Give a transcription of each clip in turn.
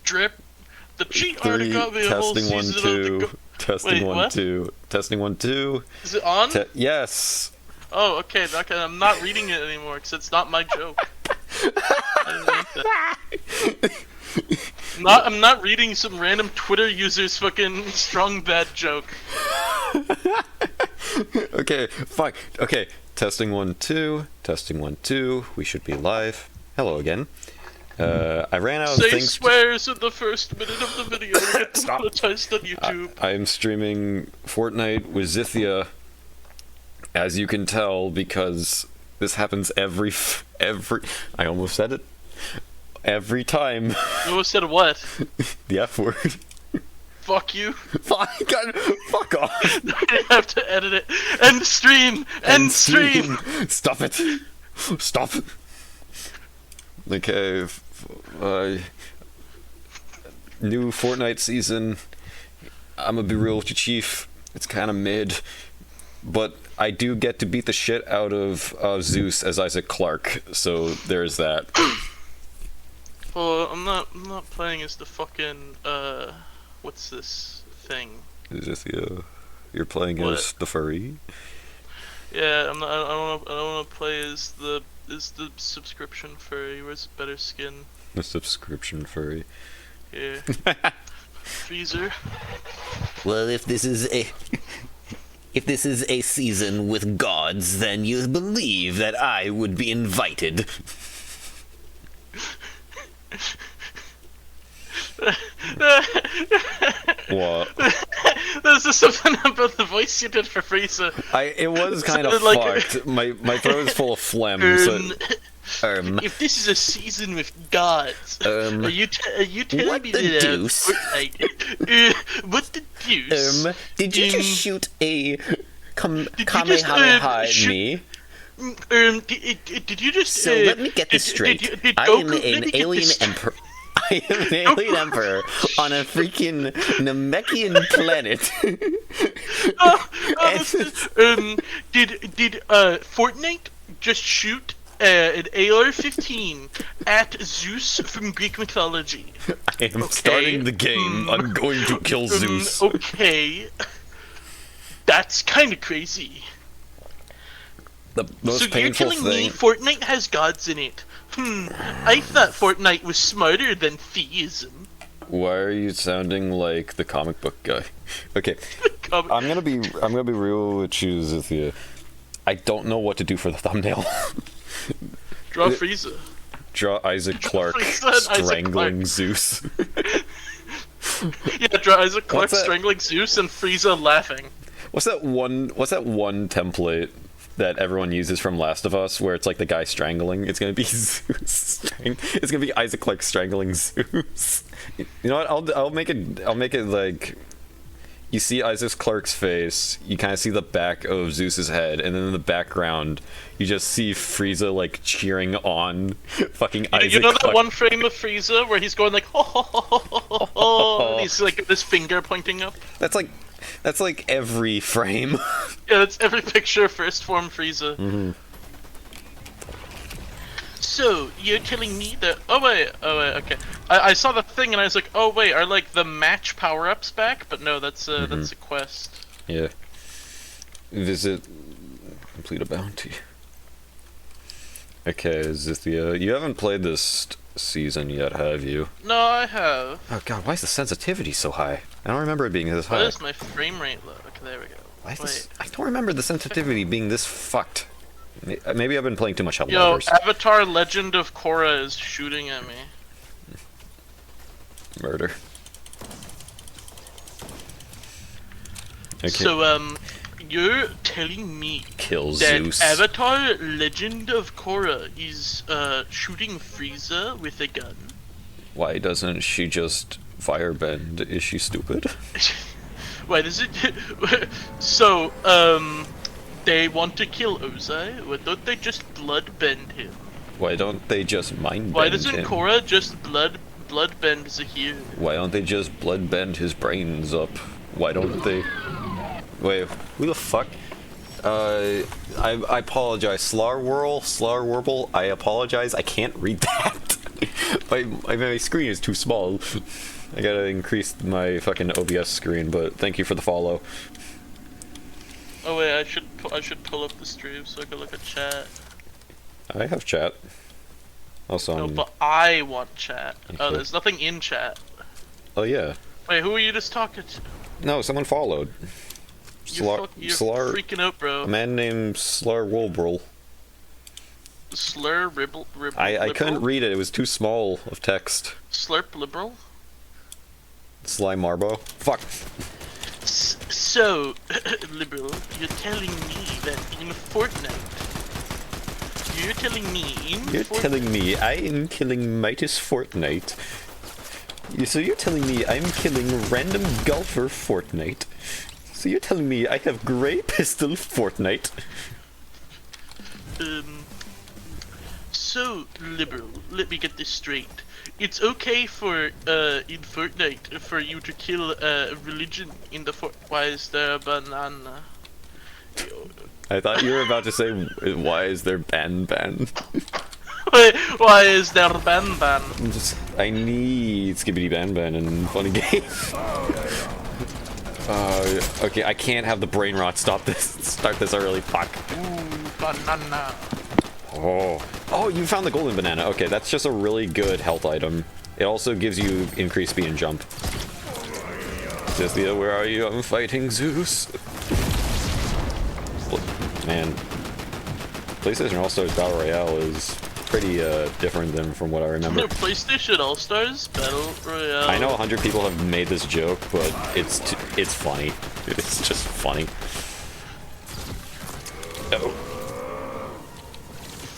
Drip. The cheat Three, article got me a whole testing one, season two, of the testing Wait, one, what? two, testing one, two. Is it on? Yes. Oh, okay, I'm not reading it anymore because it's not my joke. I didn't make that. I'm not reading some random Twitter user's fucking strong bad joke. Okay, fine. Okay, testing one, two, testing one, two. We should be live. Hello again. I ran out of Say things. swears in the first minute of the video. Get demonetized on YouTube. I am streaming Fortnite with Zythia, as you can tell, because this happens every. I almost said it. Every time. You almost said what? The F word. Fuck you. Fuck off. I have to edit it. End stream. End stream. Stop it. Stop. Okay. New Fortnite season. I'm gonna be real with you, Chief. It's kind of mid, but I do get to beat the shit out of Zeus as Isaac Clarke. So there's that. Well, I'm not playing as the fucking what's this thing? Is this you're playing as the furry? Yeah, I don't want to play as the subscription furry. Where's better skin? The subscription furry. Yeah. Freezer. Well, if this is a season with gods, then you believe that I would be invited. What? There's just something about the voice you did for Frieza. It was kind of like, fucked. My throat is full of phlegm. If this is a season with gods, are you telling what me the that deuce? what the deuce? Did you just shoot a Did Kamehameha at me? Did you just? So let me get this straight. I am an alien emperor. I am an alien emperor on a freaking Namekian planet. Did Fortnite just shoot an AR-15 at Zeus from Greek mythology? I am starting the game. I'm going to kill Zeus. Okay. That's kind of crazy. The most So you're painful telling thing. me Fortnite has gods in it? I thought Fortnite was smarter than theism. Why are you sounding like the comic book guy? Okay, Come- I'm gonna be real with you, Zythia. I don't know what to do for the thumbnail. Draw Frieza. Draw Isaac Clarke Frieza and Isaac strangling Clarke. Zeus. Yeah, draw Isaac Clarke What's that? strangling Zeus and Frieza laughing. What's that one template that everyone uses from Last of Us, where it's like the guy strangling? It's gonna be Zeus. It's gonna be Isaac Clarke strangling Zeus. You know what? I'll make it like, you see Isaac Clarke's face, you kind of see the back of Zeus's head, and then in the background, you just see Frieza like cheering on fucking Isaac. You know that Clarke. one frame of Frieza where he's going like ho ho ho ho ho ho, ho and he's like this finger pointing up? That's like every frame. Yeah, that's every picture first form Frieza. Mm-hmm. So, you're telling me that... Oh wait, okay. I saw the thing and I was like, oh wait, are like the match power-ups back? But no, that's a quest. Yeah. Visit... Complete a bounty. Okay, Zythia, you haven't played this season yet, have you? No, I have. Oh god, why is the sensitivity so high? I don't remember it being this high. Why is my frame rate low? Okay, there we go. Why is this... I don't remember the sensitivity being this fucked. Maybe I've been playing too much Yo, Helldivers. Avatar Legend of Korra is shooting at me. Murder. Okay. So, you're telling me Kill that Zeus. Avatar Legend of Korra is, shooting Frieza with a gun? Why doesn't she just firebend? Is she stupid? Why does it... So, they want to kill Ozai? Why don't they just bloodbend him? Why don't they just mind bend Why doesn't him? Korra just bloodbend Zahir? Why don't they just bloodbend his brains up? Why don't they... Wait, who the fuck? I apologize. Slarwhirl, I apologize. I can't read that. my screen is too small. I gotta increase my fucking OBS screen, but thank you for the follow. Oh wait, I should pull up the stream so I can look at chat. I have chat. Also, No, but I want chat. Okay. Oh, there's nothing in chat. Oh yeah. Wait, who are you just talking to? No, someone followed. You're freaking out, bro. A man named Slar Wolbrel. Slur ribble. I couldn't read it. It was too small of text. Slurp liberal. Sly Marbo. Fuck. So, liberal, you're telling me that in Fortnite, you're telling me I am killing Midas Fortnite. So you're telling me I'm killing random golfer Fortnite. So you're telling me I have Grey Pistol Fortnite. So, liberal, let me get this straight. It's okay for, in Fortnite, for you to kill a religion in the Why is there a banana? I thought you were about to say, why is there ban? Wait, why is there ban? I need Skibbity Ban in funny games. Okay, I can't have the brain rot start this early. Fuck. Ooh, banana. Oh, you found the golden banana. Okay, that's just a really good health item. It also gives you increased speed and jump. Zythia, where are you? I'm fighting Zeus. Man, PlayStation All-Stars Battle Royale is pretty different than from what I remember. No, PlayStation All-Stars Battle Royale. I know 100 people have made this joke, but it's funny. It's just funny. Oh.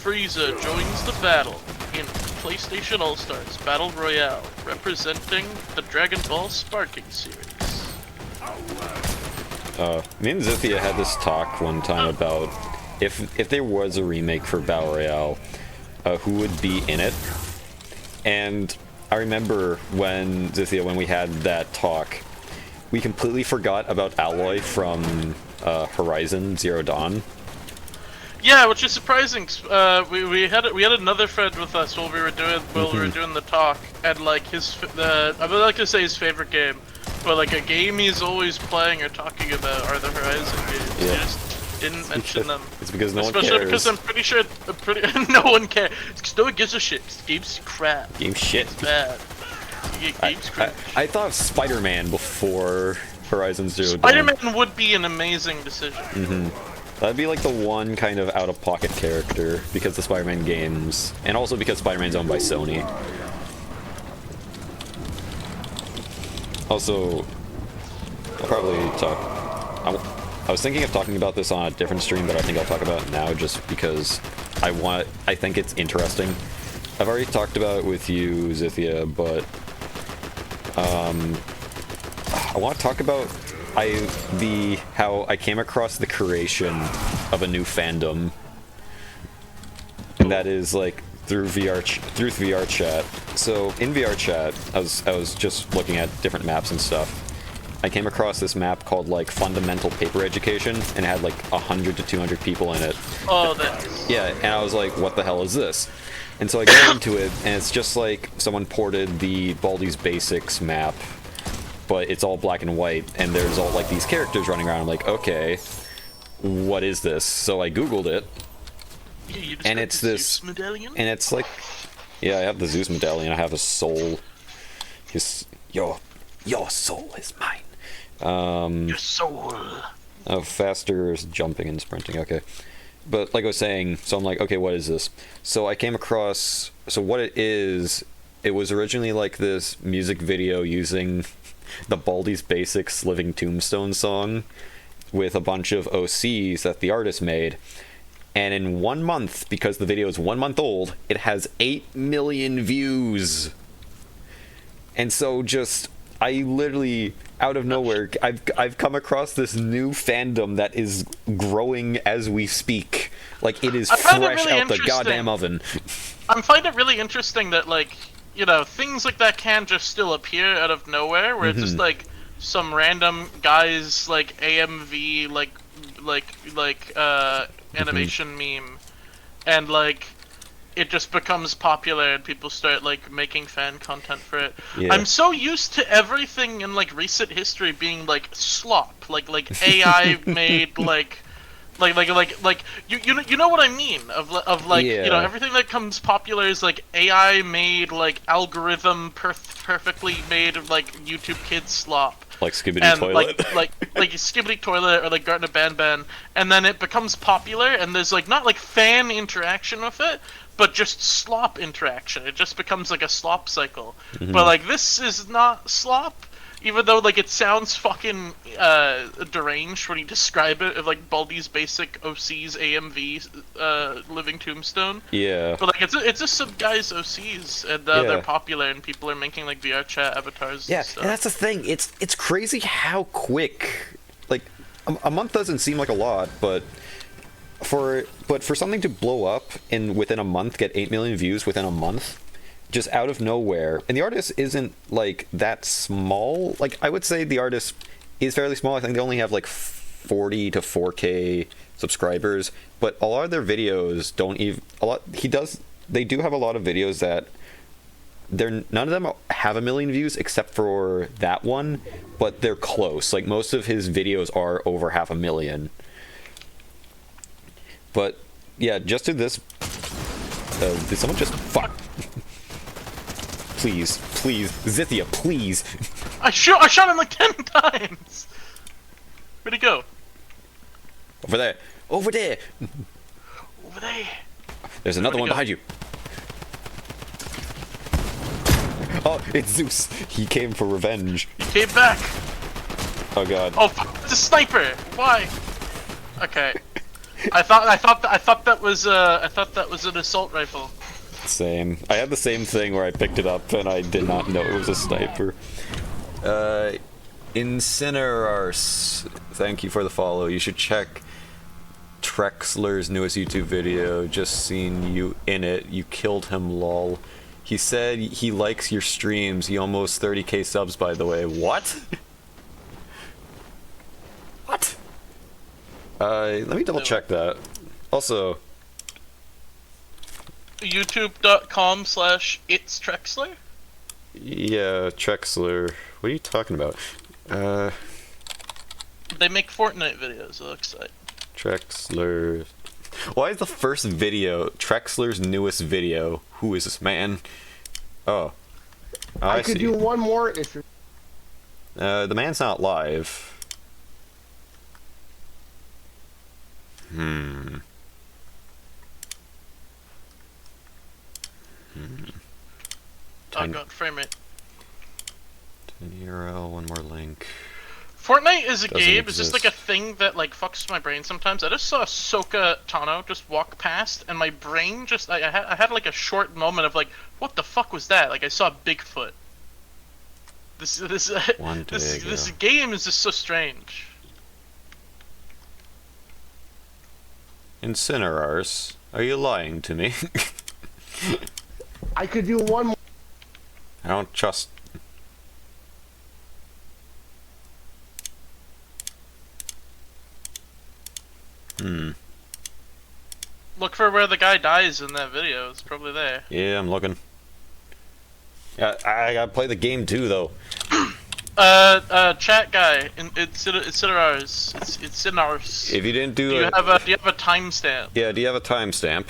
Frieza joins the battle in PlayStation All-Stars Battle Royale, representing the Dragon Ball Sparking series. Me and Zythia had this talk one time about if there was a remake for Battle Royale, who would be in it. And I remember when we had that talk, we completely forgot about Alloy from Horizon Zero Dawn. Yeah, which is surprising. We had another friend with us while we were doing the talk, and like I would like to say his favorite game, but like a game he's always playing or talking about are the Horizon games. Yeah. He just didn't mention them. It's because no one cares. Especially because I'm pretty sure no one cares. Because no one gives a shit. This game's crap. Game shit. It's bad. Game's crap. I thought of Spider-Man before Horizon Zero Dawn. Spider-Man would be an amazing decision. That'd be like the one kind of out-of-pocket character, because the Spider-Man games, and also because Spider-Man's owned by Sony. Also, I'll probably talk... I was thinking of talking about this on a different stream, but I think I'll talk about it now just because I think it's interesting. I've already talked about it with you, Zythia, but I want to talk about how I came across the creation of a new fandom, and that is like through VR chat. So in VR chat, I was just looking at different maps and stuff. I came across this map called like Fundamental Paper Education, and it had like 100 to 200 people in it. Oh, that's... Yeah, and I was like, what the hell is this? And so I go into it, and it's just like someone ported the Baldi's Basics map, but it's all black and white, and there's all like these characters running around. I'm like, okay, what is this? So I googled it, Yeah, and it's this, Zeus medallion? and it's like, yeah, I have the Zeus medallion. I have a soul. Your soul is mine. Your soul. Oh, faster jumping and sprinting. Okay, but like I was saying, so I'm like, okay, what is this? So I came across. So what it is? It was originally like this music video using the Baldi's Basics Living Tombstone song with a bunch of OCs that the artist made. And in 1 month, because the video is 1 month old, it has 8 million views. And so just, I literally, out of nowhere, I've come across this new fandom that is growing as we speak. Like, it is fresh out the goddamn oven. I find it really interesting that, like, you know, things like that can just still appear out of nowhere, where it's just like some random guys like AMV like animation meme, and like it just becomes popular and people start like making fan content for it. Yeah. I'm so used to everything in like recent history being like slop, like AI made like you know what I mean of like Yeah. you know everything that comes popular is like AI made like algorithm perfectly made like YouTube Kids slop. Like Skibidi And Toilet. like Skibidi Toilet or like Garten Ban, and then it becomes popular, and there's like not like fan interaction with it, but just slop interaction. It just becomes like a slop cycle. But like this is not slop, even though like it sounds fucking deranged when you describe it of like Baldi's basic OC's AMV living tombstone. Yeah. But like it's just some guys OCs, and they're popular, and people are making like VR chat avatars. Yeah, and stuff. and that's the thing. It's crazy how quick. Like a month doesn't seem like a lot, but for something to blow up and within a month get 8 million views within a month, just out of nowhere, and the artist isn't like that small. Like I would say the artist is fairly small. I think they only have like 40 to 4K subscribers, but a lot of their videos don't even they do have a lot of videos that none of them have 1 million views except for that one, but they're close. Like most of his videos are over 500,000. But yeah, just to this did someone just fuck? Please, Zythia, please. I shot him like 10 times. Where'd he go? Over there. Over there. There's another one go? behind you. Oh, it's Zeus. He came for revenge. He came back. Oh god. Oh, fuck, it's a sniper. Why? Okay. I thought that was an assault rifle. Same. I had the same thing where I picked it up and I did not know it was a sniper. Incinerars, thank you for the follow. You should check Trexler's newest YouTube video. Just seen you in it. You killed him, lol. He said he likes your streams. He almost 30k subs, by the way. What? What? Let me double check that. Also, youtube.com/itstrexler? yeah, Trexler. What are you talking about? They make Fortnite videos, it looks like. Trexler. Why is the first video Trexler's newest video? Who is this man? Oh. I could see. do one more if you're... The man's not live. Oh god, frame rate. 10 URL, one more link. Fortnite is a Doesn't game. It's just like a exist. thing that like fucks with my brain sometimes. I just saw Ahsoka Tano just walk past, and my brain just I had like a short moment of like, what the fuck was that? Like I saw Bigfoot. This One day this ago. game is just so strange. Incinerars, are you lying to me? I could do one more. I don't trust. Look for where the guy dies in that video. It's probably there. Yeah, I'm looking. Yeah, I gotta play the game too, though. Chat guy, it's ours. It's in ours. If you didn't do Do you it, have a timestamp? yeah, do you have a timestamp?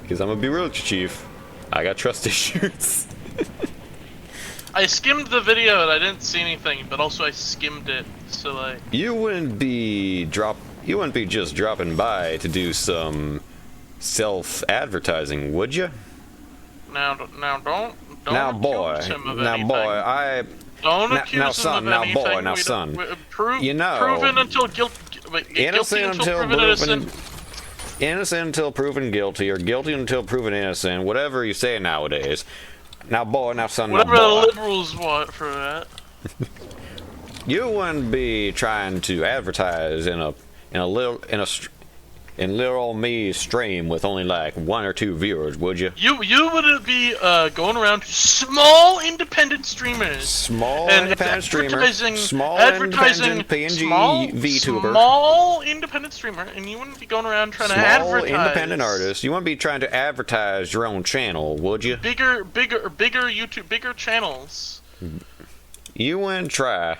Because I'm gonna be real, Chief. I got trust issues. I skimmed the video and I didn't see anything, but also I skimmed it, so like. You wouldn't be just dropping by to do some self-advertising, would you? Now don't Now, boy, accuse him of now, anything. boy, Don't now- accuse now, him son, of now, anything. boy, now, son. You know, proven until guilty. innocent until proven innocent. innocent until proven guilty, or guilty until proven innocent, whatever you say nowadays. Now, boy, now, son, Whatever now, the boy. liberals want for that. You wouldn't be trying to advertise in a and little old me stream with only like 1 or 2 viewers, would you? You would be going around to small independent streamers. Small and independent streamer. Small advertising, independent PNG small, VTuber. Small independent streamer, and you wouldn't be going around trying to advertise. Small independent artist. You wouldn't be trying to advertise your own channel, would you? Bigger YouTube, bigger channels. You wouldn't try.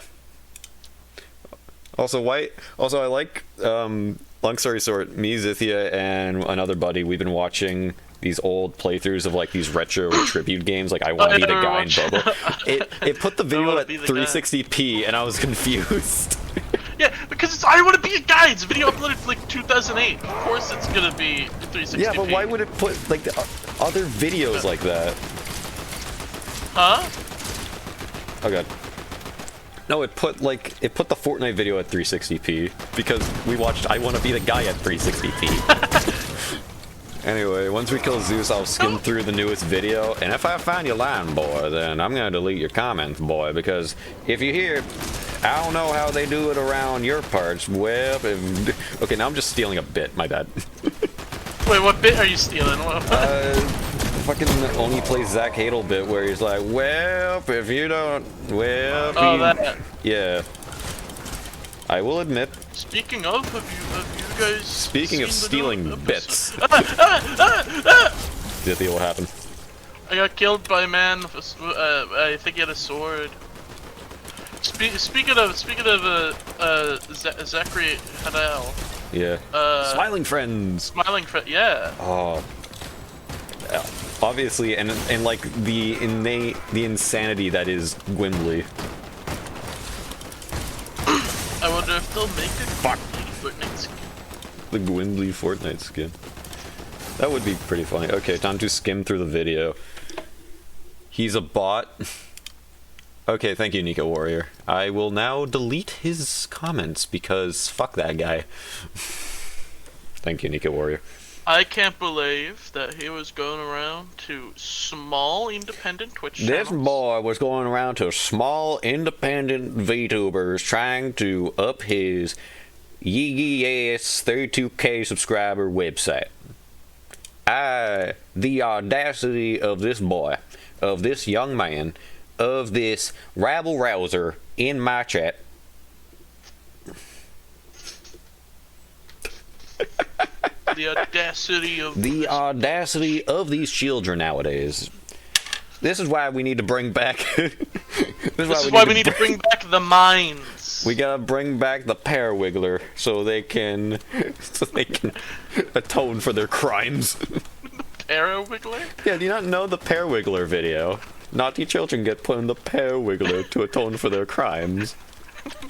Also, I like, long story short, me, Zythia, and another buddy, we've been watching these old playthroughs of, like, these retro tribute games, like I Want to Be the Guy and Bubba. It put the video at 360p, and I was confused. Yeah, because it's I Want to Be a Guy, it's a video uploaded for, like, 2008. Of course it's gonna be 360p. Yeah, but why would it put, like, the other videos like that? Huh? Oh, God. No, it put the Fortnite video at 360p because we watched I Want to Be the Guy at 360p. Anyway, once we kill Zeus, I'll skim through the newest video, and if I find you lying, boy, then I'm gonna delete your comments, boy, because if you hear, I don't know how they do it around your parts, well, okay, now I'm just stealing a bit, my bad. Wait, what bit are you stealing? Fucking only plays Zach Hadel bit where he's like, well, if you don't, well, oh, that. Yeah. I will admit. Speaking of, have you guys? Speaking of stealing bits. Zythia, what happened? I got killed by a man. I think he had a sword. Speaking of Zachary Hadel. Yeah. Smiling friends. Smiling friend. Yeah. Oh. Obviously, and like the insanity that is Gwimbly. I wonder if they'll make a Fortnite skin. The Gwimbly Fortnite skin. That would be pretty funny. Okay, time to skim through the video. He's a bot. Okay, thank you, Nico Warrior. I will now delete his comments because fuck that guy. Thank you, Nico Warrior. I can't believe that he was going around to small independent Twitch channels. This boy was going around to small independent VTubers trying to up his yee-ass 32k subscriber website. The audacity of this boy, of this young man, of this rabble-rouser in my chat. The audacity of these children nowadays. This is why we need to bring back. this is why we need to bring back the mines. We gotta bring back the Parawiggler so they can atone for their crimes. Parawiggler? Yeah, do you not know the Parawiggler video? Naughty children get put in the Parawiggler to atone for their crimes.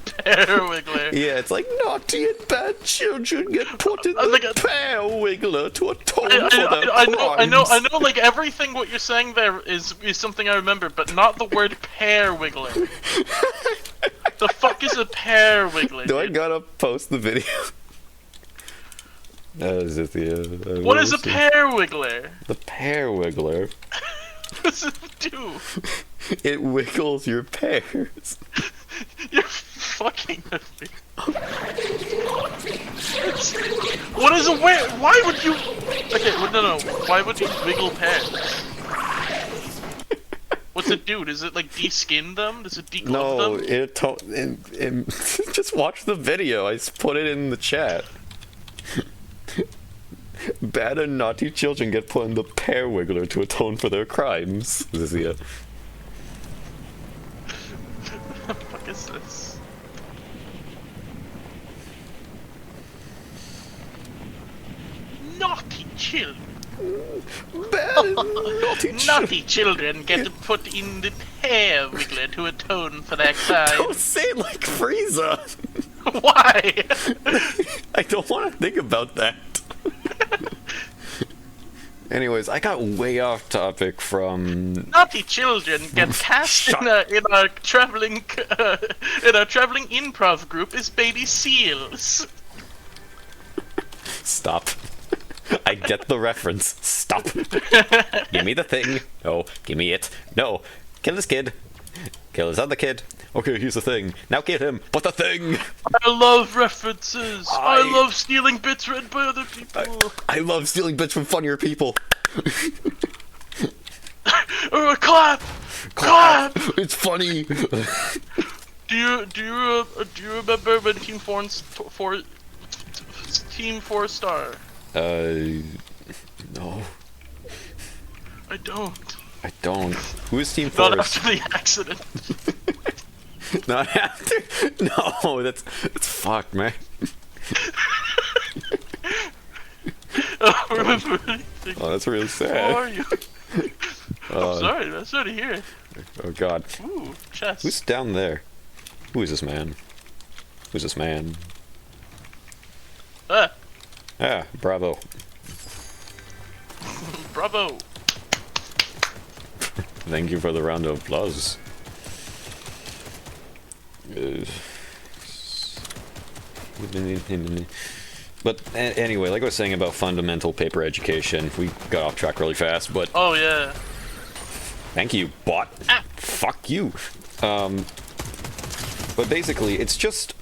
Parawiggler. Yeah, it's like naughty and bad children get put in the Parawiggler to atone for their crimes. I know. Like everything what you're saying there is something I remember, but not the word Parawiggler. The fuck is a Parawiggler? Do I gotta post the video? Zythia. What is a Parawiggler? The Parawiggler. What does it do? It wiggles your pears. You're fucking with me. What is a where? Why would you? Okay, no. Why would you wiggle pears? What's it do? Does it like de-skin them? Does it de-glove them? No, just watch the video. I put it in the chat. Bad and naughty children get put in the Parawiggler to atone for their crimes. Zythia. What the fuck is this? Naughty children. Bad and naughty children. Naughty children get put in the Parawiggler to atone for their crimes. Don't say it like Frieza. Why? I don't want to think about that. Anyways, I got way off topic from. Naughty children get cast in our traveling improv group as baby seals. Stop. I get the reference. Stop. Give me the thing. No, give me it. No, kill this kid. Okay, is that the kid? Okay, here's the thing. Now get him. But the thing. I love references. I I- love stealing bits read by other people. I love stealing bits from funnier people. Clap! Clap! It's funny. Do you remember when Team 4 Star? No. I don't. I don't. Who is Team Not Forest? after the accident. Not after. No, that's fucked, man. Remember anything? Oh, that's really How sad. are you? I'm sorry. I'm sorry to hear. Oh God. Ooh, chest. Who's down there? Who is this man? Who's this man? Ah, Ah, bravo. bravo. Thank you for the round of applause. But anyway, like I was saying about fundamental paper education, we got off track really fast, but Oh yeah. thank you, bot. Ah. Fuck you. But basically, it's just...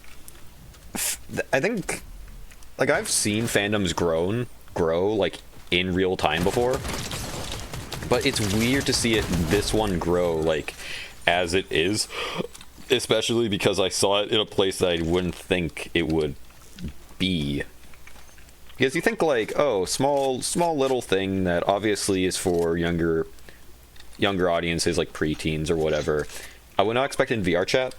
I think... Like, I've seen fandoms grow, like, in real time before. But it's weird to see this one grow, like, as it is. Especially because I saw it in a place that I wouldn't think it would be. Because you think, like, oh, small little thing that obviously is for younger audiences, like preteens or whatever. I would not expect it in VR chat.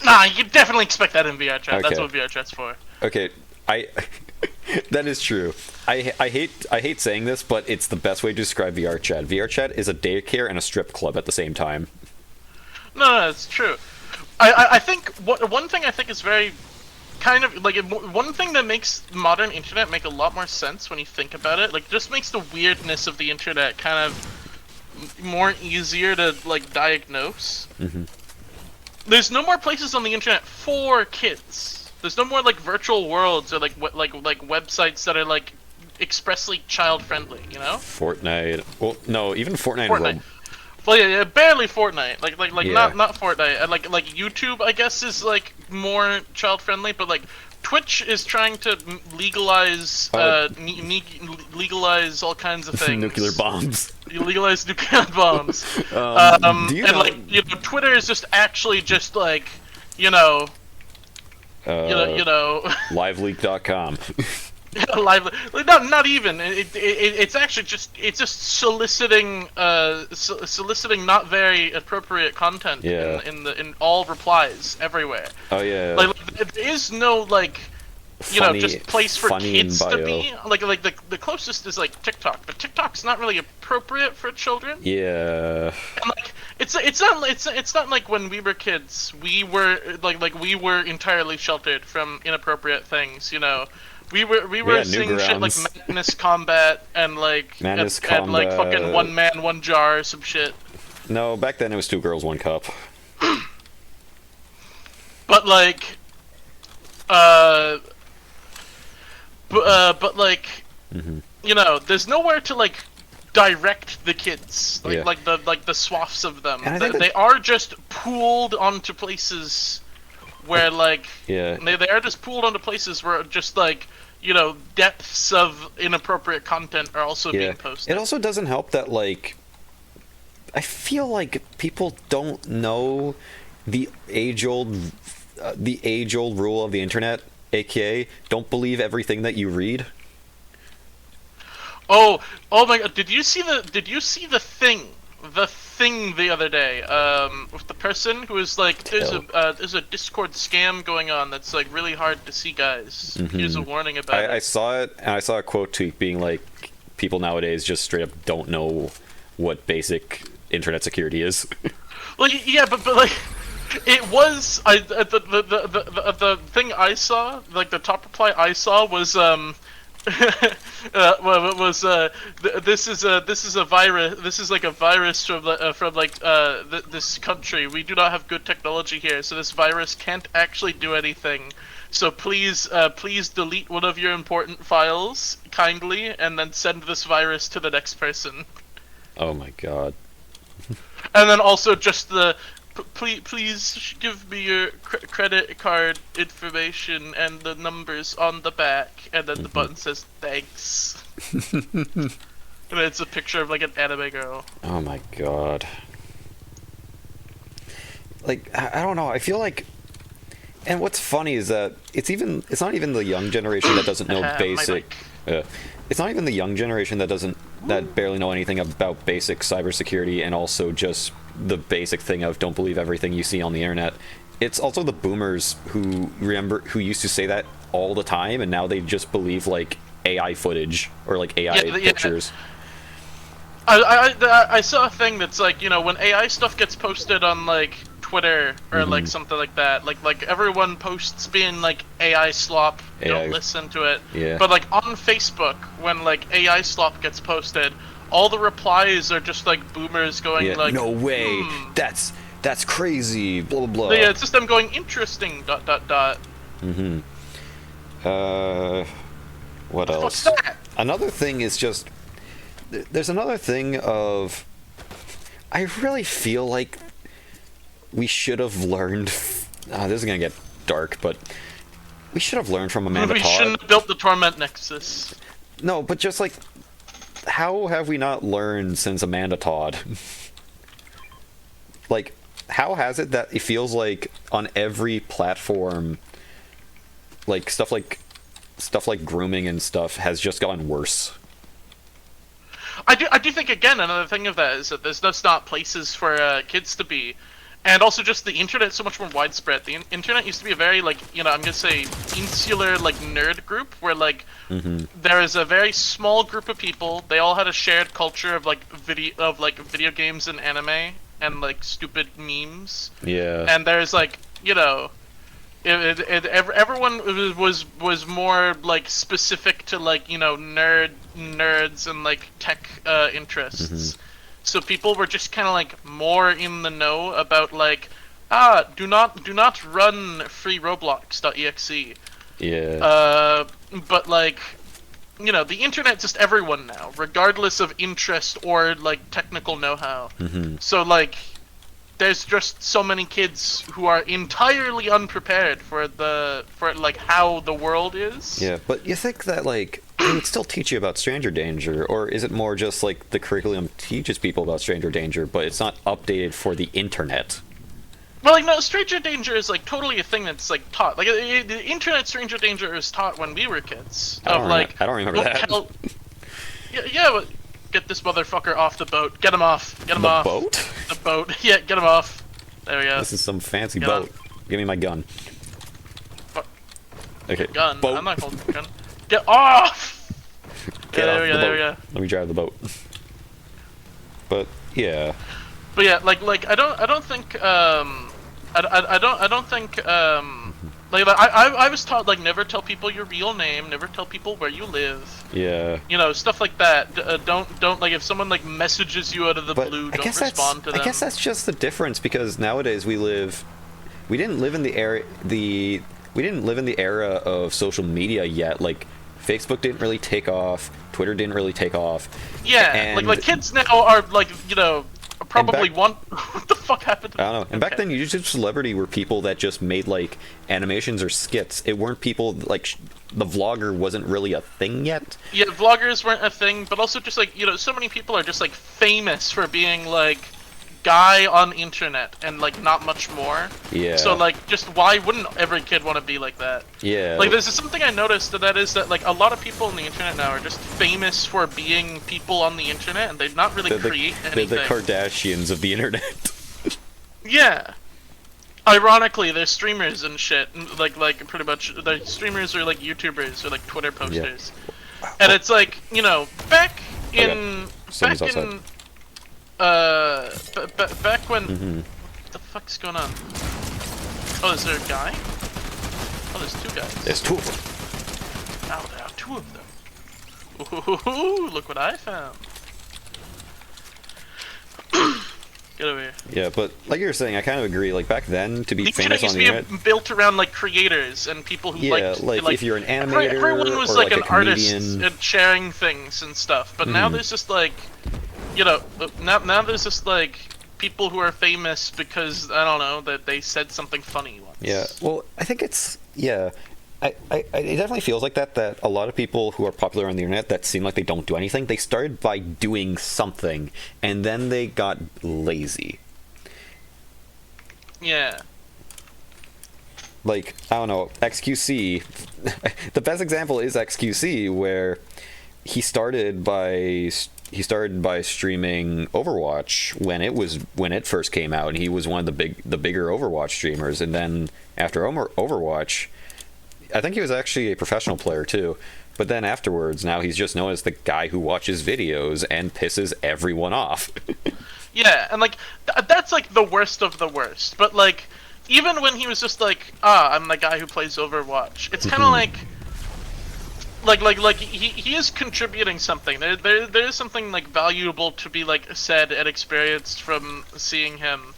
Nah, you definitely expect that in VR chat. That's Okay. what VR chat's for. Okay, that is true. I hate saying this, but it's the best way to describe VR chat. VR chat is a daycare and a strip club at the same time. No, it's true. I think one thing I think is very kind of like one thing that makes modern internet make a lot more sense when you think about it. Like, just makes the weirdness of the internet kind of more easier to like diagnose. Mm-hmm. There's no more places on the internet for kids. There's no more like virtual worlds or like websites that are like expressly child friendly. You know? Fortnite. Well, no, even Fortnite. Fortnite. Well, yeah, barely Fortnite. Like Yeah. not Fortnite. Like YouTube, I guess, is like more child friendly, but like Twitch is trying to legalize legalize all kinds of things. Nuclear bombs. You legalize nuclear bombs. Do you and know- like Twitter is just actually just like you know Liveleak.com. live. Not even. It's actually just soliciting soliciting not very appropriate content Yeah. in all replies everywhere. Oh yeah. Like there is no like Funny- just place for funny in kids to bio. be. Like the closest is like TikTok, but TikTok's not really appropriate for children. Yeah. And, like it's not like when we were kids we were we were entirely sheltered from inappropriate things. You know. We were Yeah, seeing shit like Newgrounds. Madness Combat and like Madness and like Combat. fucking One Man One Jar or some shit. No, back then it was 2 girls, 1 cup. But like, but like, Mhm. you know, there's nowhere to like direct the kids, Yeah. like the swaths of them. And I think They are just pooled onto places where like Yeah. they are just pooled onto places where just like you know depths of inappropriate content are also Yeah. being posted. It also doesn't help that, like, I feel like people don't know the age-old rule of the internet, aka don't believe everything that you read. Oh my god, did you see the thing the other day with the person who was like there's a Discord scam going on that's like really hard to see, guys. Here's a warning about it. I saw it, and I saw a quote tweet being like, people nowadays just straight up don't know what basic internet security is. Well, yeah, but like, it was the thing I saw, like the top reply I saw was this is a virus. This is like a virus from this country. We do not have good technology here, so this virus can't actually do anything. So please delete one of your important files kindly, and then send this virus to the next person. Oh my god. And then also just the please give me your credit card information and the numbers on the back, and then the button says thanks. And it's a picture of like an anime girl. Oh my god. Like, I don't know, I feel like, and what's funny is that it's not even the young generation that doesn't know basic, it's not even the young generation that barely know anything about basic cybersecurity, and also just the basic thing of don't believe everything you see on the internet. It's also the boomers who used to say that all the time, and now they just believe like AI footage or like AI pictures. I saw a thing that's like, you know, when AI stuff gets posted on like Twitter or like something like that, like everyone posts being like AI slop, don't listen to it. Yeah. But like on Facebook, when like AI slop gets posted, all the replies are just like boomers going like, no way, that's crazy, blah blah blah. Yeah, it's just them going interesting, ... What else? What's that? Another thing is just, there's another thing of, I really feel like we should have learned, this is gonna get dark, but we should have learned from Amanda Todd. We shouldn't have built the Torment Nexus. No, but just like, how have we not learned since Amanda Todd? Like, how has it that it feels like on every platform, like stuff like grooming and stuff has just gotten worse? I do think, again, another thing of that is that there's just not places for kids to be. And also just the internet's so much more widespread. The internet used to be a very, like, you know, I'm gonna say insular, like, nerd group, where, like, there is a very small group of people, they all had a shared culture of, like, video games and anime, and, like, stupid memes. Yeah. And there's, like, you know, everyone was more, like, specific to, like, you know, nerds and, like, tech interests. So people were just kind of like more in the know about like, do not run free Roblox.exe. Yeah. But like, you know, the internet's just everyone now, regardless of interest or like technical know-how. So like, there's just so many kids who are entirely unprepared for like how the world is. Yeah, but you think that like it would still teach you about stranger danger, or is it more just like the curriculum teaches people about stranger danger, but it's not updated for the internet? Well, like, no, stranger danger is like totally a thing that's like taught. Like the internet stranger danger is taught when we were kids. I don't remember that. Yeah, but get this motherfucker off the boat. Get him off. Get him off. The boat? The boat. Yeah, get him off. There we go. This is some fancy boat. Give me my gun. Okay. Gun. Boat. I'm not holding the gun. Get off! Get off there we go, the there we boat. go. Let me drive the boat. But yeah. But yeah, like I don't think like I was taught like never tell people your real name, never tell people where you live. Yeah. You know, stuff like that. Don't like if someone like messages you out of the blue, don't respond to them. I guess that's just the difference, because nowadays we didn't live in the era of social media yet. Like, Facebook didn't really take off, Twitter didn't really take off. Yeah, and like kids now are like, you know, probably what the fuck happened to I don't know. And back then, YouTube celebrity were people that just made like animations or skits. It weren't people like the vlogger wasn't really a thing yet. Yeah, vloggers weren't a thing, but also just like, you know, so many people are just like famous for being like guy on internet and like not much more. Yeah. So like, just why wouldn't every kid want to be like that? Yeah. Like, there's something I noticed that is that like a lot of people on the internet now are just famous for being people on the internet, and they not really create anything. They're the Kardashians of the internet. Yeah. Ironically, they're streamers and shit. Like pretty much, they're streamers or like YouTubers or like Twitter posters. Yeah. And it's like, you know, back in back when what the fuck's going on? Oh, is there a guy? Oh, there's two guys. There's two of them. Oh, there are two of them. Ooh, look what I found. Get over here. Yeah, but like you were saying, I kind of agree. Like back then, to be the famous on the internet internet, built around like creators and people who like if you're an animator, everyone was or like a an artist comedian. and sharing things and stuff. But now there's just like, you know, now there's just like people who are famous because I don't know that they said something funny once. Yeah. Well, I think it's it definitely feels like that a lot of people who are popular on the internet that seem like they don't do anything, they started by doing something and then they got lazy. Yeah. Like, I don't know, XQC. The best example is XQC, where he started by streaming Overwatch when it first came out, and he was one of the bigger Overwatch streamers. And then after Overwatch, I think he was actually a professional player too. But then afterwards, now he's just known as the guy who watches videos and pisses everyone off. Yeah, and like that's like the worst of the worst. But like, even when he was just like, I'm the guy who plays Overwatch, it's kind of like he is contributing something. There is something like valuable to be like said and experienced from seeing him.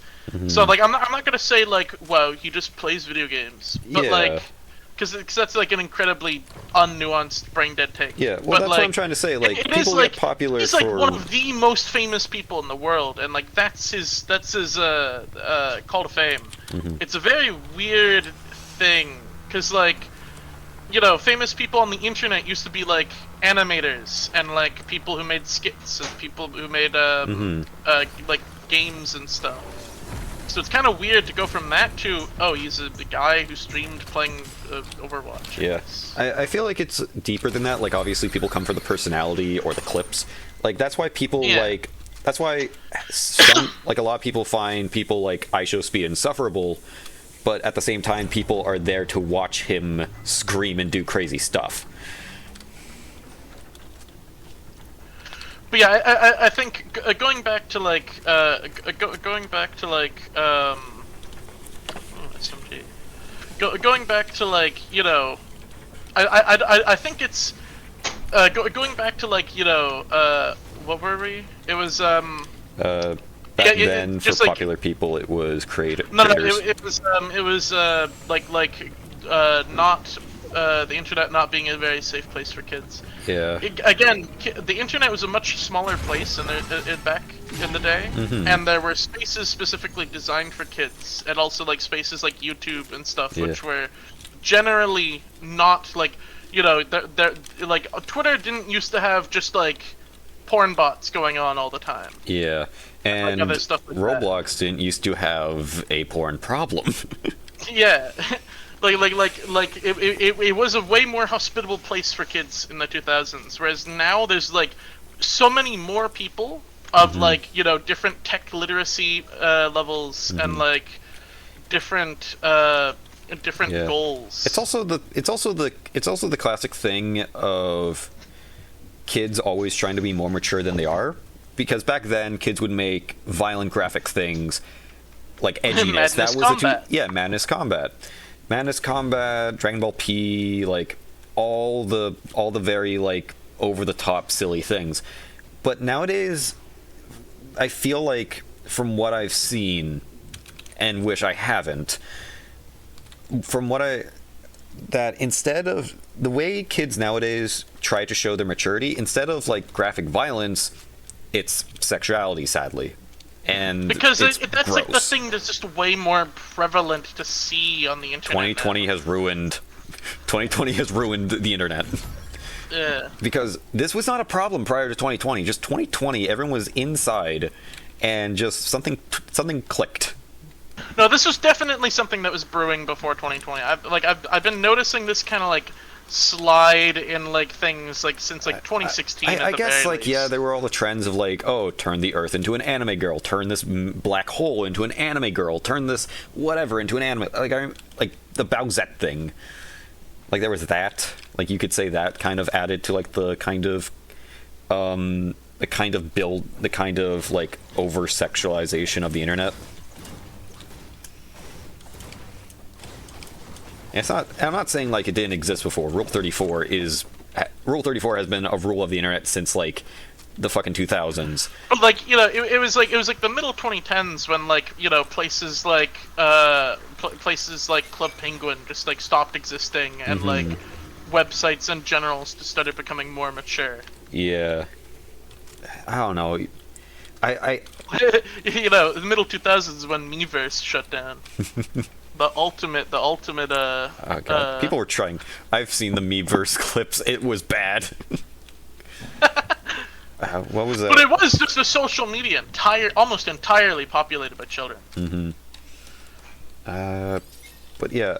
So like I'm not gonna say like, wow, he just plays video games, but like, because that's like an incredibly unnuanced brain dead take. Yeah, well, but, that's like, what I'm trying to say. Like, people like, get popular he's like one of the most famous people in the world, and like that's his call to fame. It's a very weird thing, because like, you know, famous people on the internet used to be like animators and like people who made skits and people who made like games and stuff. So it's kind of weird to go from that to, oh, he's the guy who streamed playing Overwatch. Yeah, I feel like it's deeper than that. Like, obviously people come for the personality or the clips. Like, that's why people that's why like a lot of people find people like iShowSpeed insufferable, but at the same time people are there to watch him scream and do crazy stuff. But yeah, I think going back to like going back to like, you know, I think it's going back to like, you know, what were we? It was Back then, for like, popular people, it was creative. No, it was not the internet not being a very safe place for kids. Yeah. Again, the internet was a much smaller place back in the day, and there were spaces specifically designed for kids, and also like spaces like YouTube and stuff, which were generally not like, you know, like Twitter didn't used to have just like porn bots going on all the time. Yeah, and like other stuff like Roblox didn't used to have a porn problem. Yeah. It was a way more hospitable place for kids in the 2000s, whereas now there's like so many more people of like, you know, different tech literacy levels and like different goals. It's also the classic thing of kids always trying to be more mature than they are, because back then kids would make violent graphic things like edginess. That was Madness Combat. Madness Combat, Dragon Ball P, like all the very like over the top silly things. But nowadays, I feel like from what I've seen, and wish I haven't, that instead of the way kids nowadays try to show their maturity, instead of like graphic violence, it's sexuality, sadly. And because that's gross. like the thing that's just way more prevalent to see on the internet. 2020 has ruined the internet. Yeah. Because this was not a problem prior to 2020. Just 2020, everyone was inside, and just something clicked. No, this was definitely something that was brewing before 2020. I've been noticing this kind of like slide in like things like since like 2016. I guess like least. There were all the trends of like, oh, turn the Earth into an anime girl, turn this black hole into an anime girl, turn this whatever into an anime, like the Bowsette thing. Like there was that, like you could say that kind of added to like the kind of like over sexualization of the internet. It's not. I'm not saying like it didn't exist before. Rule 34 has been a rule of the internet since like the fucking 2000s. But like, you know, it was like the middle 2010s when like, you know, places like Club Penguin just like stopped existing, and like websites in general just started becoming more mature. Yeah, I don't know. You know, the middle 2000s is when Miiverse shut down. The ultimate. Oh god, people were trying. I've seen the Miiverse clips. It was bad. What was that? But it was just a social media, almost entirely populated by children. But yeah,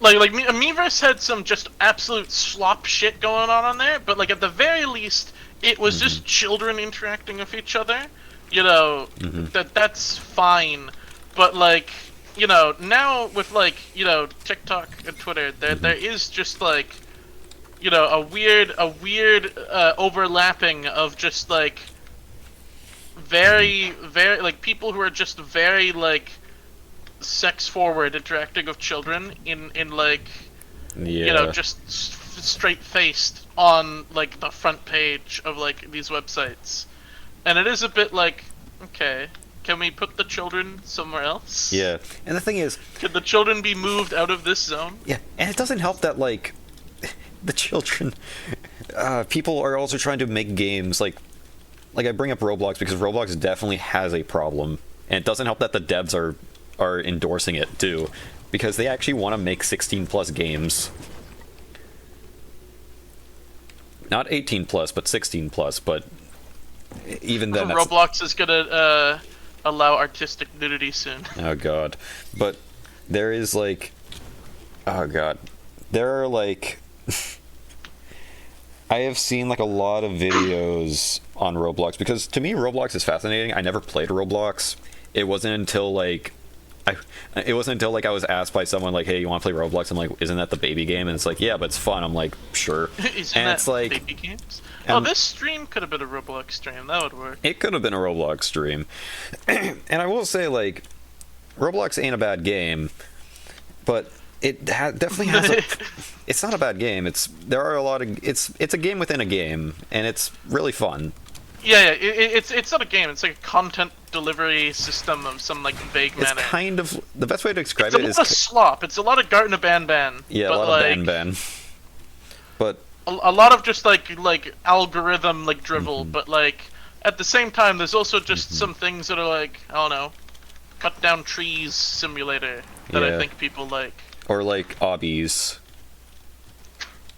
Miiverse had some just absolute slop shit going on there, but like at the very least, it was just children interacting with each other. You know, that's fine. But like, you know, now with like, you know, TikTok and Twitter, there is just like, you know, a weird overlapping of just like very like people who are just very like sex forward interacting with children in like, you know, just straight faced on like the front page of like these websites, and it is a bit like, okay, can we put the children somewhere else? Yeah, and the thing is, can the children be moved out of this zone? Yeah, and it doesn't help that like the children, people are also trying to make games like I bring up Roblox because Roblox definitely has a problem, and it doesn't help that the devs are endorsing it too, because they actually want to make 16+ games. Not 18+, but 16+, but even then Roblox is gonna allow artistic nudity soon. Oh god. But there is like, oh god, there are like I have seen like a lot of videos on Roblox, because to me Roblox is fascinating. I never played Roblox. It wasn't until like I was asked by someone like, hey, you want to play Roblox? I'm like, isn't that the baby game? And it's like, yeah, but it's fun. I'm like, sure. Isn't and that it's like baby games? Oh, this stream could have been a Roblox stream. That would work. It could have been a Roblox stream. And I will say, like, Roblox ain't a bad game, but it definitely has a... It's not a bad game. It's a game within a game, and it's really fun. Yeah, it's not a game. It's like a content delivery system of some like vague manner. It's kind of the best way to describe it is. It's a lot of slop. It's a lot of Garten Ban. Yeah, a lot of ban. But a lot of just like algorithm like drivel. But like at the same time, there's also just some things that are like, I don't know, cut down trees simulator that I think people like. Or like obbies.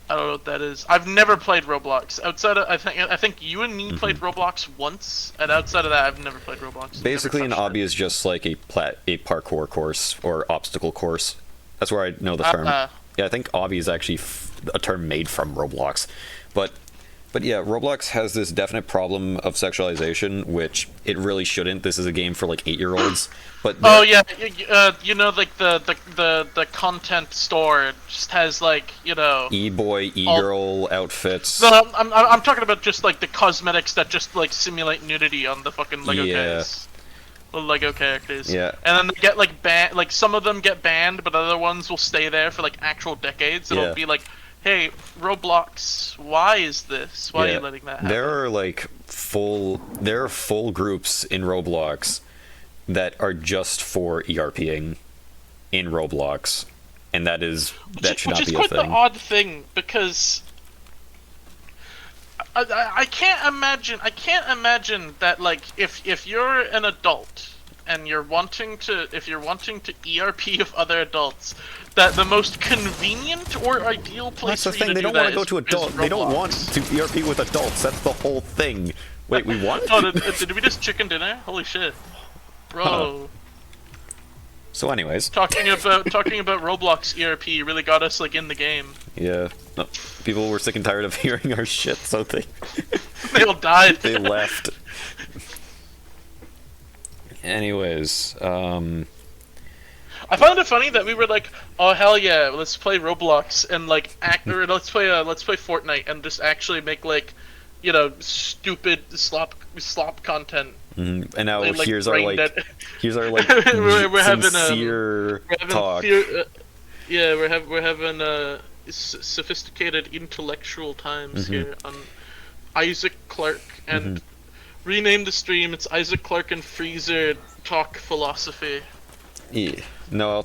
I don't know what that is. I've never played Roblox. Outside of, I think you and me played Roblox once, and outside of that, I've never played Roblox. Basically, an obby is just like a parkour course or obstacle course. That's where I know the term. Yeah, I think obby is actually a term made from Roblox, but yeah, Roblox has this definite problem of sexualization, which it really shouldn't. This is a game for like 8-year-olds. But oh yeah, you know, like the content store just has like, you know, e-boy, e-girl outfits. No, I'm talking about just like the cosmetics that just like simulate nudity on the fucking Lego case. The Lego characters. Yeah. And then they get like banned. Like some of them get banned, but other ones will stay there for like actual decades. It'll be like, hey, Roblox, why is this? Why are you letting that happen? There are full groups in Roblox that are just for ERPing in Roblox, and that should not be a thing. Which is quite the odd thing, because I can't imagine that, like, if you're an adult and you're wanting to ERP with other adults, that the most convenient or ideal place for you to do that is... That's the thing, they don't want to go to adults. They don't want to ERP with adults. That's the whole thing. Wait, we want? Oh, did we just chicken dinner? Holy shit. Bro. So anyways. Talking about Roblox ERP really got us, like, in the game. Yeah. No, people were sick and tired of hearing our shit, so they all died. They left. Anyways, I found it funny that we were like, oh hell yeah, let's play Roblox and like or let's play Fortnite and just actually make like, you know, stupid slop content. And now like, here's our like we're sincere talk. We're having sophisticated intellectual times here on Isaac Clarke, and rename the stream. It's Isaac Clarke and Freezer Talk Philosophy. Yeah. No, I'll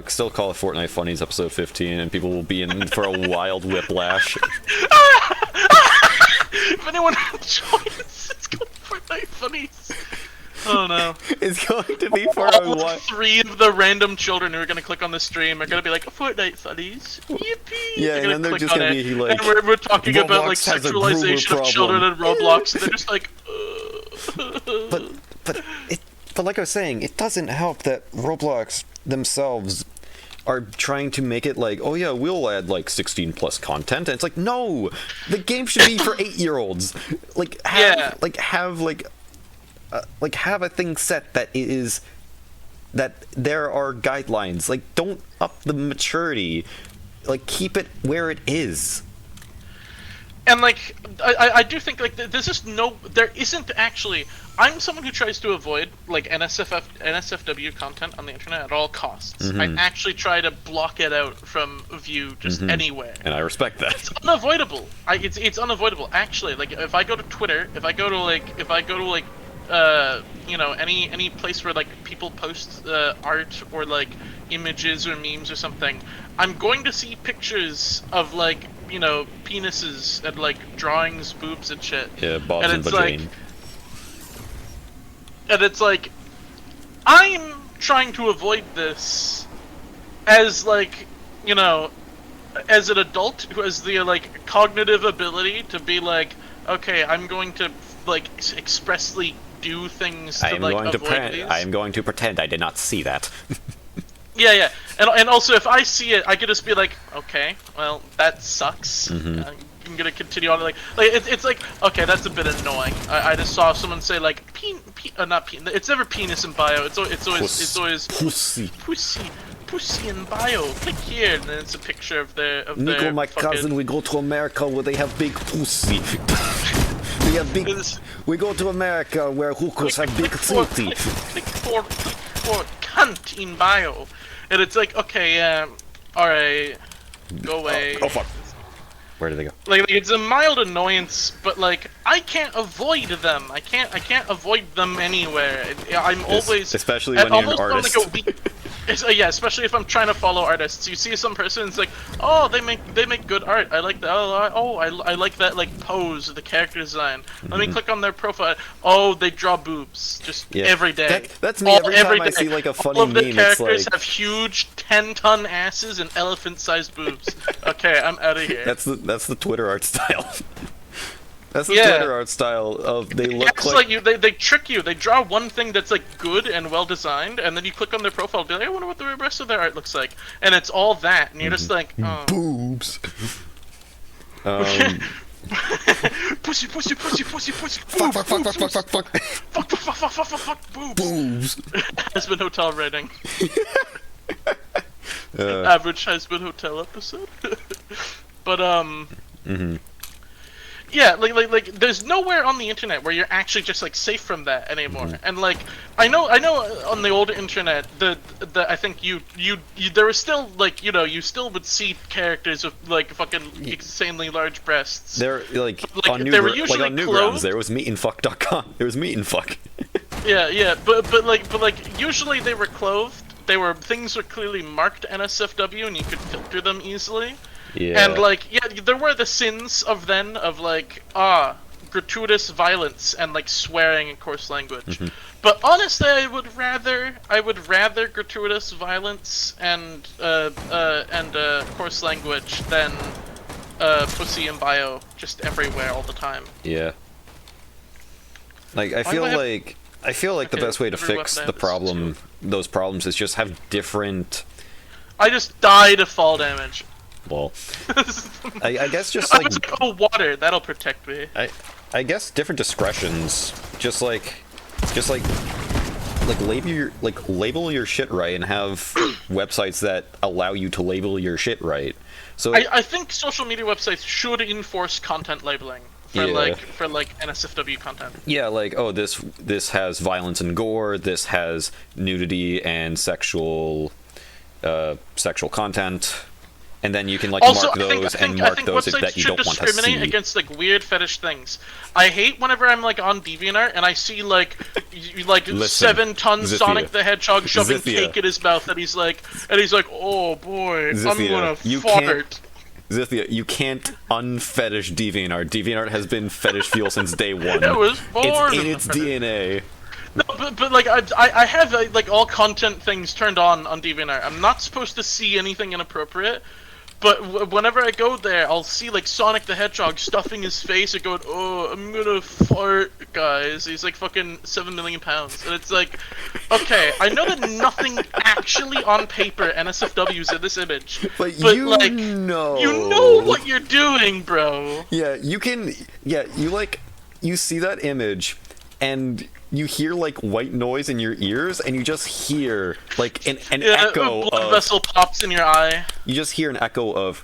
still call it Fortnite Funnies episode 15, and people will be in for a wild whiplash. If anyone joins, It's called Fortnite funnies. Oh no. It's going to be for All what? 3 of the random children who are gonna click on the stream are gonna be like, Fortnite funnies. Yippee! Yeah, and then they're click just on gonna it, be like, and we're talking about like Roblox has a groomer sexualization of children in Roblox, and they're just like, But like I was saying, it doesn't help that Roblox themselves are trying to make it like, oh yeah, we'll add like 16 plus content, and it's like, no, the game should be for 8-year-olds. Like have have a thing set that is that there are guidelines. Like don't up the maturity. Like keep it where it is. And like, I do think like there's just there isn't actually. I'm someone who tries to avoid like NSFW content on the internet at all costs. I actually try to block it out from view just anywhere. And I respect that. It's unavoidable. It's unavoidable. Actually, like if I go to Twitter, if I go to you know, any place where like people post art or like images or memes or something, I'm going to see pictures of like, you know, penises and like drawings, boobs and shit. Yeah, bobs and vagine. And it's like, I'm trying to avoid this as like, you know, as an adult who has the like cognitive ability to be like, okay, I'm going to like expressly do things to avoid these. I am going to pretend I did not see that. Yeah, and also if I see it, I could just be like, okay, well that sucks. I'm gonna continue on like it's like, okay, that's a bit annoying. I just saw someone say like not peen. It's never penis in bio. It's always pussy in bio. Click here, and then it's a picture of their Nico, my cousin, we go to America where they have big pussy. We have big. We go to America where hookers have big pussy. Click for cunt in bio, and it's like, okay, all right, go away. Oh fuck. Where did they go? Like it's a mild annoyance, but like I can't avoid them. I can't avoid them anywhere. I'm always, especially when you're an artist. Yeah, especially if I'm trying to follow artists. You see some person, it's like, oh, they make good art. I like that. I like that like pose, the character design. Let me click on their profile. Oh, they draw boobs just every day. That's me every time I see like a funny meme. All of the characters have huge 10-ton asses and elephant-sized boobs. Okay, I'm out of here. That's the Twitter art style. That's the Twitter art style of they look like they trick you. They draw one thing that's like good and well designed, and then you click on their profile and be like, I wonder what the rest of their art looks like. And it's all that, and you're just like, oh. Boobs. Pussy. Fuck. Boobs. Husband Hotel rating. Average Husband Hotel episode. But yeah, like there's nowhere on the internet where you're actually just like safe from that anymore. And like I know on the old internet the I think you there was still like, you know, you still would see characters with like fucking insanely large breasts. They're like on Newgrounds there was meetandfuck.com. There was meet and fuck. yeah, but like usually they were clothed. Things were clearly marked NSFW and you could filter them easily. Yeah. And like, yeah, there were the sins of like, gratuitous violence and like swearing and coarse language. But honestly, I would rather gratuitous violence and coarse language than pussy and bio just everywhere all the time. Yeah. Like I feel like the best way to fix those problems is just have different. I just die to fall damage. Well, I guess just like oh, water, that'll protect me. I guess different discretions, just like label your shit right and have websites that allow you to label your shit right. So I think social media websites should enforce content labeling for like NSFW content. Yeah, like, oh, this has violence and gore, this has nudity and sexual content. And then you can like also, mark those and mark those that you don't want to see. Websites should discriminate against like weird fetish things. I hate whenever I'm like on DeviantArt and I see like 7-ton Zythia. Sonic the Hedgehog shoving Zythia. cake in his mouth, and he's like, oh boy, Zythia, I'm gonna fart. Zythia, you can't unfetish DeviantArt. DeviantArt has been fetish fuel since day one. It was born It's in its DNA. No, but like I have like all content things turned on DeviantArt. I'm not supposed to see anything inappropriate, but whenever I go there, I'll see like Sonic the Hedgehog stuffing his face and going, "Oh, I'm gonna fart, guys." He's like fucking 7 million pounds, and it's like, okay, I know that nothing actually on paper NSFW is in this image, But you like know. you know what you're doing, bro. Yeah, you can. Yeah, you see that image, and you hear like white noise in your ears, and you just hear like an echo a blood of. vessel pops in your eye. You just hear an echo of.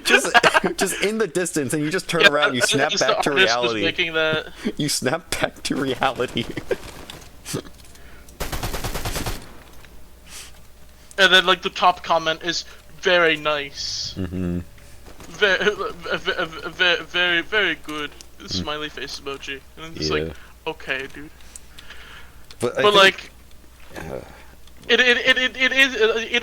just in the distance, and you just turn around, you snap back to reality. Making that. You snap back to reality. And then like the top comment is very nice. Mm-hmm. Very good. Smiley face emoji. And I'm just like, okay, dude. But like, it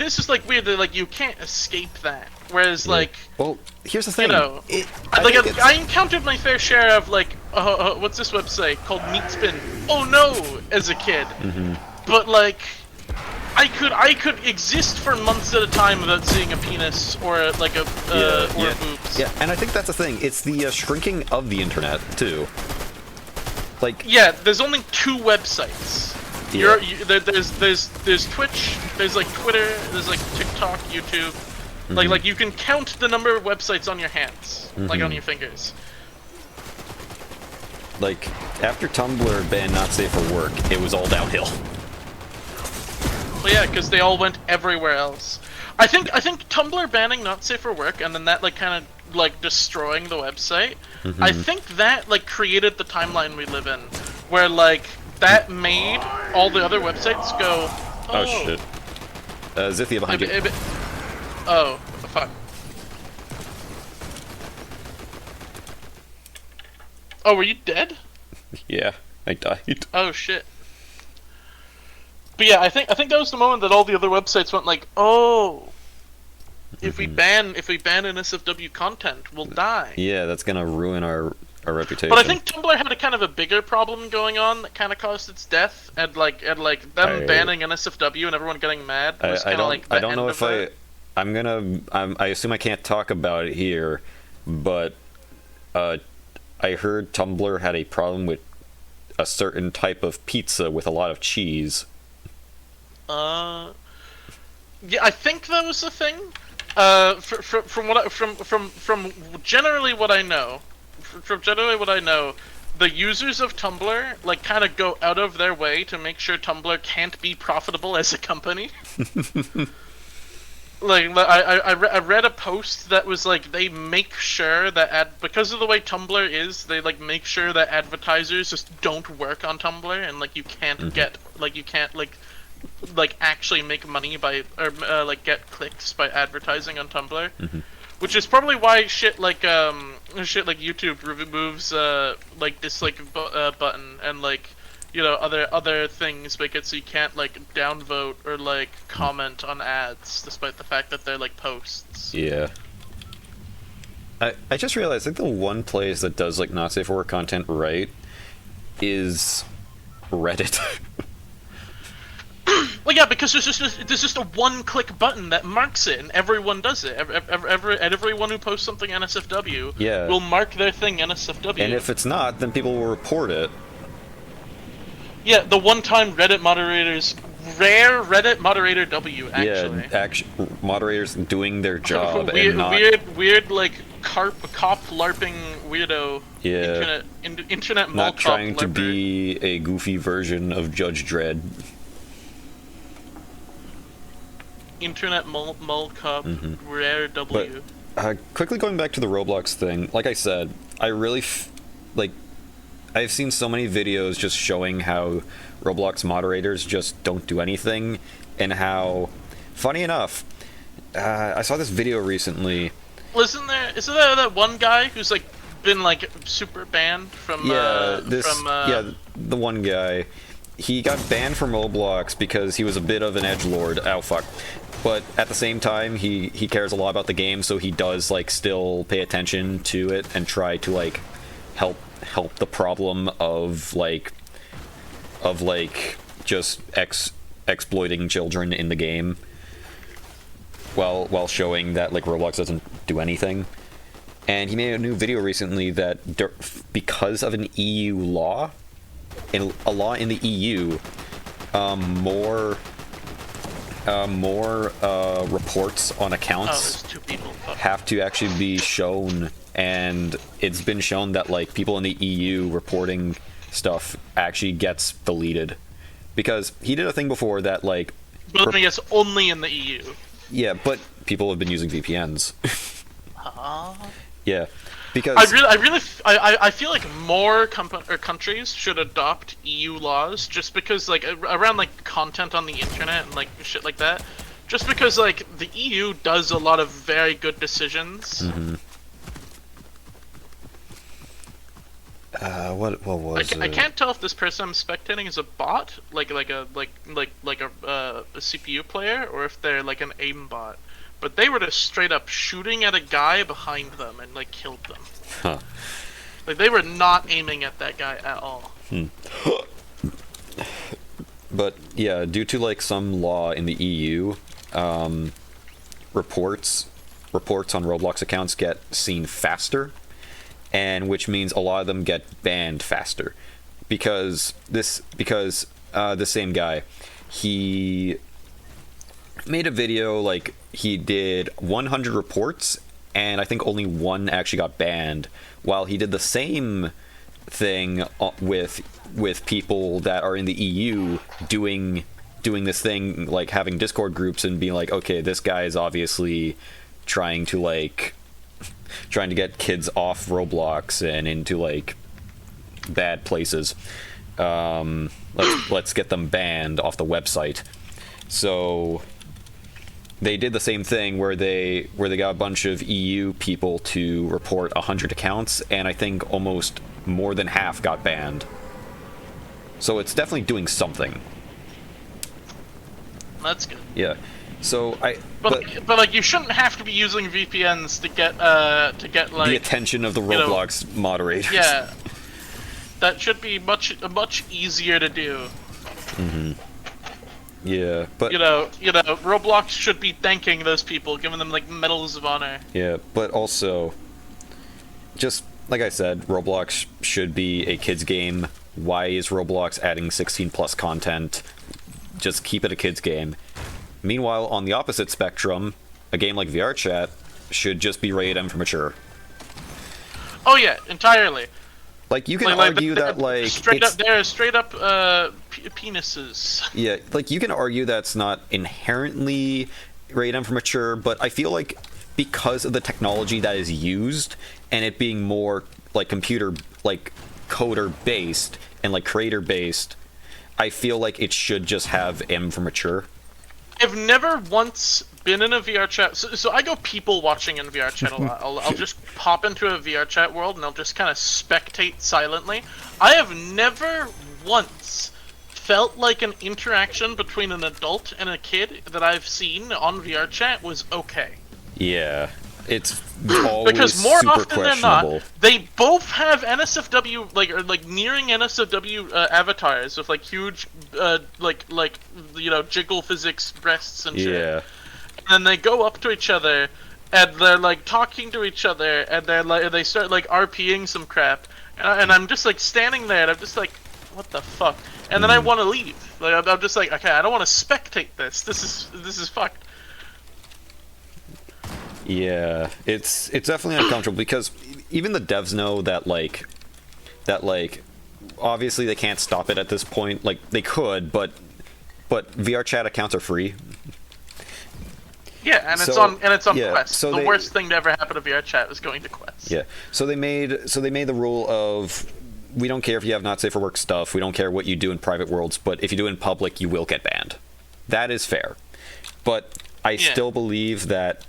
is just like weird that like you can't escape that. Whereas like, well, here's the thing. You know, I encountered my fair share of like, what's this website called Meatspin? Oh no, as a kid. Mm-hmm. But like, I could exist for months at a time without seeing a penis or like a or boobs. Yeah, and I think that's the thing. It's the shrinking of the internet too. Like, yeah, there's only 2 websites. Yeah. There's Twitch, there's like Twitter, there's like TikTok, YouTube. Mm-hmm. Like you can count the number of websites on your hands, like on your fingers. Like after Tumblr banned Not Safe for Work, it was all downhill. Well, yeah, because they all went everywhere else. I think Tumblr banning Not Safe for Work and then that like kind of like destroying the website. Mm-hmm. I think that like created the timeline we live in, where like that made all the other websites go. Oh shit! Zythia behind you. Oh fuck! Oh, were you dead? Yeah, I died. Oh shit! But yeah, I think that was the moment that all the other websites went like, oh, if we ban NSFW content, we'll die. Yeah, that's gonna ruin our reputation. But I think Tumblr had a kind of a bigger problem going on that kind of caused its death, and like them banning NSFW and everyone getting mad was kind of like the I don't end know of if it. I assume I can't talk about it here, but I heard Tumblr had a problem with a certain type of pizza with a lot of cheese. Yeah, I think that was the thing. From generally what I know, the users of Tumblr like kind of go out of their way to make sure Tumblr can't be profitable as a company. Like I read a post that was like they make sure that because of the way Tumblr is, they like make sure that advertisers just don't work on Tumblr, and like you can't get like actually make money by or like get clicks by advertising on Tumblr, which is probably why shit like YouTube removes like dislike button and like you know other things make it so you can't like downvote or like comment on ads despite the fact that they're like posts. Yeah. I just realized I think the one place that does like Not Safe for Work content right is Reddit. Well, yeah, because there's just a one-click button that marks it, and everyone does it. Everyone who posts something NSFW will mark their thing NSFW. And if it's not, then people will report it. Yeah, the one-time Reddit moderators, rare Reddit moderator W, actually. Yeah, moderators doing their job weird, and not... weird, like, cop LARPing weirdo. Yeah. Internet mall not cop trying to LARPer. be a goofy version of Judge Dredd. Internet mall cop, rare W. But, quickly going back to the Roblox thing, like I said, I really, I've seen so many videos just showing how Roblox moderators just don't do anything, and how, funny enough, I saw this video recently. Well, isn't there that one guy who's like been like super banned from the one guy, he got banned from Roblox because he was a bit of an edgelord. Oh fuck. but at the same time, he cares a lot about the game, so he does like still pay attention to it and try to like help the problem of just exploiting children in the game, while showing that like Roblox doesn't do anything. And he made a new video recently that because of an EU law, in a law in the EU, more reports on accounts have to actually be shown, and it's been shown that like people in the EU reporting stuff actually gets deleted, because he did a thing before that like. But I guess only in the EU. Yeah, but people have been using VPNs. Yeah, because I feel like more countries should adopt EU laws, just because like around like content on the internet and like shit like that. Just because like the EU does a lot of very good decisions. Mm-hmm. What was I can't tell if this person I'm spectating is a bot, like a CPU player, or if they're like an aim bot. But they were just straight up shooting at a guy behind them and like killed them. Huh. Like they were not aiming at that guy at all. But yeah, due to like some law in the EU, reports on Roblox accounts get seen faster, and which means a lot of them get banned faster, because the same guy, he made a video like he did 100 reports, and I think only one actually got banned, while he did the same thing with people that are in the EU doing this thing, like having Discord groups and being like, okay, this guy is obviously trying to get kids off Roblox and into like bad places. Let's get them banned off the website. So they did the same thing where they got a bunch of EU people to report 100 accounts, and I think almost more than half got banned. So it's definitely doing something. That's good. Yeah. So but like you shouldn't have to be using VPNs to get like the attention of the Roblox moderators. Yeah. That should be much easier to do. Mm-hmm. Yeah, but Roblox should be thanking those people, giving them like medals of honor. Yeah, but also, just like I said, Roblox should be a kids game. Why is Roblox adding 16+ content? Just keep it a kids game. Meanwhile, on the opposite spectrum, a game like VR Chat should just be rated M for mature. Oh yeah, entirely. Like you can argue that like they're straight up penises. Yeah, like you can argue that's not inherently rated M for mature, but I feel like because of the technology that is used and it being more like computer, like coder based and like creator based, I feel like it should just have M for mature. I've never once been in a VR chat, so I go people watching in VR chat a lot. I'll just pop into a VR chat world and I'll just kind of spectate silently. I have never once felt like an interaction between an adult and a kid that I've seen on VR chat was okay. Yeah, it's always because more super often than not, they both have NSFW like nearing NSFW avatars with like huge jiggle physics breasts and shit. Yeah. And they go up to each other and they're like talking to each other and they start like RPing some crap and I'm just like standing there and I'm just like, what the fuck? And then I want to leave. Like I'm just like, okay, I don't want to spectate this. This is fucked. Yeah, it's definitely uncomfortable because even the devs know that like obviously they can't stop it at this point. Like they could, but VR chat accounts are free. Yeah, and it's on Quest. So the worst thing to ever happen to VR chat is going to Quest. Yeah. So they made the rule of, we don't care if you have not safe for work stuff. We don't care what you do in private worlds, but if you do it in public, you will get banned. That is fair. But I still believe that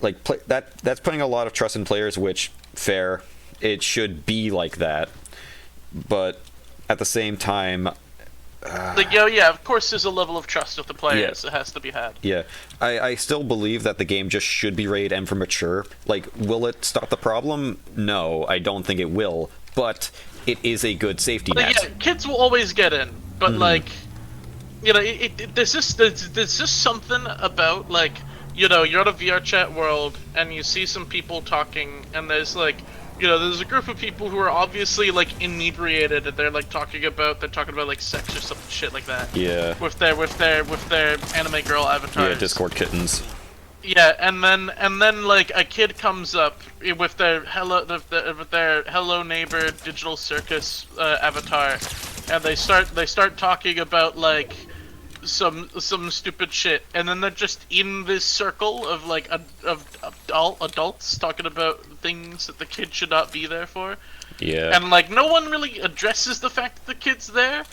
that's putting a lot of trust in players, which fair. It should be like that. But at the same time, Like, yeah, of course there's a level of trust with the players that has to be had. Yeah, I still believe that the game just should be rated M for mature. Like, will it stop the problem? No, I don't think it will. But it is a good safety But net. yeah, kids will always get in. But like, you know, there's just something about like, you know, you're at a VR chat world and you see some people talking, and there's like, you know, there's a group of people who are obviously like inebriated, and they're talking about like sex or some shit like that. Yeah. With their anime girl avatars. Yeah, Discord kittens. Yeah, and then like a kid comes up with their hello neighbor digital circus avatar, and they start talking about like some stupid shit, and then they're just in this circle of like adults talking about things that the kid should not be there for. Yeah. And like no one really addresses the fact that the kid's there.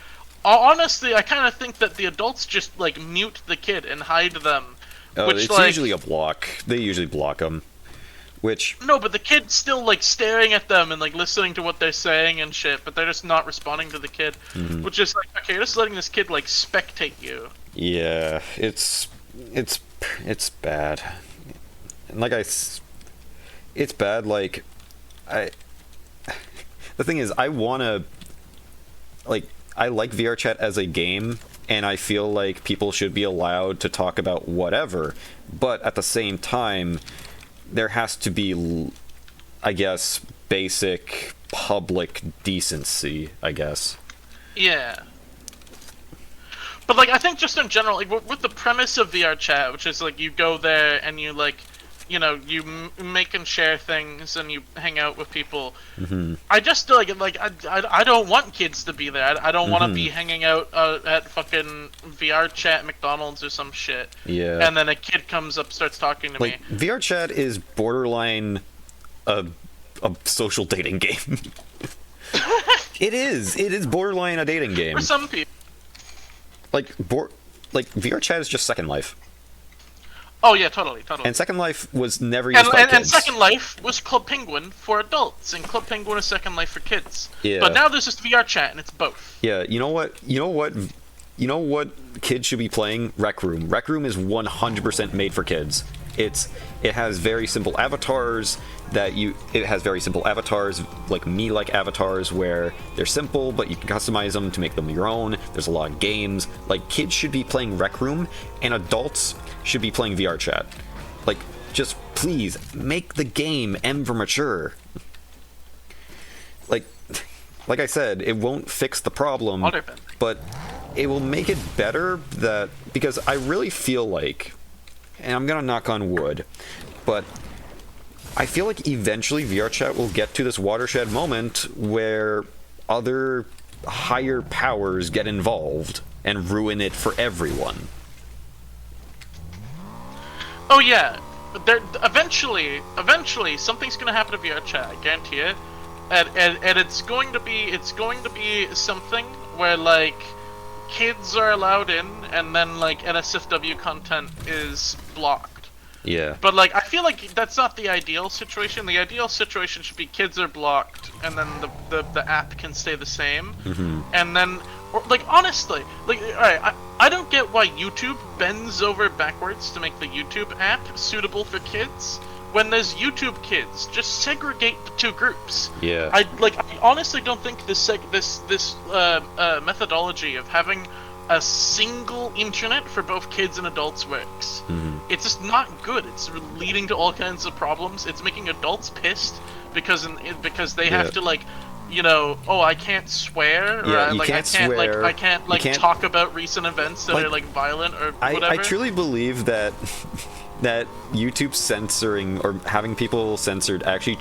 Honestly, I kind of think that the adults just like mute the kid and hide them. Oh, Which, it's like, usually a block. They usually block them. Which... No, but the kid's still, like, staring at them and, like, listening to what they're saying and shit, but they're just not responding to the kid. Which is, like, okay, you're just letting this kid, like, spectate you. Yeah, it's bad. And like it's bad, like, the thing is, I wanna... Like, I like VR chat as a game, and I feel like people should be allowed to talk about whatever, but at the same time, there has to be, I guess, basic public decency, I guess. Yeah. But, like, I think just in general, like, with the premise of VR chat, which is, like, you go there and you, like, you know, you make and share things and you hang out with people. I just like I don't want kids to be there. I don't want to be hanging out at fucking VR chat McDonald's or some shit. Yeah. And then a kid comes up, starts talking to me. VR chat is borderline a social dating game. It is borderline a dating game. For some people. Like VR chat is just Second Life. Oh yeah, totally. And Second Life was never used by kids. And Second Life was Club Penguin for adults, and Club Penguin is Second Life for kids. Yeah. But now there's just VR chat, and it's both. Yeah, you know what kids should be playing? Rec Room. Rec Room is 100% made for kids. It has very simple avatars like me-like avatars where they're simple, but you can customize them to make them your own. There's a lot of games. Like, kids should be playing Rec Room, and adults should be playing VR chat. Like, just please make the game M for mature. Like I said, it won't fix the problem, but it will make it better because I really feel like, and I'm gonna knock on wood, but I feel like eventually VR chat will get to this watershed moment where other higher powers get involved and ruin it for everyone. Oh yeah, eventually something's gonna happen to VR chat. I guarantee it, and it's going to be something where like kids are allowed in, and then like NSFW content is blocked. Yeah. But like I feel like that's not the ideal situation. The ideal situation should be kids are blocked, and then the app can stay the same, and then. Or, like, honestly, like, alright, I don't get why YouTube bends over backwards to make the YouTube app suitable for kids when there's YouTube Kids. Just segregate the two groups. Yeah. I honestly don't think this methodology of having a single internet for both kids and adults works. It's just not good. It's leading to all kinds of problems. It's making adults pissed because they have to, like, you know, oh, I can't swear, or yeah, like can't I can't talk about recent events that are like violent or whatever. I truly believe that YouTube censoring or having people censored actually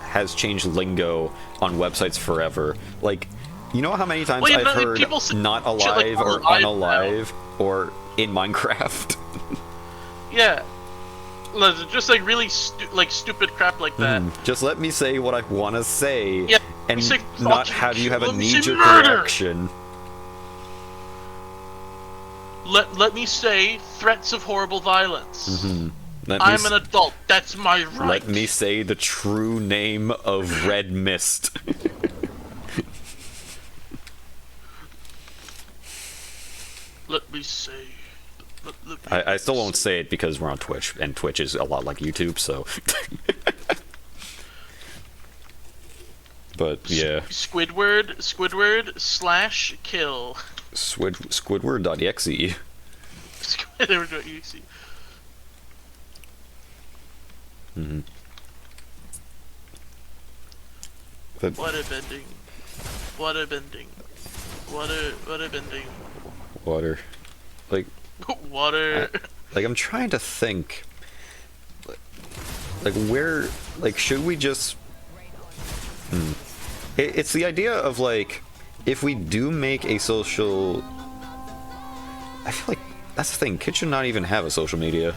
has changed lingo on websites forever. Like, you know how many times I've heard not alive or unalive or in Minecraft? Yeah. Just like really stupid crap like that. Just let me say what I want to say, and say, not have you have a knee-jerk reaction. Let me say threats of horrible violence. I'm an adult. That's my right. Let me say the true name of Red Mist. me say. I still won't say it because we're on Twitch, and Twitch is a lot like YouTube, so. But yeah. Squidward/kill. Squidward.exe. Squidward.exe. Mm-hmm. Water bending. Water bending. Water bending. Water. Like. Water. Like, I'm trying to think. Like, where. Like, should we just. It's the idea of, like, if we do make a social. I feel like that's the thing. Kids should not even have a social media.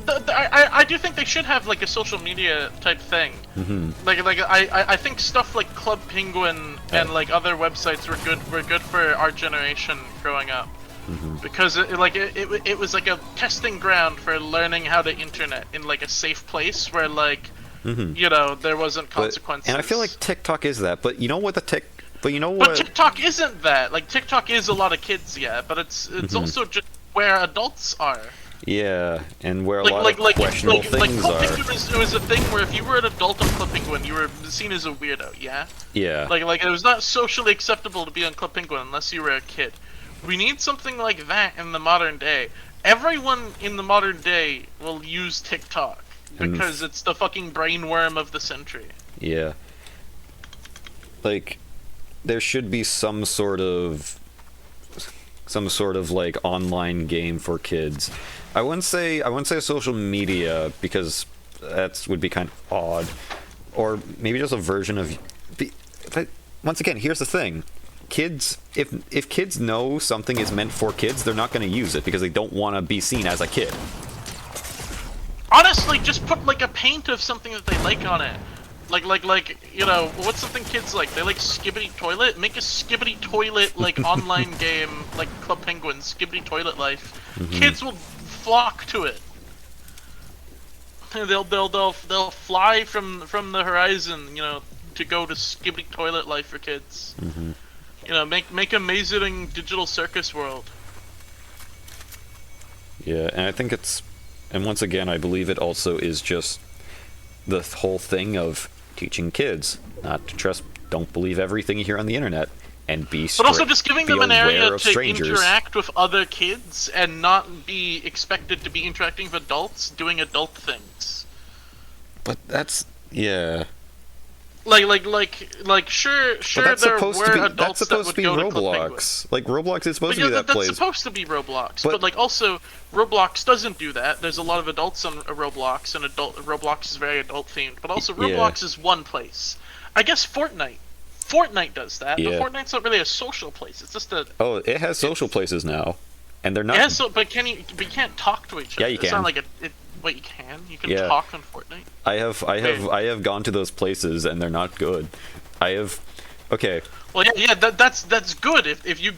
I do think they should have like a social media type thing. Mm-hmm. I think stuff like Club Penguin and like other websites were good for our generation growing up. Mm-hmm. Because it was like a testing ground for learning how to internet in like a safe place where like you know there wasn't consequences. And I feel like TikTok is that, but you know what But TikTok isn't that. Like TikTok is a lot of kids, yeah, but it's also just where adults are. Yeah, and where a lot of questionable things Club are. Penguin it was a thing where if you were an adult on Club Penguin, you were seen as a weirdo, yeah? Yeah. Like it was not socially acceptable to be on Club Penguin unless you were a kid. We need something like that in the modern day. Everyone in the modern day will use TikTok because it's the fucking brainworm of the century. Yeah. Like, there should be some sort of like online game for kids. I wouldn't say social media because that would be kind of odd, or maybe just a version of. But once again, here's the thing: kids, if kids know something is meant for kids, they're not going to use it because they don't want to be seen as a kid. Honestly, just put like a paint of something that they like on it. Like, you know, what's something kids like? They like Skibbity Toilet? Make a Skibbity Toilet, like, online game, like Club Penguin, Skibbity Toilet Life. Kids will flock to it. They'll fly from the horizon, you know, to go to Skibbity Toilet Life for kids. You know, make amazing digital circus world. Yeah, and I think and once again, I believe it also is just the whole thing of teaching kids not to trust, don't believe everything you hear on the internet, and but also just giving them an area to strangers. Interact with other kids and not be expected to be interacting with adults doing adult things. But that's yeah. Like sure But there were adults that's supposed that to be would go to Club Roblox. Like Roblox is supposed Penguin. to be that That's place. supposed to be Roblox, but like also Roblox doesn't do that. There's a lot of adults on Roblox, and Roblox is very adult themed. But also Roblox is one place. I guess Fortnite does that, but Fortnite's not really a social place. It's just a. Oh, it has social places now, and they're not. Yeah, but you can't talk to each other. Yeah, you can. It's not like Wait, you can? You can talk on Fortnite? I have gone to those places and they're not good. Okay. Well, yeah, that's good. If you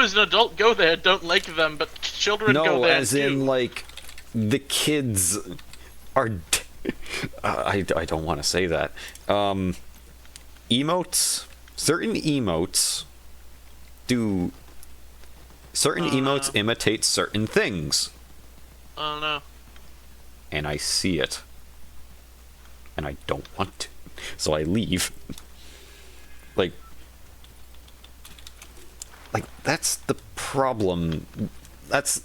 as an adult go there, don't like them, but children go there No, as too. in like the kids are. I don't want to say that. Emotes. Certain emotes do. Certain emotes imitate certain things. I don't know. And I see it. And I don't want to. So I leave. Like, that's the problem. That's,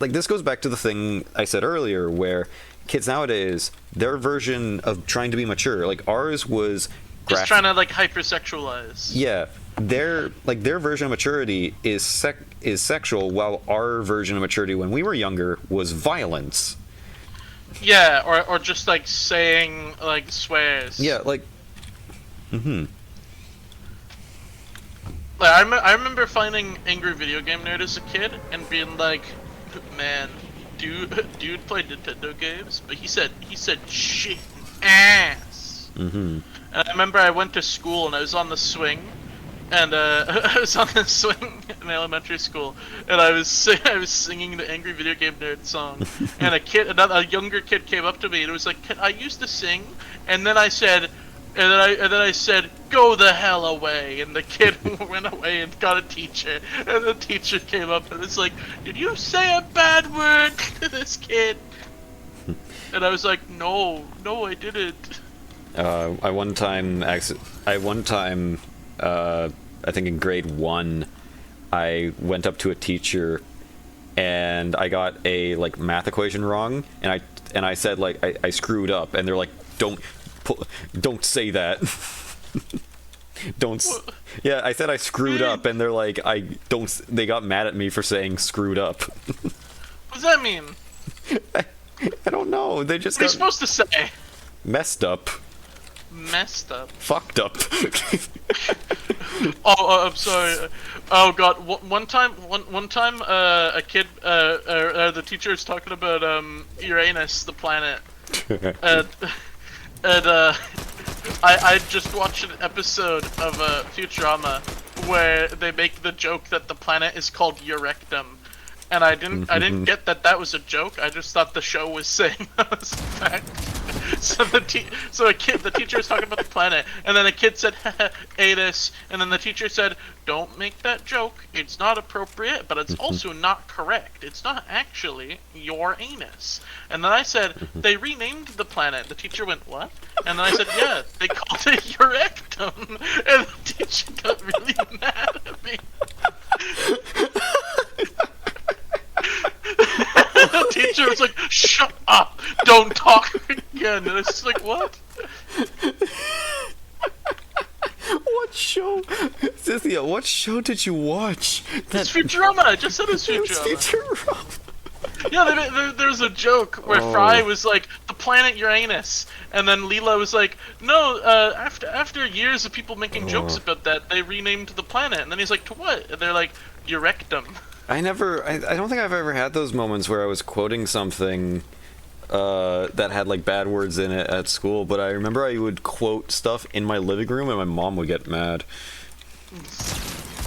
like, this goes back to the thing I said earlier, where kids nowadays, their version of trying to be mature, like, ours was... Just trying to, like, hypersexualize. Yeah. Their version of maturity is sexual, while our version of maturity when we were younger was violence. Yeah, or just like saying like swears. Yeah, like. Like, I remember finding Angry Video Game Nerd as a kid and being like, man, dude played Nintendo games, but he said shit and ass. And I remember I went to school and I was on the swing. And I was on the swing in elementary school, and I was singing the Angry Video Game Nerd song, and a younger kid came up to me and was like, "I used to sing," and then I said, And then I said, "Go the hell away!" And the kid went away and got a teacher. And the teacher came up and was like, "Did you say a bad word to this kid?" And I was like, "No, I didn't." I one time, I think in grade 1, I went up to a teacher, and I got a like math equation wrong, and I said like I screwed up, and they're like, don't say that. Yeah, I said I screwed up, and they're like, they got mad at me for saying screwed up. What does that mean? I don't know. They just What are you got supposed to say? messed up. Messed up. Fucked up. Oh, I'm sorry. Oh god, one time, a kid, the teacher was talking about Uranus, the planet, and I just watched an episode of Futurama where they make the joke that the planet is called Eurectum, and I didn't get that was a joke. I just thought the show was saying that was a fact. So the teacher was talking about the planet, and then the kid said, "Anus," and then the teacher said, "Don't make that joke. It's not appropriate, but it's also not correct. It's not actually your anus." And then I said, "They renamed the planet." The teacher went, "What?" And then I said, "Yeah, they called it Eurectum." And the teacher got really mad at me. The teacher was like, "Shut up! Don't talk again." And I was just like, "What?" What show? Zythia, what show did you watch? It's Futurama. I just said it's It was Futurama. Futurama. Yeah, there's a joke where Fry was like, "The planet Uranus," and then Leela was like, "No, after years of people making jokes about that, they renamed the planet." And then he's like, "To what?" And they're like, "Eurectum." I don't think I've ever had those moments where I was quoting something that had like bad words in it at school, but I remember I would quote stuff in my living room and my mom would get mad.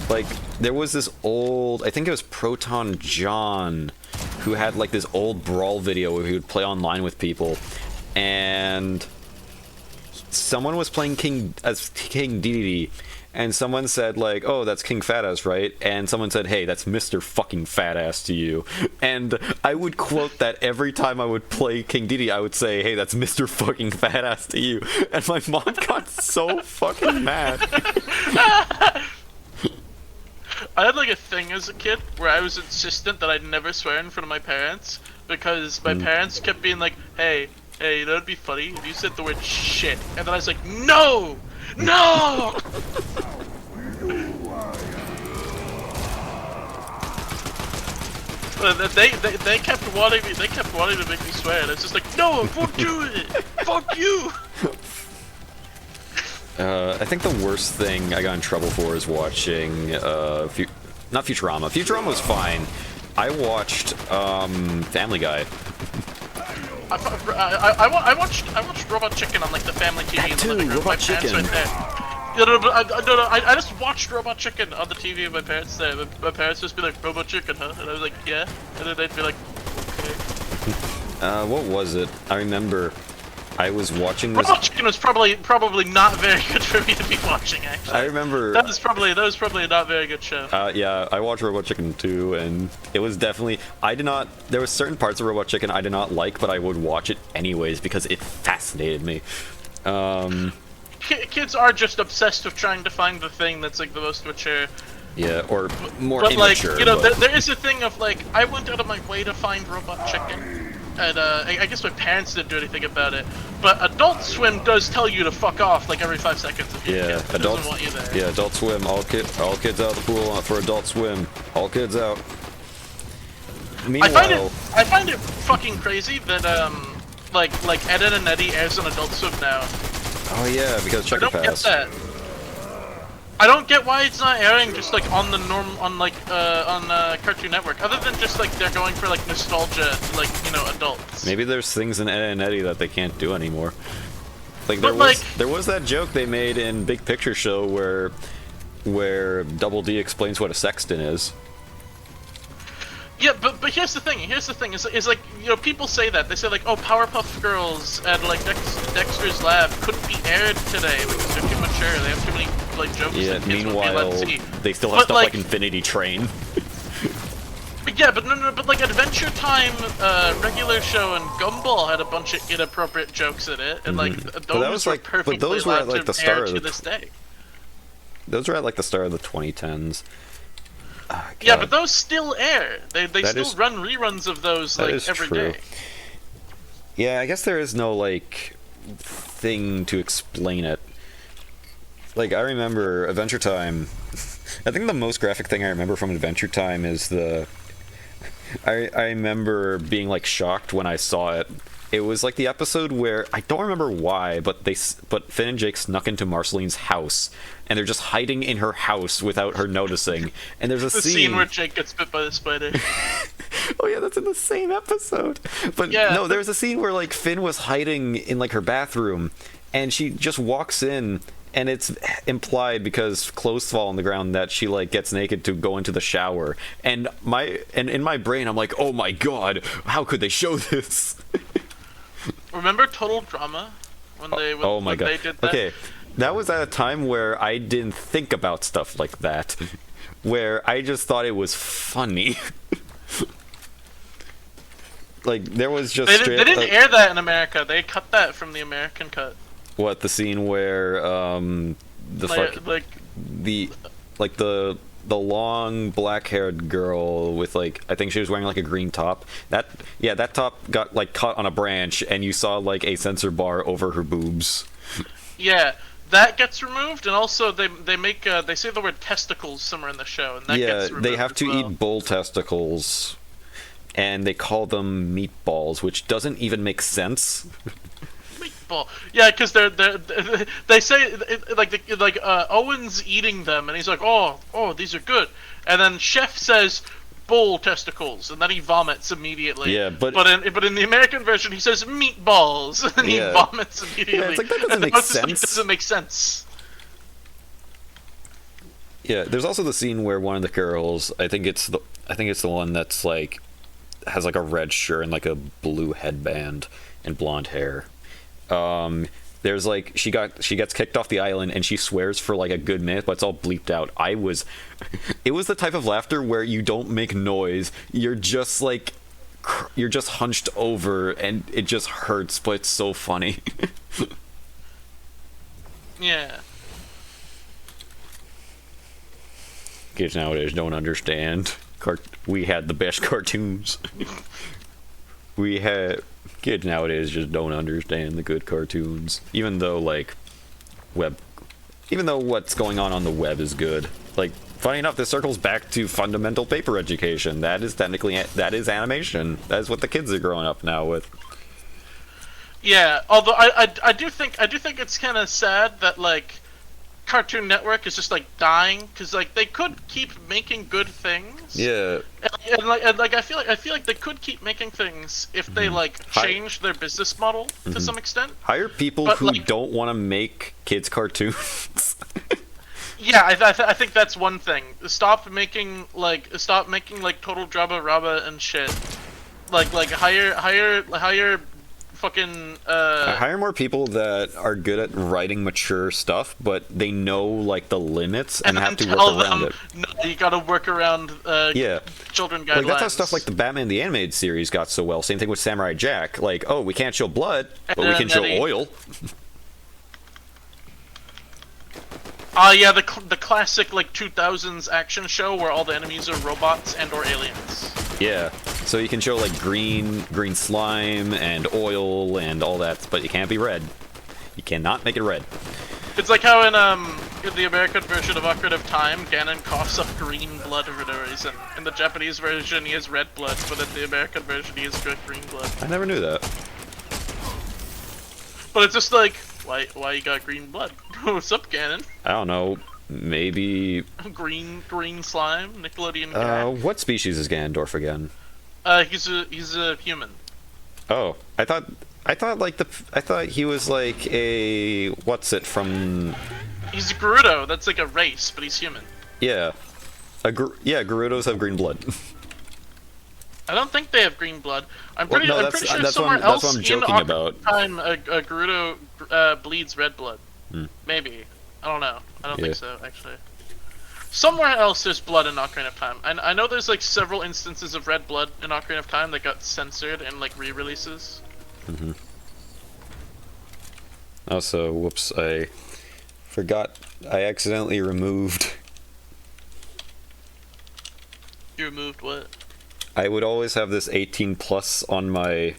Like, there was this old, I think it was Proton John, who had like this old Brawl video where he would play online with people, and someone was playing King Dedede, and someone said like, "Oh, that's King Fatass, right?" And someone said, "Hey, that's Mr. fucking Fatass to you." And I would quote that every time I would play King Dedede. I would say, "Hey, that's Mr. fucking Fatass to you." And my mom got so fucking mad. I had like a thing as a kid where I was insistent that I'd never swear in front of my parents because my parents kept being like, "Hey, you know it'd be funny if you said the word shit," and then I was like, "No! No!" They kept wanting me. They kept wanting to make me swear, and I was just like, "No, I won't do it. Fuck you." I think the worst thing I got in trouble for is watching not Futurama. Futurama was fine. I watched Family Guy. I watched Robot Chicken on like the family TV in the living room. Robot Chicken. Right there. Yeah, no, I just watched Robot Chicken on the TV with my parents there. My parents just be like, "Robot Chicken, huh?" And I was like, "Yeah." And then they'd be like, "Okay." What was it? I remember I was watching this. Robot Chicken was probably not very good for me to be watching. Actually, I remember that was probably a not very good show. Yeah, I watched Robot Chicken too, and it was definitely. There was certain parts of Robot Chicken I did not like, but I would watch it anyways because it fascinated me. Kids are just obsessed with trying to find the thing that's like the most mature. Yeah, or more but immature. Like, you know, there is a thing of like, I went out of my way to find Robot Chicken, and I guess my parents didn't do anything about it. But Adult Swim does tell you to fuck off like every 5 seconds if you doesn't want you there. Yeah, Adult Swim. All kids out of the pool for Adult Swim. All kids out. Meanwhile, I find it fucking crazy that like Ed, Edd n Eddy airs on Adult Swim now. Oh yeah, because Checker Pass. I don't get that. I don't get why it's not airing just like on the on Cartoon Network, other than just like they're going for like nostalgia, like, you know, adults. Maybe there's things in Ed, Edd n Eddy that they can't do anymore. Like there was that joke they made in Big Picture Show where Double D explains what a sexton is. Yeah, but here's the thing. Is like, you know, people say that they say like, oh, Powerpuff Girls and like Dexter's Lab couldn't be aired today because they're too mature. They have too many like jokes Yeah. that kids won't be allowed Meanwhile, to see. they still have But, stuff like Infinity Train. But yeah, but no, but like Adventure Time, regular show, and Gumball had a bunch of inappropriate jokes in it, and like those were perfectly those were at, like, allowed the to start air of to the this day. Those were at like the start of the 2010s. Oh, Yeah, but those still air. They still is- run reruns of those that like is every true. day. Yeah, I guess there is no like thing to explain it. Like I remember Adventure Time. I think the most graphic thing I remember from Adventure Time is I remember being like shocked when I saw it. It was like the episode where I don't remember why, but Finn and Jake snuck into Marceline's house, and they're just hiding in her house without her noticing. And there's a The scene where Jake gets bit by the spider. Oh yeah, that's in the same episode. But Yeah, no, there's a scene where like Finn was hiding in like her bathroom, and she just walks in, and it's implied because clothes fall on the ground that she like gets naked to go into the shower. And in my brain, I'm like, oh my god, how could they show this? Remember Total Drama when they Oh my when god. they did that? Okay, that was at a time where I didn't think about stuff like that, where I just thought it was funny. Like there was just They straight, didn't air that in America. They cut that from the American cut. what the scene where the long black-haired girl with like I think she was wearing like a green top. That top got like caught on a branch, and you saw like a sensor bar over her boobs. Yeah, that gets removed, and also they say the word testicles somewhere in the show, and that gets removed. They have as to well. eat bull testicles, and they call them meatballs, which doesn't even make sense. Meatball. Yeah, because they say Owen's eating them, and he's like, oh, these are good, and then Chef says bull testicles, and then he vomits immediately. Yeah, but in the American version, he says meatballs, and he vomits immediately. Yeah, it's like, that doesn't And make it's just sense. like, doesn't make sense. Yeah, there's also the scene where one of the girls, I think it's the one that's like has like a red shirt and like a blue headband and blonde hair. There's like she gets kicked off the island, and she swears for like a good minute, but it's all bleeped out. It was the type of laughter where you don't make noise. You're just hunched over, and it just hurts, but it's so funny. Yeah. Kids nowadays don't understand. We had the best cartoons. Kids nowadays just don't understand the good cartoons. Even though what's going on the web is good. Like, funny enough, this circles back to fundamental paper education. That is animation. That is what the kids are growing up now with. Yeah, although I do think it's kind of sad that like Cartoon Network is just like dying, because like they could keep making good things. Yeah. And I feel like they could keep making things if they like change their business model to some extent. Hire people But, who like- don't want to make kids cartoons. Yeah, I think that's one thing. Stop making like Total Drama Rama and shit. Like hire fucking Hire more people that are good at writing mature stuff, but they know like the limits and have to work tell around them, it. No, you gotta work around children guidelines. Like that's how stuff like the Batman the Animated Series got so well. Same thing with Samurai Jack. Like, oh, we can't show blood, but we can show oil. Yeah, the classic like 2000s action show where all the enemies are robots and or aliens. Yeah, so you can show like green slime and oil and all that, but it can't be red. You cannot make it red. It's like how in the American version of Ocarina of Time, Ganon coughs up green blood for no reason. In the Japanese version, he has red blood, but in the American version, he has good green blood. I never knew that. But it's just like, why you got green blood? What's up, Ganon? I don't know. Maybe. Green slime, Nickelodeon guy. What species is Ganondorf again? He's a human. Oh, I thought he was like a from. He's a Gerudo. That's like a race, but he's human. Yeah, Gerudos have green blood. I don't think they have green blood. I'm Well, pretty, no, I'm that's- pretty sure that's what somewhere I'm- that's else what I'm in joking Ocarina about. of Time, a Gerudo bleeds red blood. Maybe. I don't know. I don't think so, actually. Somewhere else there's blood in Ocarina of Time. I know there's like several instances of red blood in Ocarina of Time that got censored in like re-releases. Also, whoops, I forgot. I accidentally removed. You removed what? I would always have this 18 plus on my.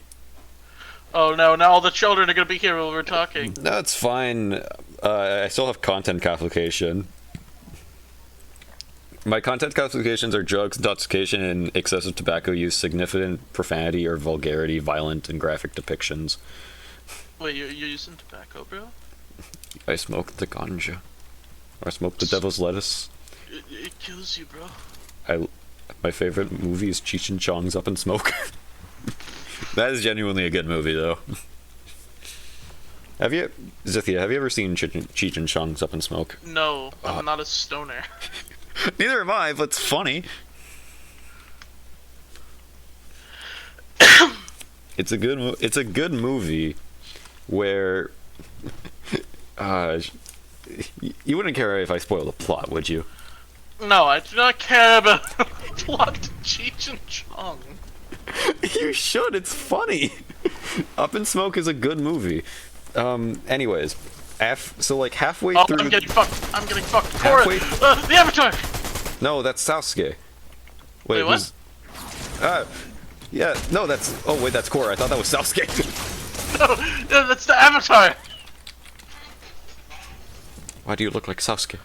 Oh no, now all the children are gonna be here while we're talking. No, it's fine. I still have content classification. My content classifications are drugs, intoxication, and excessive tobacco use, significant profanity or vulgarity, violent and graphic depictions. Wait, you're using tobacco, bro? I smoke the ganja. Or I smoke the devil's lettuce. It kills you, bro. My favorite movie is Cheech and Chong's Up in Smoke. That is genuinely a good movie, though. Zythia, have you ever seen Cheech and Chong's Up in Smoke? No, I'm not a stoner. Neither am I, but it's funny. It's a good movie where you wouldn't care if I spoiled the plot, would you? No, I do not care about the plot to Cheech and Chong. You should. It's funny. Up in Smoke is a good movie. Anyways, so like halfway through. I'm getting fucked. I'm getting fucked. Halfway- The Avatar. No, that's Sasuke. Wait, what? who's- Yeah. No, that's. Oh wait, that's Korra. I thought that was Sasuke. No, that's the Avatar. Why do you look like Sasuke?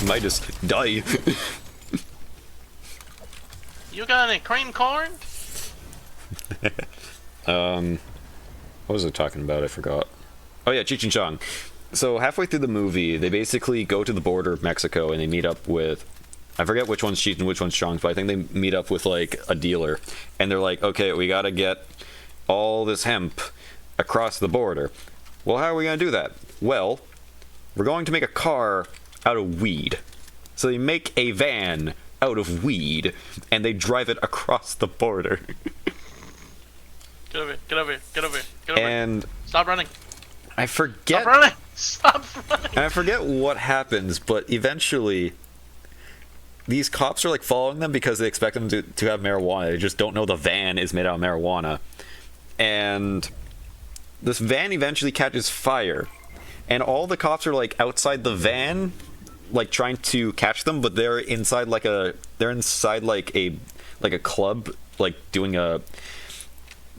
Midas, die. You got any cream corn? What was I talking about? I forgot. Oh yeah, Cheech and Chong. So halfway through the movie, they basically go to the border of Mexico and they meet up with, I forget which one's Cheech and which one's Chong, but I think they meet up with like a dealer, and they're like, okay, we gotta get all this hemp across the border. Well, how are we gonna do that? Well, we're going to make a car out of weed. So they make a van out of weed, and they drive it across the border. Get over here. Get over here. Get over here. Get over here. And Stop running. I forget. Stop running. Stop running. I forget what happens, but eventually these cops are like following them because they expect them to have marijuana. They just don't know the van is made out of marijuana. And this van eventually catches fire. And all the cops are like outside the van, like trying to catch them, but they're inside like a club, like doing a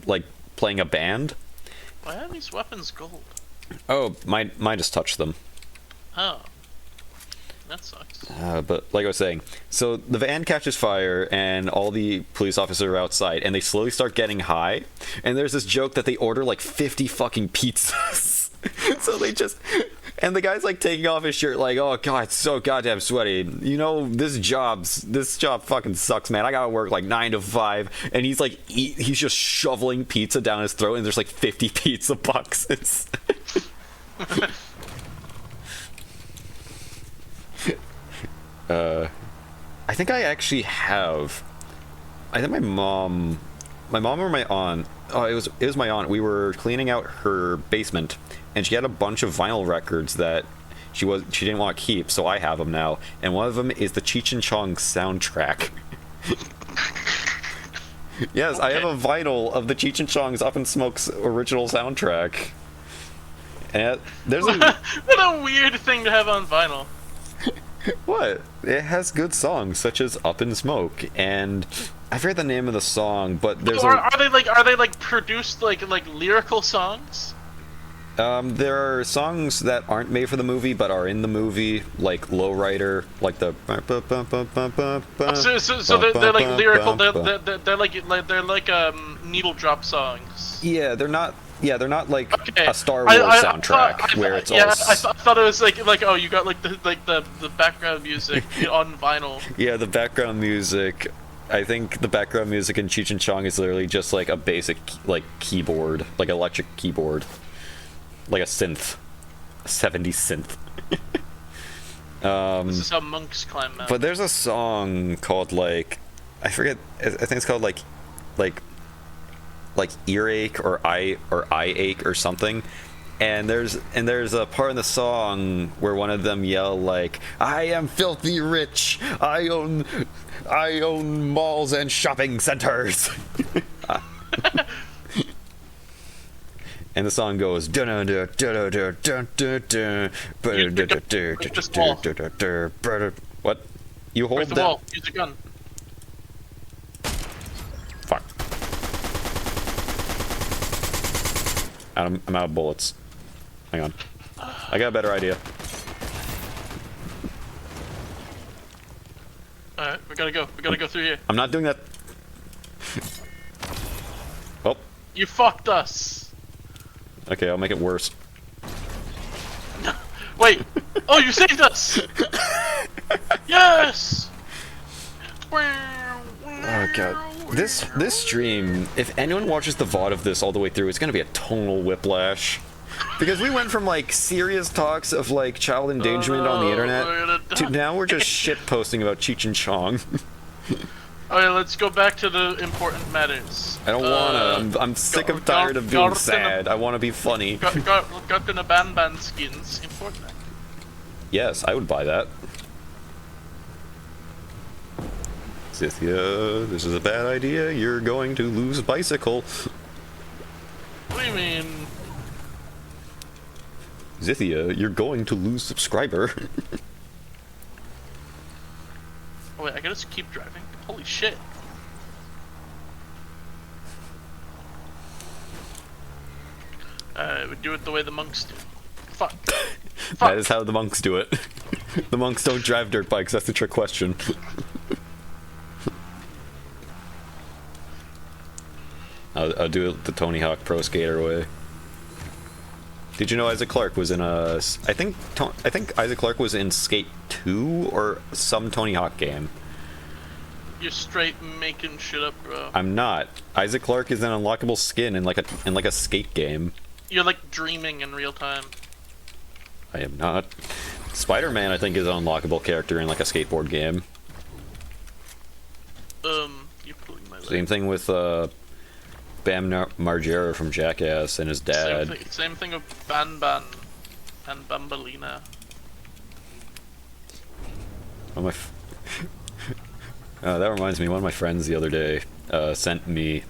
like playing a band. Why are these weapons gold? Oh, mine just touched them. Oh. That sucks. But like I was saying, so the van catches fire and all the police officers are outside and they slowly start getting high. And there's this joke that they order like 50 fucking pizzas. So they just, and the guy's like taking off his shirt like, oh god, it's so goddamn sweaty. You know, this job fucking sucks, man. I gotta work like 9 to 5. And he's like, he's just shoveling pizza down his throat and there's like 50 pizza boxes. I think I actually have. I think my mom or my aunt. Oh, it was my aunt. We were cleaning out her basement, and she had a bunch of vinyl records that she didn't want to keep, so I have them now. And one of them is the Cheech and Chong soundtrack. Yes, okay. I have a vinyl of the Cheech and Chong's Up in Smoke's original soundtrack. And there's a what a weird thing to have on vinyl. What? It has good songs such as Up in Smoke, and I forget the name of the song, but there's are they like produced like lyrical songs? There are songs that aren't made for the movie but are in the movie, like Lowrider, like the. So they're like lyrical. They're like needle drop songs. Yeah, they're not. Yeah, they're not like okay. a Star Wars soundtrack where it's all. I thought it was like oh, you got like the background music on vinyl. Yeah, the background music. I think the background music in Cheech and Chong is literally just like a basic like keyboard, like electric keyboard, like a synth, a 70s synth. This is how monks climb mountains. But there's a song called like, I forget. I think it's called like earache or eye ache or something. And there's a part in the song where one of them yell like, "I am filthy rich. I own malls and shopping centers." And the song goes what? You hold the that. wall. Use a gun. Fuck. I'm out of bullets. Hang on. I got a better idea. Alright, we gotta go. We gotta go through here. I'm not doing that. Oh. You fucked us. Okay, I'll make it worse. Wait. Oh, you saved us. Yes. Oh god. This stream, if anyone watches the VOD of this all the way through, it's gonna be a tonal whiplash. Because we went from like serious talks of like child endangerment on the internet to now we're just shit posting about Cheech and Chong. Okay, let's go back to the important matters. I don't wanna. I'm sick of tired of being sad. I wanna be funny. Got gonna ban skins in Fortnite. Yes, I would buy that. Zythia, this is a bad idea. You're going to lose bicycle. What do you mean? Zythia, you're going to lose subscriber. Oh wait, I gotta just keep driving? Holy shit. We do it the way the monks do. Fuck. Fuck. That is how the monks do it. The monks don't drive dirt bikes, that's the trick question. I'll do it the Tony Hawk Pro Skater way. Did you know Isaac Clarke was in a... I think Isaac Clarke was in Skate 2 or some Tony Hawk game. You're straight making shit up, bro. I'm not. Isaac Clarke is an unlockable skin in like a skate game. You're like dreaming in real time. I am not. Spider-Man, I think, is an unlockable character in like a skateboard game. You're pulling my leg. Same thing with Bam Margera from Jackass and his dad. Same thing with Ban Ban and Bambalina. Oh, that reminds me, one of my friends the other day sent me...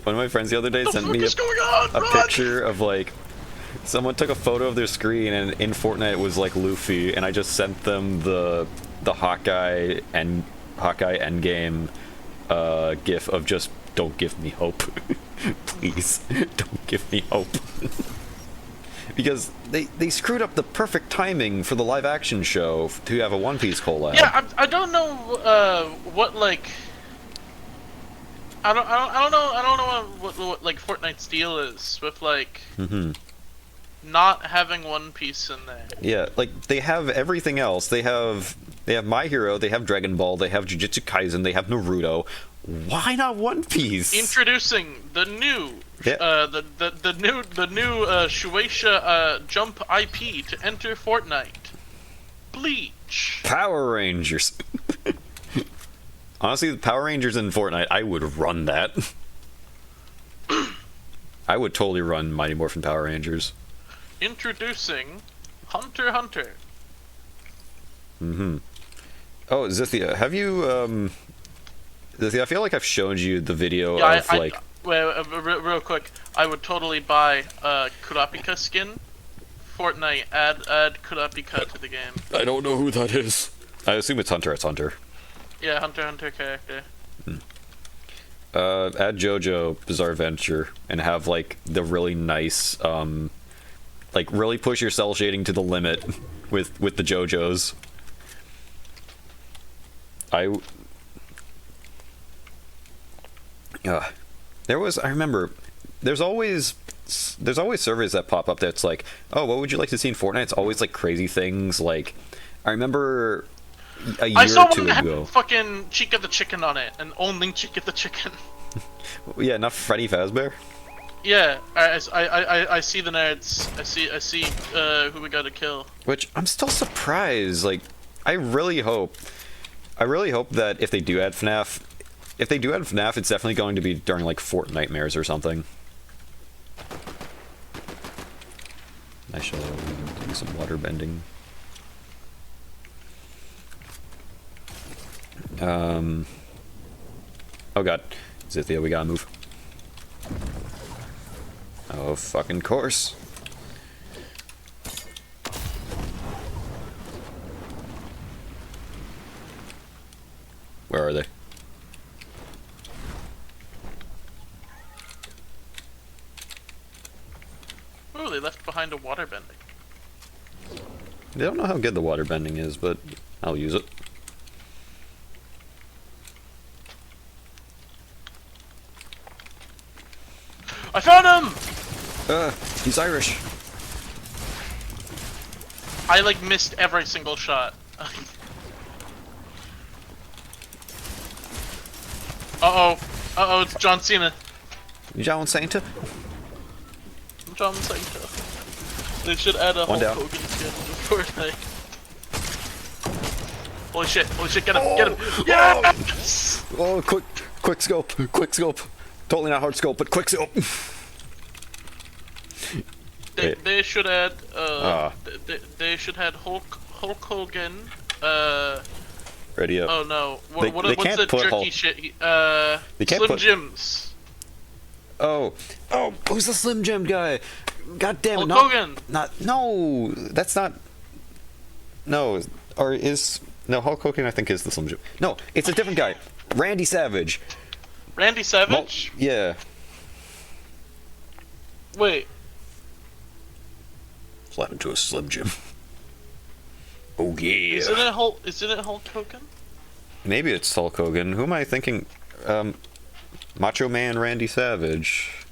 One of my friends the other day sent me a picture of like... Someone took a photo of their screen and in Fortnite it was like Luffy, and I just sent them the Hawkeye endgame gif of just, don't give me hope. Please, don't give me hope. Because they screwed up the perfect timing for the live action show to have a One Piece collab. Yeah, I don't know what like I don't know what like Fortnite's deal is with like not having One Piece in there. Yeah, like they have everything else. They have My Hero, they have Dragon Ball, they have Jujutsu Kaisen, they have Naruto. Why not One Piece? Introducing the new Yeah. the new Shueisha Jump IP to enter Fortnite. Bleach. Power Rangers. Honestly, the Power Rangers in Fortnite, I would run that. I would totally run Mighty Morphin Power Rangers. Introducing Hunter x Hunter. Oh, Zythia, have you Zythia, I feel like I've shown you the video of like... Wait, real quick, I would totally buy Kurapika skin. Fortnite, add Kurapika to the game. I don't know who that is. I assume it's Hunter x Hunter. Yeah, Hunter x Hunter character. Add JoJo Bizarre Adventure and have like the really nice, like really push your cell shading to the limit with the JoJos. I remember, there's always servers that pop up that's like, oh, what would you like to see in Fortnite? It's always like crazy things. Like, I remember a year I saw or two one that ago. had fucking Chica the Chicken on it, and only Chica the Chicken. Yeah, not Freddy Fazbear. Yeah, I see the nerds. I see who we gotta kill. Which I'm still surprised. Like, I really hope that if they do add FNAF, it's definitely going to be during like Fortnitemares or something. I shall do some water bending. Oh god, Zythia, we gotta move. Oh, fucking course. Where are they? Oh, they left behind a water bending. I don't know how good the water bending is, but I'll use it. I found him! He's Irish. I like missed every single shot. Uh-oh, it's John Cena. John Cena? John Cena. They should add a One Hulk down. Hogan skin to Fortnite. Holy shit, get him, get him! Yes! Oh, quick scope. Totally not hard scope, but quick scope. They should add, they should add Hulk Hogan, Ready up. oh no, They what's can't the put jerky Hulk. shit? They can't Slim put- Jims. Oh, who's the Slim Jim guy? God damn it! Hulk Hogan. No, that's not. No, or is no Hulk Hogan? I think is the Slim Jim. No, it's a different guy. Randy Savage. Randy Savage? Yeah. Wait, Slap into a Slim Jim. Oh yeah. isn't it Hulk Hogan? Maybe it's Hulk Hogan. Who am I thinking? Macho Man Randy Savage.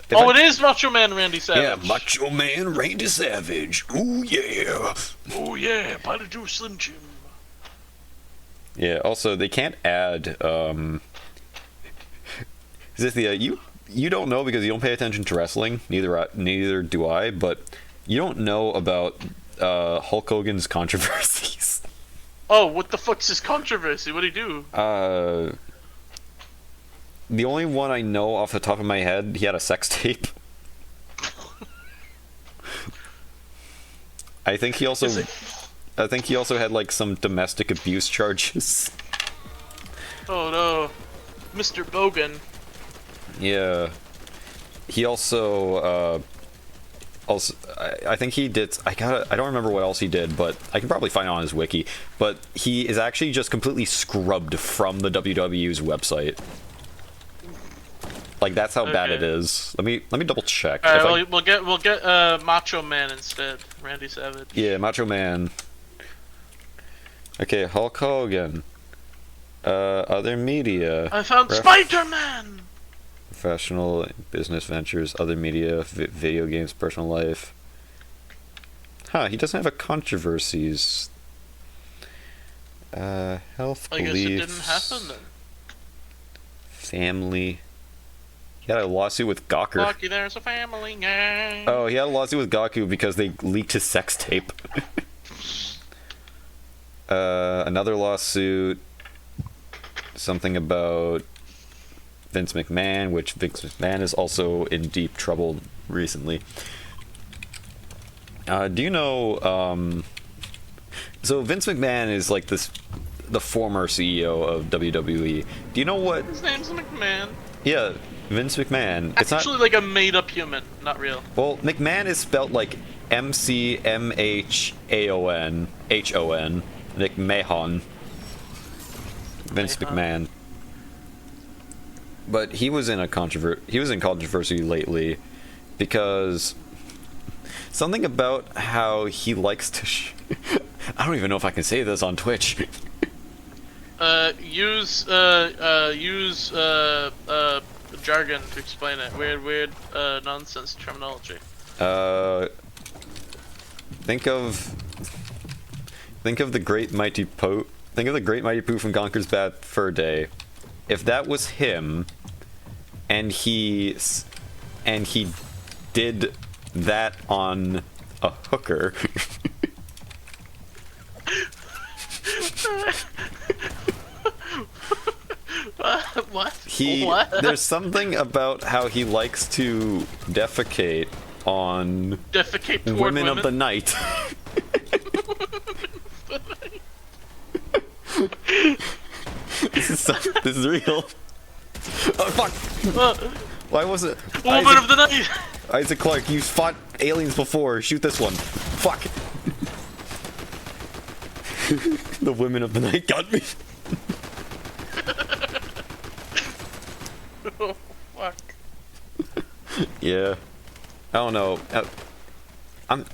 It is Macho Man Randy Savage. Yeah, Macho Man Randy Savage. Ooh yeah. Oh yeah, buy the Jew Slim Jim. Yeah. Also, they can't add. Zythia, you don't know because you don't pay attention to wrestling. Neither do I. But you don't know about Hulk Hogan's controversies. Oh, what the fuck's his controversy? What'd he do? The only one I know off the top of my head, he had a sex tape. I think he also had like some domestic abuse charges. Oh no, Mr. Bogan. Yeah. He also I think he did. I don't remember what else he did, but I can probably find it on his wiki. But he is actually just completely scrubbed from the WWE's website. Like that's how bad it is. Let me double check. Alright, we'll get Macho Man instead. Randy Savage. Yeah, Macho Man. Okay, Hulk Hogan. Other media. I found Spider-Man. Professional business ventures, other media, video games, personal life. Huh, he doesn't have a controversies. Health, I guess beliefs, it didn't happen then. family. He had a lawsuit with Gawker. Lucky there's a family gang. Oh, he had a lawsuit with Gaku because they leaked his sex tape. Another lawsuit. Something about Vince McMahon, which Vince McMahon is also in deep trouble recently. Do you know, so Vince McMahon is like the former CEO of WWE. Do you know what? His name's McMahon. Yeah, Vince McMahon. It's actually like a made-up human, not real. Well, McMahon is spelled like McMahon. McMahon. Vince McMahon. But he was in controversy lately because something about how he likes to I don't even know if I can say this on Twitch. Use jargon to explain it. Weird nonsense terminology. Think of the great mighty Pooh. Think of the great mighty Pooh from Conker's Bad Fur Day. If that was him, and he and he did that on a hooker. What? There's something about how he likes to defecate on Defecate toward women of the night. This is real. Oh fuck! Why was it? Woman of the night. Isaac Clarke, you fought aliens before. Shoot this one. Fuck. The women of the night got me. Oh, fuck. Yeah. I don't know. I'm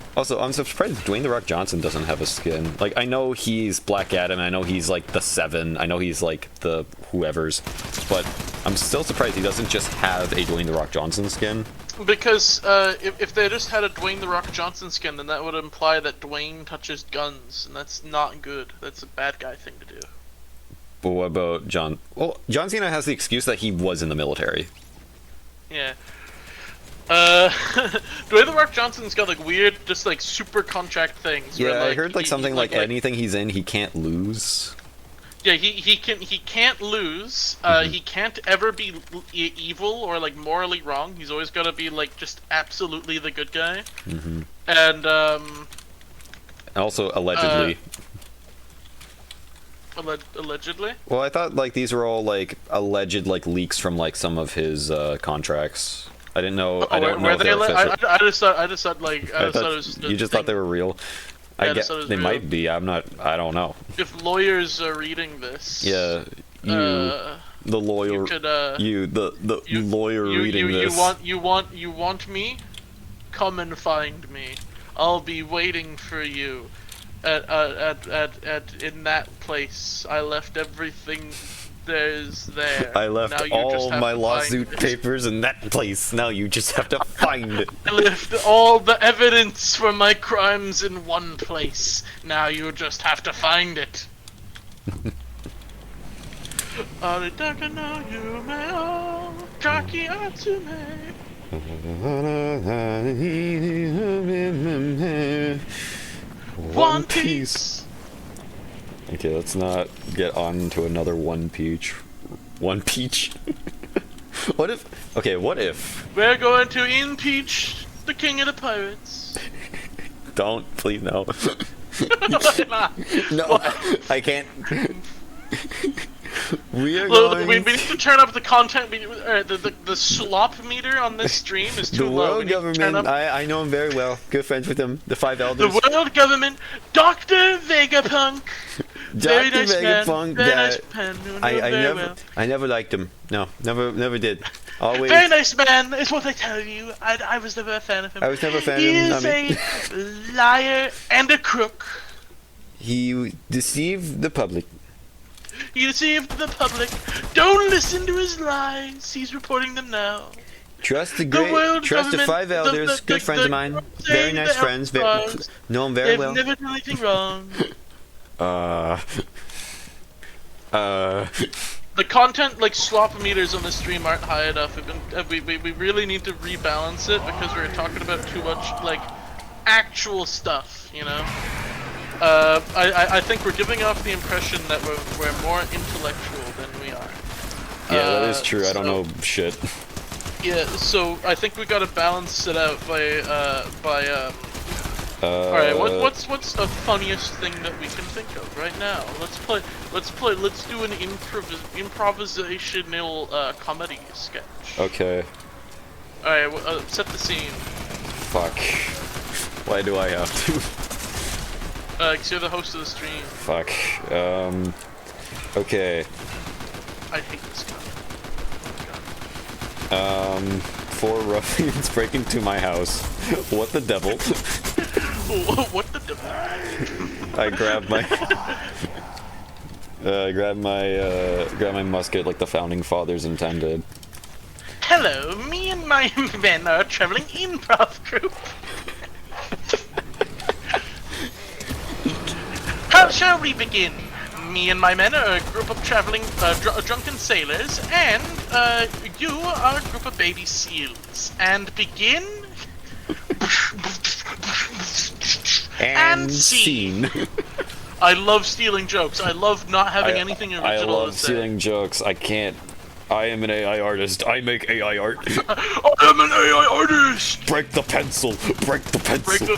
surprised Dwayne The Rock Johnson doesn't have a skin. Like, I know he's Black Adam, I know he's like the Seven, I know he's like the whoever's, but I'm still surprised he doesn't just have a Dwayne The Rock Johnson skin. Because if they just had a Dwayne The Rock Johnson skin, then that would imply that Dwayne touches guns, and that's not good. That's a bad guy thing to do. But what about John? Well, John Cena has the excuse that he was in the military. Yeah. Dwayne The Rock Johnson's got like weird, just like super contract things. Yeah, where, like, I heard like something like anything he's in, he can't lose. Yeah, he can't lose. He can't ever be evil or like morally wrong. He's always got to be like just absolutely the good guy. And also allegedly. Allegedly. Well, I thought like these were all like alleged like leaks from like some of his contracts. I didn't know. I don't know if they were official. I just thought like I thought it was just you just thought they were real. Yeah, I guess they might be. I'm not. I don't know. If lawyers are reading this, yeah, the lawyer, the lawyer reading this. You want me? Come and find me. I'll be waiting for you. In that place. I left everything there's there. I left all my lawsuit papers in that place. Now you just have to find it. I left all the evidence for my crimes in one place. Now you just have to find it. One Piece. Okay, let's not get on to another One Peach. One Peach? What if... Okay, what if... We're going to impeach the king of the pirates. Don't, please, no. Why not? No, I can't... We are Look, going... we need to turn up the content, the slop meter on this stream is too the low. world government, I know him very well. Good friends with him. The Five Elders. The world government, Dr. Vegapunk. Very Dr. nice Vegapunk, man. Very nice pen. I never liked him. No, never did. Always. Very nice man, is what I tell you. I was never a fan of him. I was never a fan he of him. He is a liar and a crook. He deceived the public. He deceived the public. Don't listen to his lies. He's reporting them now. Trust the Five Elders. Good friends of mine. Very nice friends. Know them very well. They've never done anything wrong. The content, like, slop meters on the stream aren't high enough. We really need to rebalance it because we're talking about too much, like, actual stuff, you know? I think we're giving off the impression that we're more intellectual than we are. Yeah, that is true. I don't know shit. Yeah, so I think we gotta balance it out by alright, what's the funniest thing that we can think of right now? Let's do an improvisational comedy sketch. Okay. Alright, set the scene. Fuck. Why do I have to? Cause you're the host of the stream. Fuck. Okay. I hate this guy. Four ruffians break into my house. What the devil? What the devil? I grab my musket like the founding fathers intended. Hello, me and my men are a traveling improv group. How shall we begin? Me and my men are a group of traveling drunken sailors, and you are a group of baby seals. credits and begin. And scene. I love stealing jokes. I love not having anything original I love to say. stealing jokes. I can't. I am an AI artist. I make AI art. I am an AI artist. Break the pencil. Break the pencil.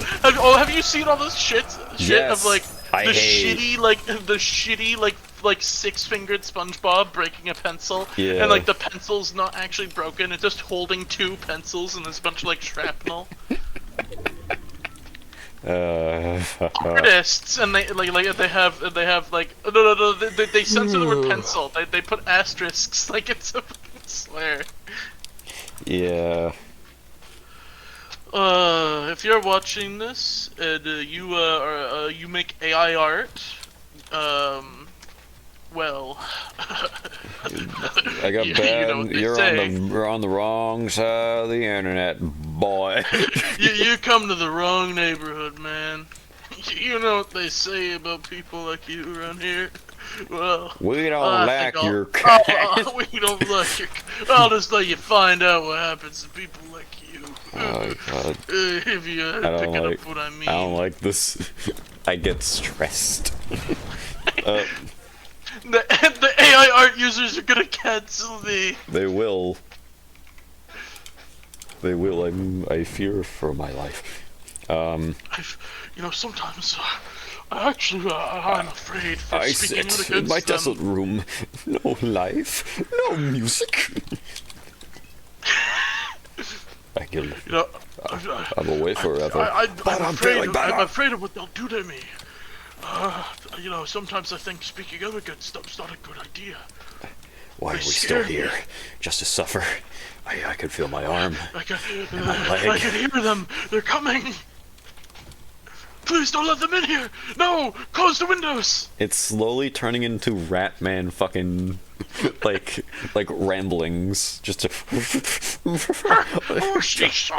Have you seen all this shit Yes, of like I the hate- shitty like six-fingered SpongeBob breaking a pencil, Yeah. and like the pencil's not actually broken; it's just holding two pencils and there's a bunch of like shrapnel. Artists, and they have like no they censor the word pencil. They put asterisks like it's a swear. Yeah. If you're watching this and you make AI art, well, I got you bad. know what they You're say. you're on the wrong side of the internet, boy. you come to the wrong neighborhood, man. You know what they say about people like you around here. Well, We don't I like think your we don't like your. I'll just let you find out what happens to people like you. Oh, God. If you I don't picking like. up what I mean. I don't like this. I get stressed. The AI art users are gonna cancel me. They will. They will. I fear for my life. Sometimes I'm afraid for I speaking out sit against in my them. desolate room. No life. No music. I kill them. You know, I'm away forever. I'm afraid of what they'll do to me. Sometimes I think speaking out against them's not a good idea. Why are we They still scare me. here? Just to suffer? I can feel my arm. I leg. can hear them. They're coming. Please don't let them in here. No, close the windows. It's slowly turning into Ratman fucking like ramblings. Just to Oh, sheesh.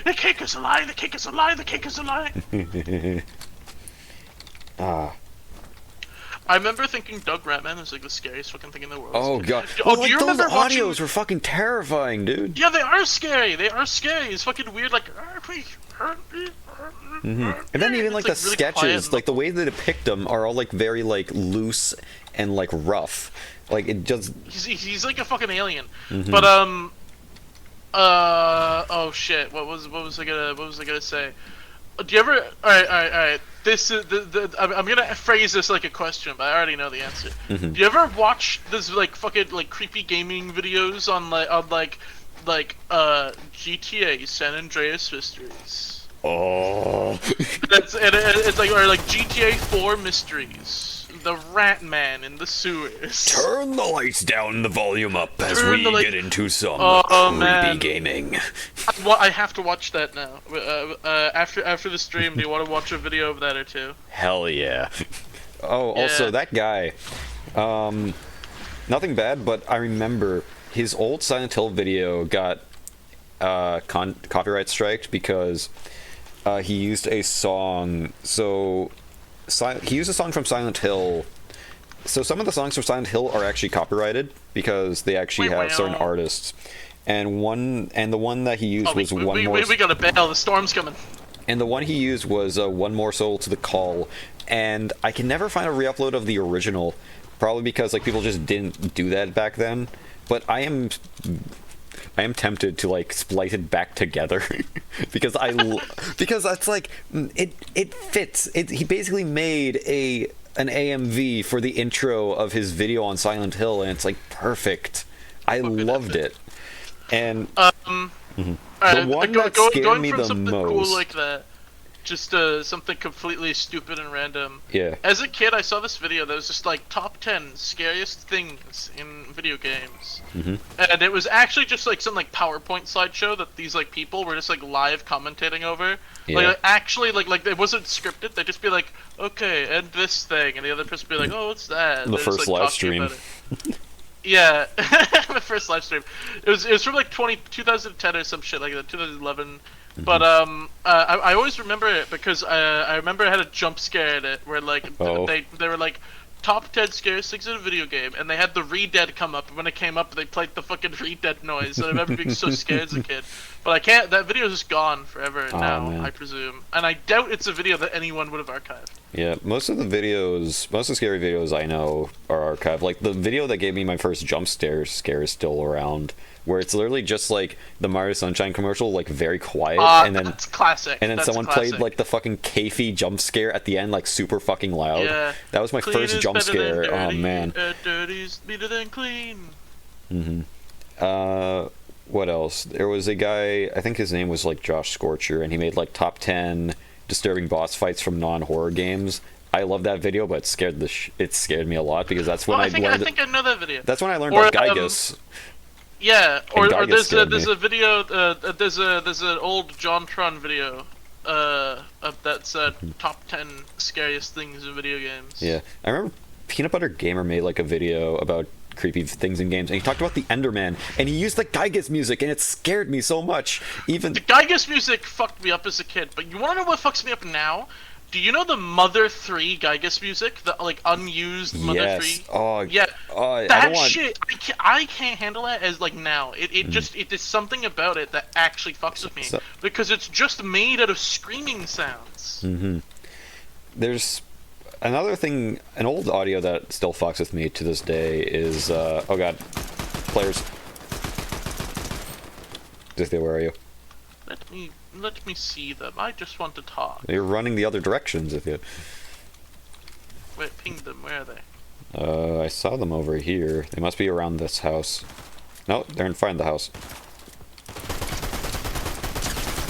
The cake is alive. The cake is alive. The cake is alive. I remember thinking Doug Ratman was like the scariest fucking thing in the world. Oh god. Oh, Oh, do you those remember watching? audios were fucking terrifying, dude. Yeah, they are scary. They are scary. It's fucking weird. Like, And then even like the It's, really sketches, quiet. like the way they depict them are all like very like loose and like rough. Like it just He's like a fucking alien. Mm-hmm. But oh shit. What was I gonna say? Do you ever? All right. This is I'm gonna phrase this like a question, but I already know the answer. Mm-hmm. Do you ever watch this like fucking like creepy gaming videos on GTA San Andreas Mysteries? oh It's like or like GTA 4 Mysteries. The Rat Man in the sewers. turn the lights down, the volume up as Turn we the light- get into some Oh, creepy man. gaming. I have to watch that now. After the stream, do you want to watch a video of that or two? Hell yeah. Oh, also Yeah. that guy. Nothing bad, but I remember his old Silent Hill video got copyright striked because he used a song. So he used a song from Silent Hill. So some of the songs from Silent Hill are actually copyrighted because they actually have certain artists. And the one that he used was one more. We gotta bail. The storm's coming. And the one he used was One More Soul to the Call, and I can never find a re-upload of the original, probably because like people just didn't do that back then. But I am tempted to like splice it back together because because that's like it fits. He basically made an AMV for the intro of his video on Silent Hill, and it's like perfect. I loved it. And the one that scared me the something most. cool like that, just something completely stupid and random. Yeah. As a kid, I saw this video that was just like top 10 scariest things in video games, and it was actually just like some like PowerPoint slideshow that these like people were just like live commentating over. Yeah. Like actually like it wasn't scripted. They'd just be like, okay, and this thing, and the other person would be like, oh, what's that? And The they're just, first like, live talking stream. about it. Yeah, the first live stream. It was from like 2010 or some shit like that, 2011. But I always remember it because I remember I had a jump scare in it where like Oh. they were like, top 10 scariest things in a video game, and they had the Re-Dead come up, and when it came up, they played the fucking Re-Dead noise, and I remember being so scared as a kid. But I can't, that video is just gone forever now, man. I presume. And I doubt it's a video that anyone would have archived. Yeah, most of the scary videos I know are archived. Like, the video that gave me my first jump scare is still around, where it's literally just, like, the Mario Sunshine commercial, like, very quiet, and then... That's classic. And then That's someone classic. played, like, the fucking Kafey jump scare at the end, like, super fucking loud. Yeah. That was my Clean first is jump better than scare. Oh, dirty, man. Dirty's better than clean. What else? There was a guy, I think his name was, like, Josh Scorcher, and he made, like, top 10 disturbing boss fights from non-horror games. I love that video, but it scared me a lot, because that's when I learned... think I know that video. That's when I learned Or, about Gygus. Yeah, or Gygus there's a video, there's an old JonTron video, that's top 10 scariest things in video games. Yeah, I remember Peanut Butter Gamer made, like, a video about creepy things in games, and he talked about the Enderman, and he used the Gygus music, and it scared me so much. Even the Gygus music fucked me up as a kid, but you wanna know what fucks me up now? Do you know the Mother 3 Gygus music? The, like, unused Mother 3? Oh, yeah. I That don't want... shit, I can't handle that as, like, now. It just, there's something about it that actually fucks with me. Because it's just made out of screaming sounds. There's another thing, an old audio that still fucks with me to this day is, oh god, players. Zythia, where are you? Let me see them. I just want to talk. You're running the other direction, Zythia. Wait, ping them. Where are they? I saw them over here. They must be around this house. No, they're in front of the house.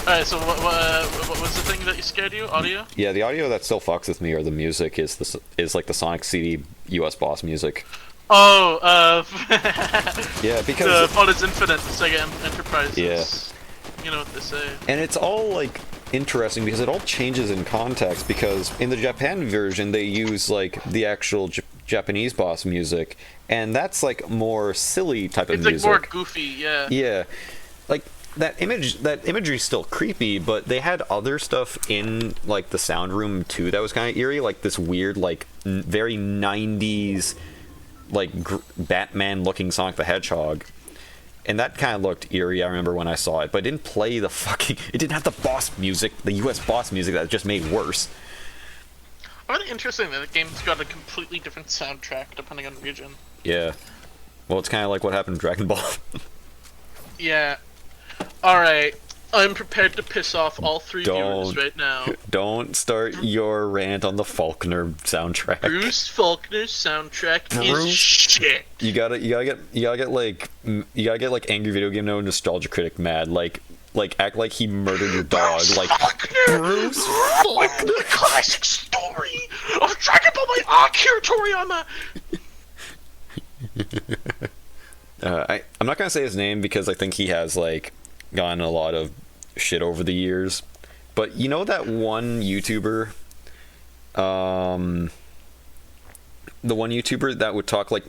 Alright, so what was the thing that scared you? Audio? Yeah, the audio that still fucks with me, or the music, is like the Sonic CD US boss music. Oh, yeah, because... Fun is Infinite, Sega Enterprises. Yeah. You know what they say. And it's all, like, interesting because it all changes in context, because in the Japan version they use, like, the actual Japanese boss music, and that's, like, more silly type of music. It's, like, more goofy, yeah. Yeah. Like, that imagery's still creepy, but they had other stuff in, like, the sound room, too, that was kind of eerie, like this weird, like, very 90s, like, Batman-looking Sonic the Hedgehog. And that kind of looked eerie, I remember when I saw it, but it didn't play the fucking... It didn't have the boss music, the US boss music that just made worse. I find it interesting that the game's got a completely different soundtrack depending on region. Yeah. Well, it's kind of like what happened to Dragon Ball. Yeah. Alright. I'm prepared to piss off all three viewers right now. Don't start your rant on the Faulkner soundtrack. Bruce Faulkner's soundtrack is shit. You gotta get like Angry Video Game No Nostalgia Critic mad, like act like he murdered your dog, Bruce like Faulkner! Bruce Faulkner. The classic story of Dragon Ball by Akira Toriyama. I'm not gonna say his name because I think he has like gotten a lot of shit over the years, but you know that one YouTuber, the one YouTuber that would talk like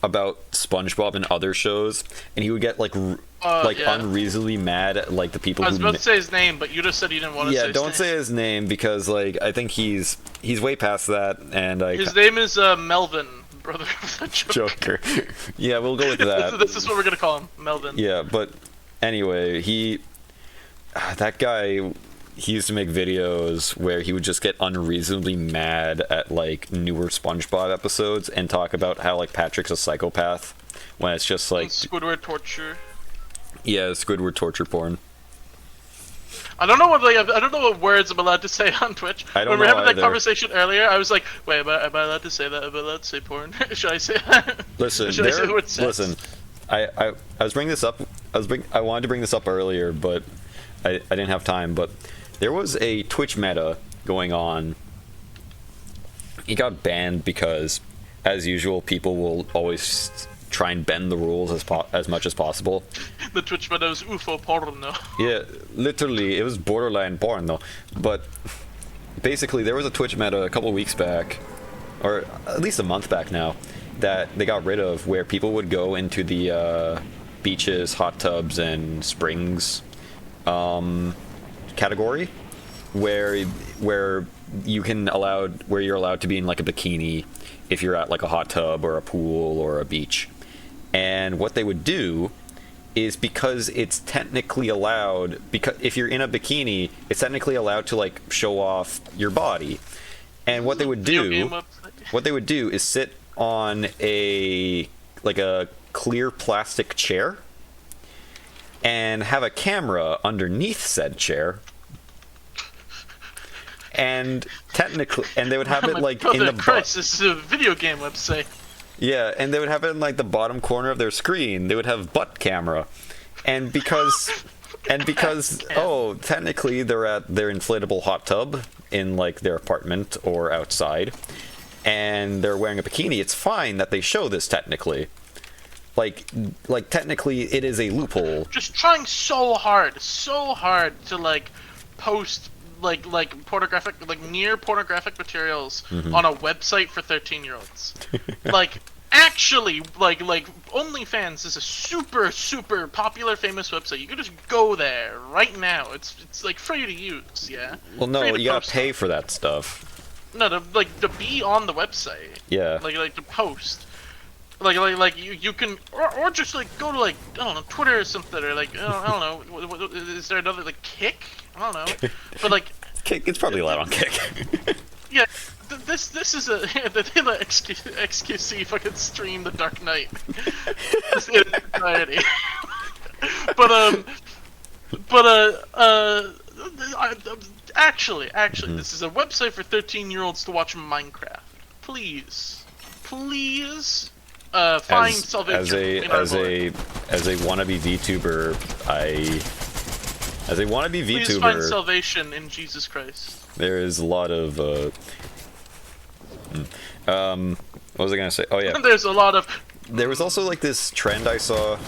about SpongeBob and other shows, and he would get like unreasonably mad at like the people. I was about to say his name, but you just said you didn't want to say his name. Yeah, don't say his name because like I think he's way past that, and his name is Melvin, brother of the Joker. Yeah, we'll go with that. This is what we're gonna call him, Melvin. Yeah, but anyway, that guy, he used to make videos where he would just get unreasonably mad at like newer SpongeBob episodes and talk about how like Patrick's a psychopath when it's just like Squidward torture. Yeah, Squidward torture porn. I don't know what words I'm allowed to say on Twitch. I don't when we know were having either. that conversation earlier, I was like, wait, am I allowed to say that? Am I allowed to say porn? Should I say that? Listen, Should I say the word sex? listen. I was bringing this up. I wanted to bring this up earlier, but I didn't have time. But there was a Twitch meta going on. He got banned because, as usual, people will always try and bend the rules as much as possible. The Twitch meta was UFO porno. Yeah, literally, it was borderline porno. But basically, there was a Twitch meta a couple weeks back, or at least a month back now, that they got rid of, where people would go into the beaches, hot tubs, and springs category, where you're allowed to be in like a bikini if you're at like a hot tub or a pool or a beach. And what they would do is, because it's technically allowed, because if you're in a bikini, it's technically allowed to like show off your body. And what they would do is sit on a clear plastic chair and have a camera underneath said chair. And technically, and they would have it like in the Christ, this is a video game website. Yeah, and they would have it in like the bottom corner of their screen. They would have butt camera, and because oh, technically they're at their inflatable hot tub in like their apartment or outside, and they're wearing a bikini. It's fine that they show this technically. Like technically, it is a loophole. Just trying so hard to like post like pornographic, like near pornographic materials on a website for 13-year-olds. Like actually, like OnlyFans is a super popular, famous website. You can just go there right now. It's like free to use. Yeah. Well, no, you gotta pay for that stuff. No, to be on the website. Yeah. Like to post. Like you can, or just like go to like, I don't know, Twitter or something, or like, I don't know, is there another, like, Kick? I don't know, but like Kick, it's probably allowed on Kick. Yeah, this is a they let XQC fucking stream The Dark Knight. This is society. Actually, this is a website for 13-year-olds to watch Minecraft. Please. Find salvation. As a wannabe VTuber, Please find salvation in Jesus Christ. There is a lot of what was I gonna say? Oh yeah. There's a lot of. There was also like this trend I saw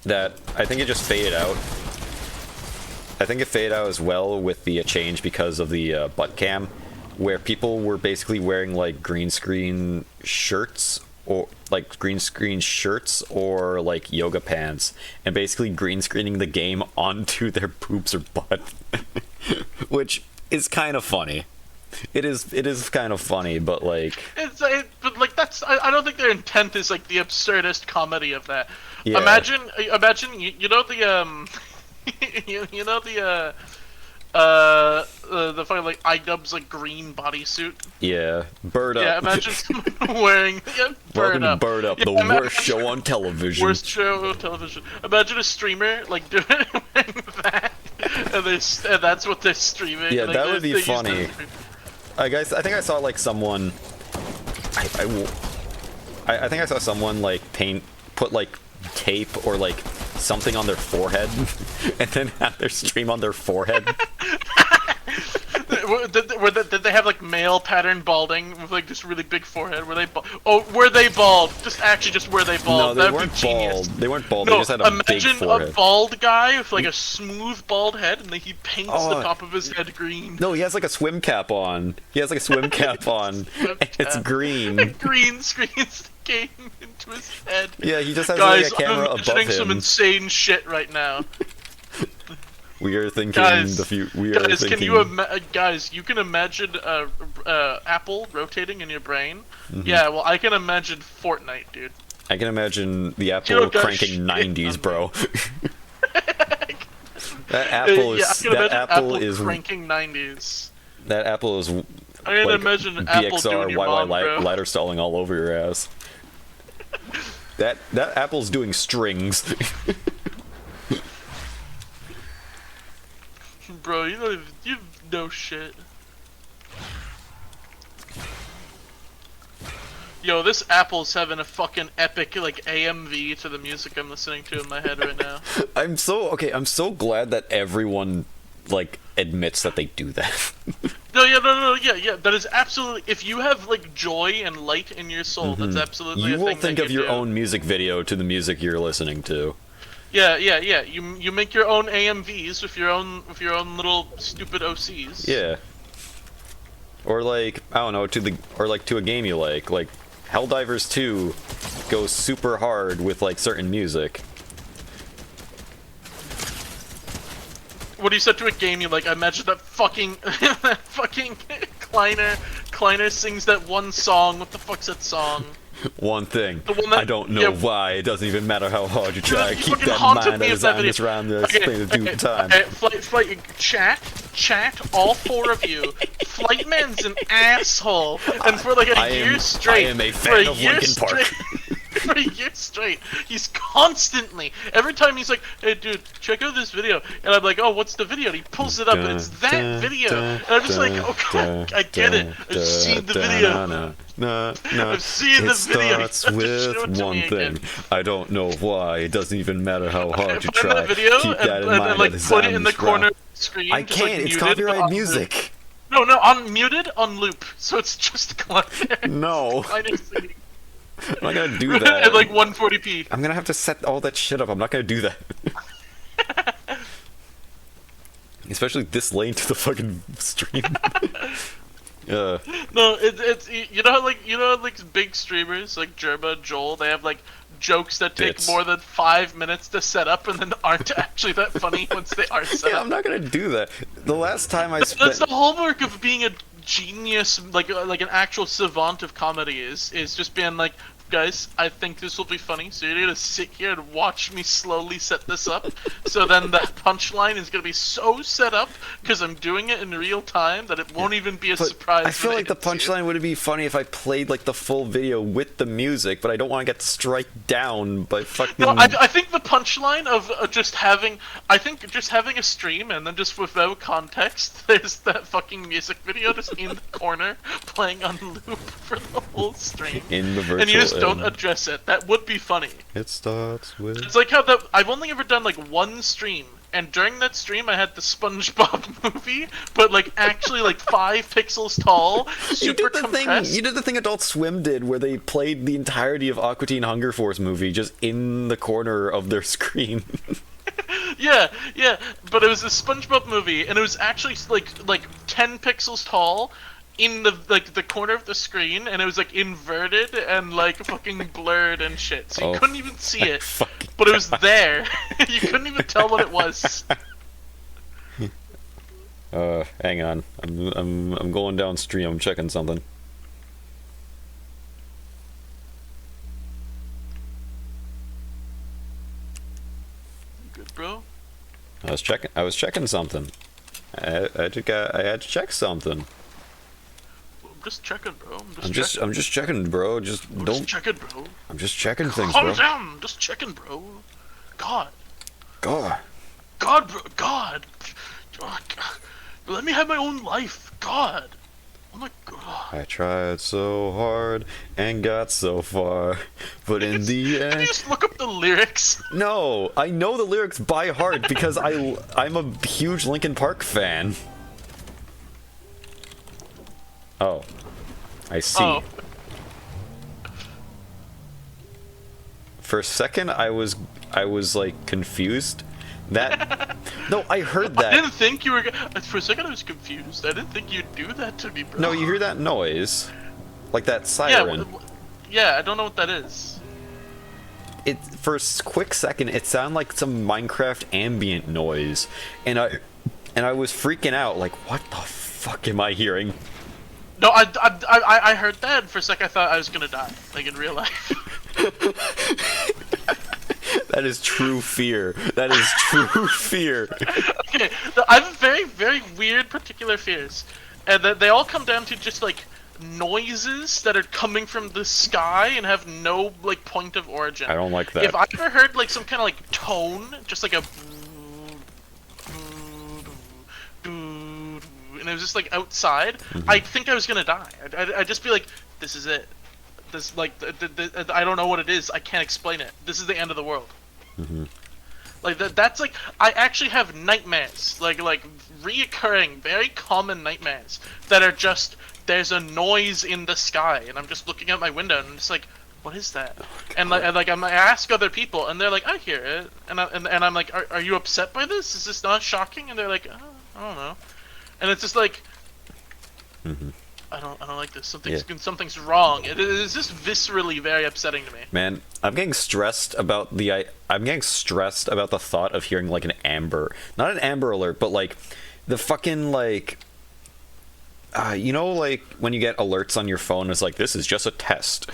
that I think it just faded out. I think it faded out as well with the change because of the butt cam, where people were basically wearing like green screen shirts or like yoga pants, and basically green screening the game onto their boobs or butt, which is kind of funny. It is kind of funny, but like but like that's I don't think their intent is like the absurdist comedy of that. Yeah. Imagine you know the you know the fucking like iDubbbz like green bodysuit. Yeah, Bird Up. Yeah, imagine someone wearing Welcome to Bird Up, the worst show on television. Worst show on television. Imagine a streamer like doing wearing that, and that's what they're streaming. Yeah, like, that would be funny. I think I saw like someone. I think I saw someone like put like tape or like something on their forehead and then have their stream on their forehead. Did they have like male pattern balding with like this really big forehead? Were they were they bald? Just were they bald? No, they weren't bald. They weren't bald. No, they just had a big forehead. Imagine a bald guy with like a smooth bald head, and then he paints the top of his head green. No, he has like a swim cap on. It's green. Green screens game into his head. Yeah, he just has guys, like a camera I'm above him. some insane shit right now. We are thinking Can you guys? You can imagine Apple rotating in your brain. Yeah, well, I can imagine Fortnite, dude. I can imagine the Apple cranking 90s, bro. That Apple is cranking 90s. That Apple is. I can imagine Apple doing your mom, bro. Ladder stalling all over your ass. That Apple's doing strings. Bro, you know shit. Yo, this Apple's having a fucking epic like AMV to the music I'm listening to in my head right now. I'm so glad that everyone like admits that they do that. Yeah. That is absolutely. If you have like joy and light in your soul, that's absolutely. You a will thing think that of you your do. own music video to the music you're listening to. Yeah. You make your own AMVs with your own little stupid OCs. Yeah. Or like I don't know to a game you like Helldivers 2 goes super hard with like certain music. when you said to a game, you like, I imagine that fucking that fucking Kleiner sings that one song. What the fuck's that song? One thing. The one that, I don't know why. It doesn't even matter how hard you try. You Keep fucking that in haunted mind me as with that I'm just around the okay, time. Flight, chat, all four of you. Flightman's an asshole, and for like a year straight, I am a fan of Linkin Park. For a year straight, he's constantly, every time he's like, hey dude, check out this video, and I'm like, oh, what's the video? And he pulls it up, and it's that video, and I'm just like, oh god, I get it, I've seen the video. No, I've seen the video. It starts with one thing. I don't know why. It doesn't even matter how hard you try. That video Keep that in mind. and like put it in the corner of the screen. I just, can't. Like, It's copyrighted music. Loop. No, unmuted on loop, so it's just Kleiner. No. Kleiner singing. I'm not gonna do that. At like 140p. I'm gonna have to set all that shit up. I'm not gonna do that. Especially this late to the fucking stream. No, it's you know how like big streamers like Germa, Joel, they have like jokes that take more than 5 minutes to set up and then aren't actually that funny once they are set up. I'm not gonna do that. The last time I spent... That's the hallmark of being a genius, like an actual savant of comedy is just being like, guys, I think this will be funny, so you're gonna sit here and watch me slowly set this up. So then the punchline is gonna be so set up because I'm doing it in real time that it won't even be a surprise. I feel like the punchline would be funny if I played like the full video with the music, but I don't want to get struck down by fucking. No, I think the punchline of just having a stream and then just without context, there's that fucking music video just in the corner playing on loop for the whole stream. In the virtual. And you just don't address it. That would be funny. It starts with... It's like how I've only ever done like one stream, and during that stream I had the SpongeBob movie, but like actually like 5 pixels tall, super compressed. You did the thing Adult Swim did, where they played the entirety of Aqua Teen Hunger Force movie just in the corner of their screen. Yeah, but it was a SpongeBob movie, and it was actually like 10 pixels tall, in the corner of the screen, and it was like inverted and like fucking blurred and shit, so you couldn't even see it, but it was there. You couldn't even tell what it was. Hang on, I'm going downstream. I'm checking something. Good, bro. I was checking something. I had to check something. I'm just checking, bro. I'm just checking, bro. I'm just checking, bro. I'm just checking things, bro. Calm down. I'm just checking, bro. God, bro. God. Oh, God. Let me have my own life. God. Oh my God. I tried so hard and got so far, but in the end... Can you just look up the lyrics? No, I know the lyrics by heart because I'm a huge Linkin Park fan. Oh, I see. Oh. For a second, I was like confused. That no, I heard that. I didn't think you were. For a second, I was confused. I didn't think you'd do that to me, bro. No, you hear that noise, like that siren. Yeah, I don't know what that is. It for a quick second, it sounded like some Minecraft ambient noise, and I was freaking out. Like, what the fuck am I hearing? No, I heard that, and for a second I thought I was gonna die, like in real life. That is true fear. That is true fear. Okay, I have very, very weird particular fears, and they all come down to just like noises that are coming from the sky and have no like point of origin. I don't like that. If I ever heard like some kind of like tone, just like a and it was just like outside, I think I was gonna die. I'd just be like, this is it. This like I don't know what it is. I can't explain it. This is the end of the world. Like that's like I actually have nightmares, like reoccurring, very common nightmares that are just there's a noise in the sky and I'm just looking out my window and it's like, what is that? And I ask other people and they're like, I hear it, and I'm like, are you upset by this? Is this not shocking? And they're like, oh, I don't know. And it's just like, I don't like this. Something's wrong. It is just viscerally very upsetting to me. Man, I'm getting stressed about the thought of hearing like an Amber, not an Amber Alert, but like the fucking like, you know, like when you get alerts on your phone, it's like this is just a test.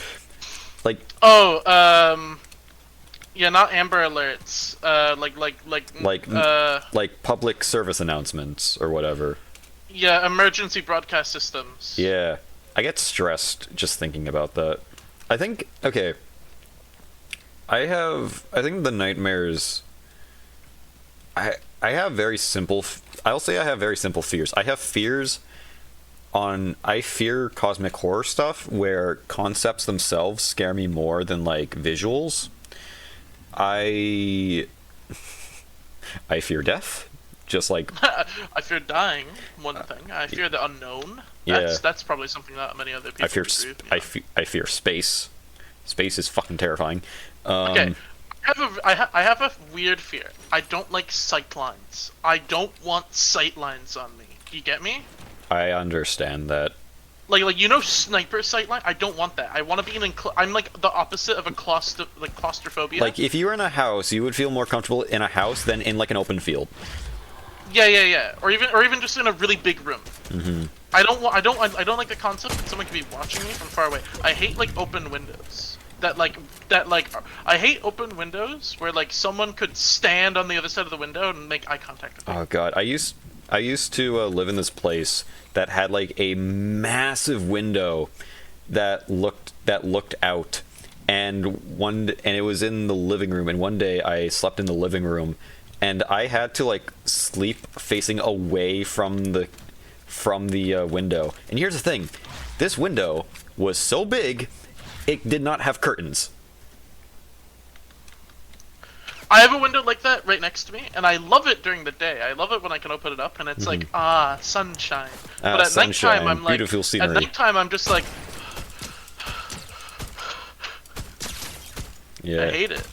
Like yeah, not Amber Alerts. like public service announcements or whatever. Yeah, emergency broadcast systems. Yeah, I get stressed just thinking about that. I think okay. I think the nightmares. I have very simple. I'll say I have very simple fears. I have fears. I fear cosmic horror stuff where concepts themselves scare me more than like visuals. I fear death. Just like I fear dying. One thing. I fear the unknown. Yeah. That's probably something that many other people agree with me on. I fear space. Space is fucking terrifying. Okay. I have a weird fear. I don't like sight lines. I don't want sight lines on me. Do you get me? I understand that. Like you know, sniper sight line. I don't want that. I want to be in. I'm like the opposite of a claustrophobia. Like if you were in a house, you would feel more comfortable in a house than in like an open field. Yeah. Or even just in a really big room. Mm-hmm. I don't like the concept that someone could be watching me from far away. I hate like open windows. I hate open windows where like someone could stand on the other side of the window and make eye contact with me. Oh god, I used to live in this place that had like a massive window that looked out, and it was in the living room. And one day I slept in the living room, and I had to like sleep facing away from the window. And here's the thing, this window was so big, it did not have curtains. I have a window like that right next to me, and I love it during the day. I love it when I can open it up, and it's like, sunshine. But at nighttime, I'm like, beautiful scenery. At nighttime, I'm just like, yeah, I hate it.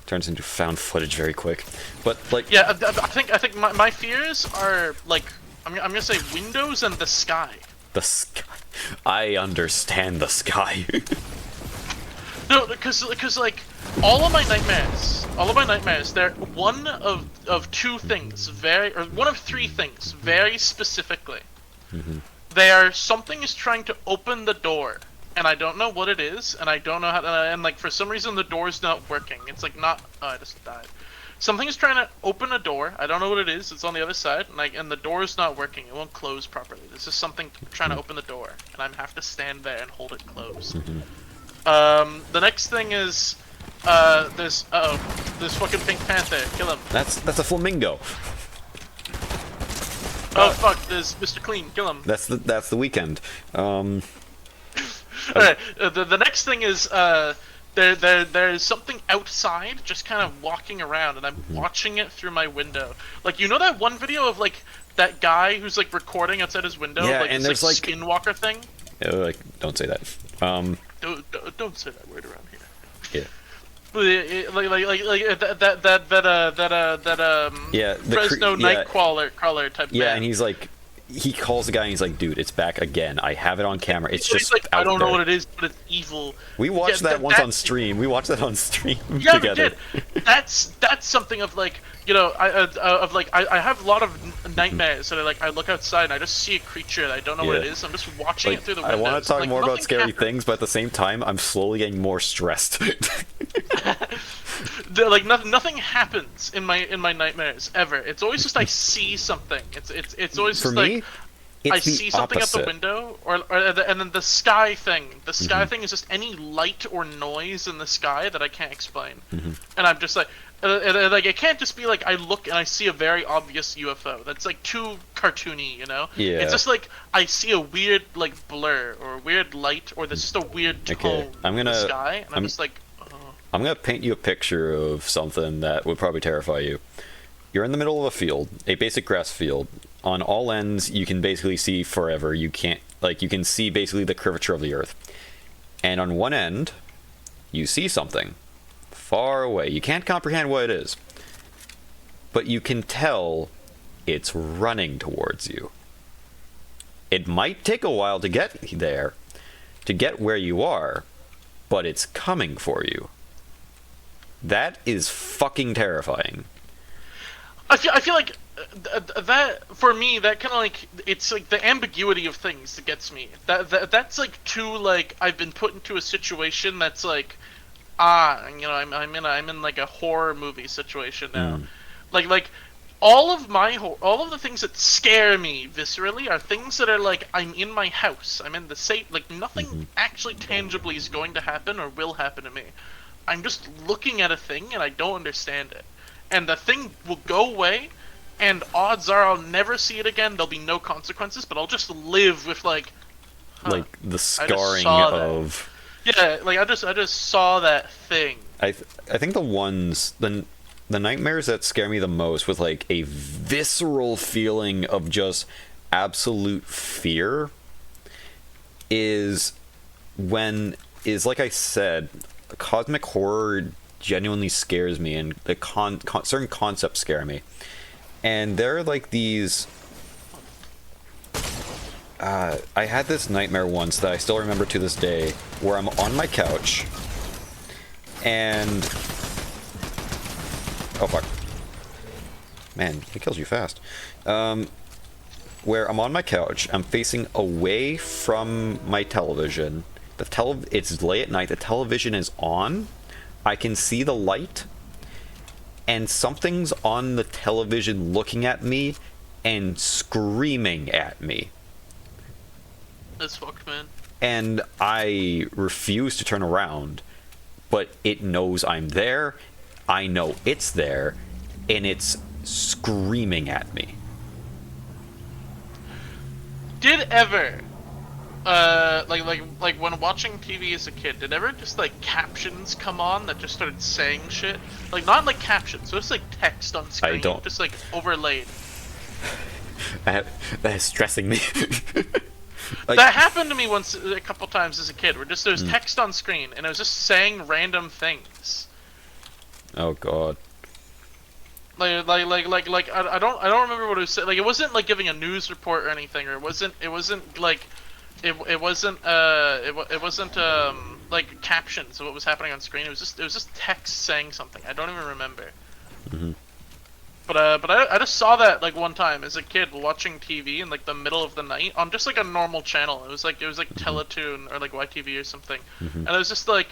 Turns into found footage very quick. But like, yeah, I think my fears are like, I'm gonna say windows and the sky. The sky. I understand the sky. No, because like all of my nightmares, they're one of two things, one of three things, very specifically. Mm-hmm. They are something is trying to open the door, and I don't know what it is, and I don't know how to, and like for some reason the door's not working. It's like not. Oh, I just died. Something is trying to open a door. I don't know what it is. It's on the other side, and the door is not working. It won't close properly. This is something trying to open the door, and I have to stand there and hold it closed. Mm-hmm. The next thing is, this fucking Pink Panther. Kill him. That's a flamingo. Oh fuck! There's Mr. Clean. Kill him. That's the weekend. Alright. The next thing is there's something outside just kind of walking around, and I'm watching it through my window. Like, you know that one video of like that guy who's like recording outside his window, yeah, like and this there's like skinwalker thing. Like, don't say that. Don't say that word around here. Yeah. Fresno Nightcrawler type. Yeah, man. and he's like, he calls the guy and he's like, dude, it's back again. I have it on camera. It's just like, out I don't know there. what it is, but it's evil. We watched that once on stream. We watched that on stream yeah, together. We did. That's something of like, you know, I have a lot of nightmares that I look outside and I just see a creature that I don't know what it is. I'm just watching it through the window. I want to talk more about scary things, but at the same time, I'm slowly getting more stressed. Nothing happens in my nightmares ever. It's always just I see something. It's always For just me, like it's I see something opposite. out the window, and then the sky thing. The sky thing is just any light or noise in the sky that I can't explain, and I'm just like it can't just be like I look and I see a very obvious UFO. That's like too cartoony, you know? Yeah. It's just like I see a weird like blur or a weird light or there's just a weird tone in the sky, and I'm just like. I'm gonna paint you a picture of something that would probably terrify you. You're in the middle of a field, a basic grass field. On all ends, you can basically see forever. You can see basically the curvature of the earth. And on one end, you see something far away. You can't comprehend what it is, but you can tell it's running towards you. It might take a while to get there, to get where you are, but it's coming for you. That is fucking terrifying. I feel like that for me, that kind of like, it's like the ambiguity of things that gets me. That's like too, like, I've been put into a situation that's like, you know, I'm in like a horror movie situation now. Like all of the things that scare me viscerally are things that are like, I'm in my house, I'm in the safe, like nothing actually tangibly is going to happen or will happen to me. I'm just looking at a thing and I don't understand it. And the thing will go away, and odds are I'll never see it again. There'll be no consequences, but I'll just live with like the scarring of. Yeah, like I just saw that thing. I think the nightmares that scare me the most with like a visceral feeling of just absolute fear is like I said, cosmic horror genuinely scares me, and the certain concepts scare me. And there are like these I had this nightmare once that I still remember to this day, where I'm on my couch and oh fuck, man, it kills you fast. Where I'm on my couch, I'm facing away from my television. It's late at night, the television is on, I can see the light, and something's on the television looking at me and screaming at me. That's fucked, man. And I refuse to turn around, but it knows I'm there, I know it's there, and it's screaming at me. Did ever, like when watching TV as a kid, did ever just like captions come on that just started saying shit? Like not like captions, so it's like text on screen, just like overlaid. That is stressing me. Like, that happened to me once, a couple times as a kid, where just there was text on screen and it was just saying random things. Oh god. I don't remember what it was saying. Like it wasn't like giving a news report or anything, or it wasn't like it wasn't like captions of what was happening on screen. It was just text saying something. I don't even remember. But I just saw that like one time as a kid watching TV in like the middle of the night on just like a normal channel. It was like Teletoon or like YTV or something, and it was just like,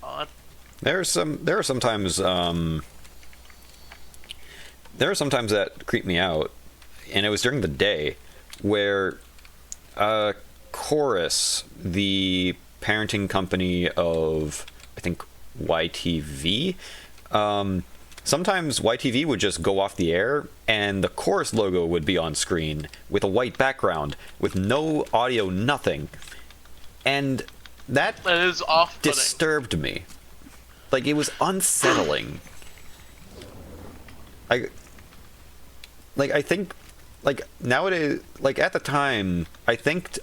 odd. There are sometimes that creep me out, and it was during the day where Chorus, the parenting company of I think YTV, sometimes YTV would just go off the air and the Chorus logo would be on screen with a white background with no audio, nothing, and that is off-putting. Disturbed me. Like, it was unsettling. I think nowadays, like at the time, I think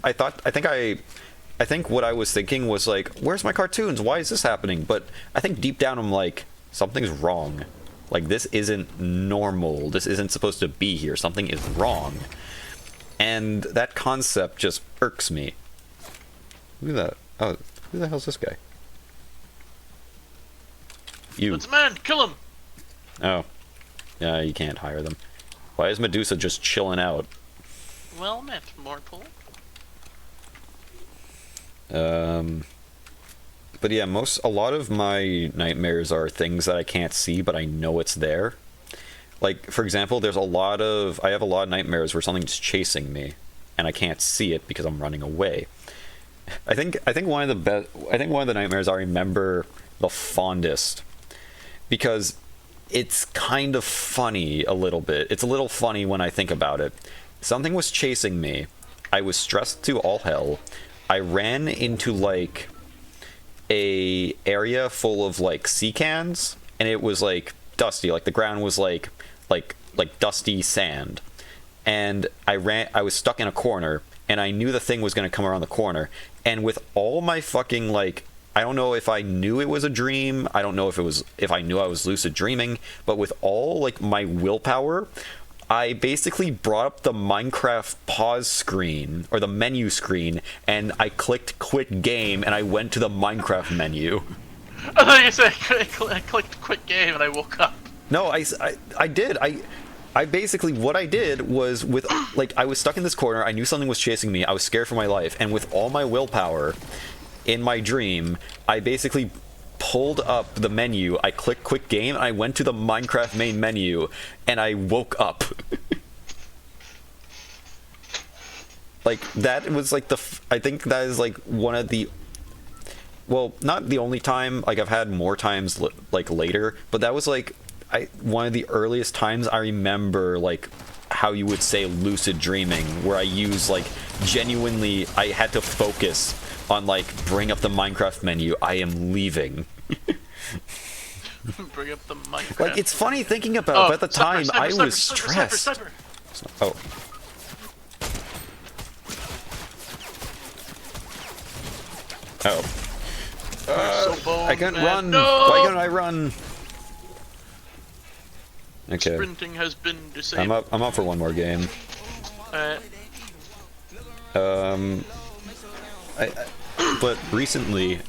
what I was thinking was like, where's my cartoons? Why is this happening? But I think deep down I'm like, something's wrong. Like, this isn't normal. This isn't supposed to be here. Something is wrong. And that concept just irks me. Look at that. Oh, who the hell's this guy? You. It's a man. Kill him. Oh. Yeah, you can't hire them. Why is Medusa just chilling out? Well met, mortal. But yeah, a lot of my nightmares are things that I can't see, but I know it's there. Like, for example, I have a lot of nightmares where something's chasing me, and I can't see it because I'm running away. I think one of the nightmares I remember the fondest, because it's kind of funny a little bit. It's a little funny when I think about it. Something was chasing me. I was stressed to all hell. I ran into like a area full of like sea cans, and it was like dusty. Like the ground was like dusty sand. And I was stuck in a corner, and I knew the thing was going to come around the corner. And with all my fucking like, I don't know if I knew it was a dream. I don't know if I knew I was lucid dreaming, but with all like my willpower, I basically brought up the Minecraft pause screen, or the menu screen, and I clicked quit game, and I went to the Minecraft menu. I thought you said I clicked quit game and I woke up. No, I did. I basically, what I did was, with, like, I was stuck in this corner, I knew something was chasing me, I was scared for my life, and with all my willpower, in my dream, I basically pulled up the menu, I clicked quit game, and I went to the Minecraft main menu, and I woke up. Like, that was, like, I think that is, like, one of the... Well, not the only time, like, I've had more times, like, later, but that was, like, one of the earliest times I remember, like, how you would say lucid dreaming, where I use, like, genuinely, I had to focus on, like, bring up the Minecraft menu, I am leaving. Bring up the Minecraft. Like, it's funny thinking about it, but at the time, I was stressed. Oh. Oh. I can't run! No! Why can't I run? Okay. Sprinting has been disabled. I'm up for one more game. But recently,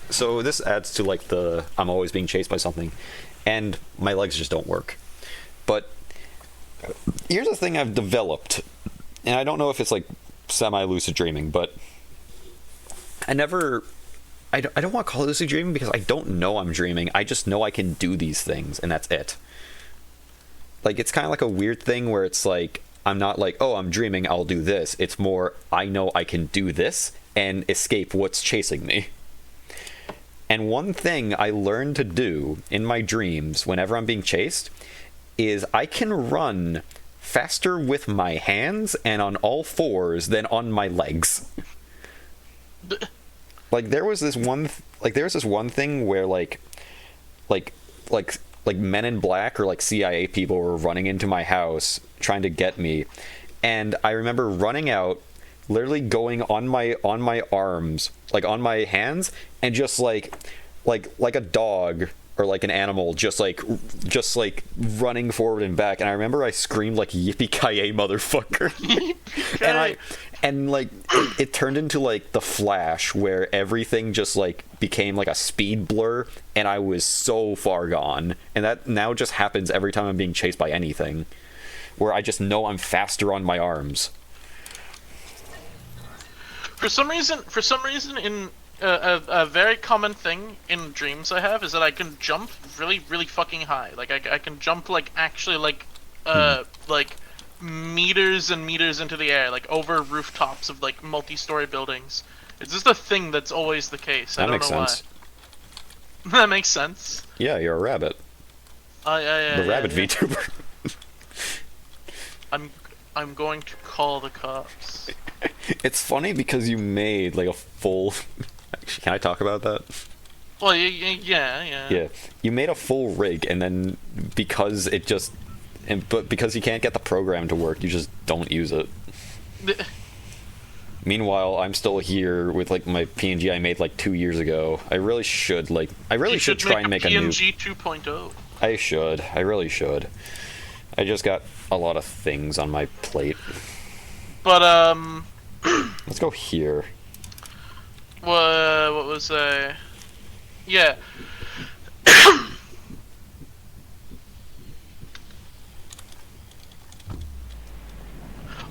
so this adds to, like, I'm always being chased by something, and my legs just don't work. But here's the thing I've developed, and I don't know if it's, like, semi-lucid dreaming, but I don't want to call it lucid dreaming because I don't know I'm dreaming. I just know I can do these things, and that's it. Like, it's kind of like a weird thing where it's like, I'm not like, oh, I'm dreaming, I'll do this. It's more, I know I can do this and escape what's chasing me. And one thing I learned to do in my dreams whenever I'm being chased is I can run faster with my hands and on all fours than on my legs. Like, there's this one thing where, like Men in Black or, like, CIA people were running into my house trying to get me, and I remember running out, literally going on my arms, like, on my hands, and just like a dog or like an animal, just like running forward and back. And I remember I screamed, like, yippee-ki-yay, motherfucker. And it turned into, like, the Flash, where everything just, like, became like a speed blur, and I was so far gone. And that now just happens every time I'm being chased by anything, where I just know I'm faster on my arms. For some reason, in a very common thing in dreams I have is that I can jump really, really fucking high. Like, I can jump, like, actually, like, like, meters and meters into the air, like, over rooftops of, like, multi-story buildings. It's just a thing that's always the case. I don't know why. That makes sense. Yeah, you're a rabbit. Yeah, the rabbit VTuber. I'm going to call the cops. It's funny because you made, like, a full... Can I talk about that? Well, yeah. Yeah, you made a full rig, and then because because you can't get the program to work, you just don't use it. Meanwhile, I'm still here with, like, my PNG I made, like, 2 years ago. I really should try and make a new PNG 2.0. I really should. I just got a lot of things on my plate. But, let's go here. What was yeah.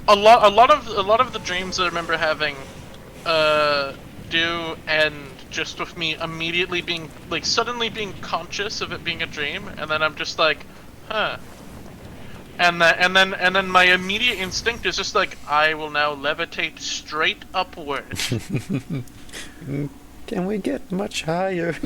A lot of the dreams I remember having do end just with me immediately being, like, suddenly being conscious of it being a dream, and then I'm just like, huh. And then my immediate instinct is just like, I will now levitate straight upward. Can we get much higher?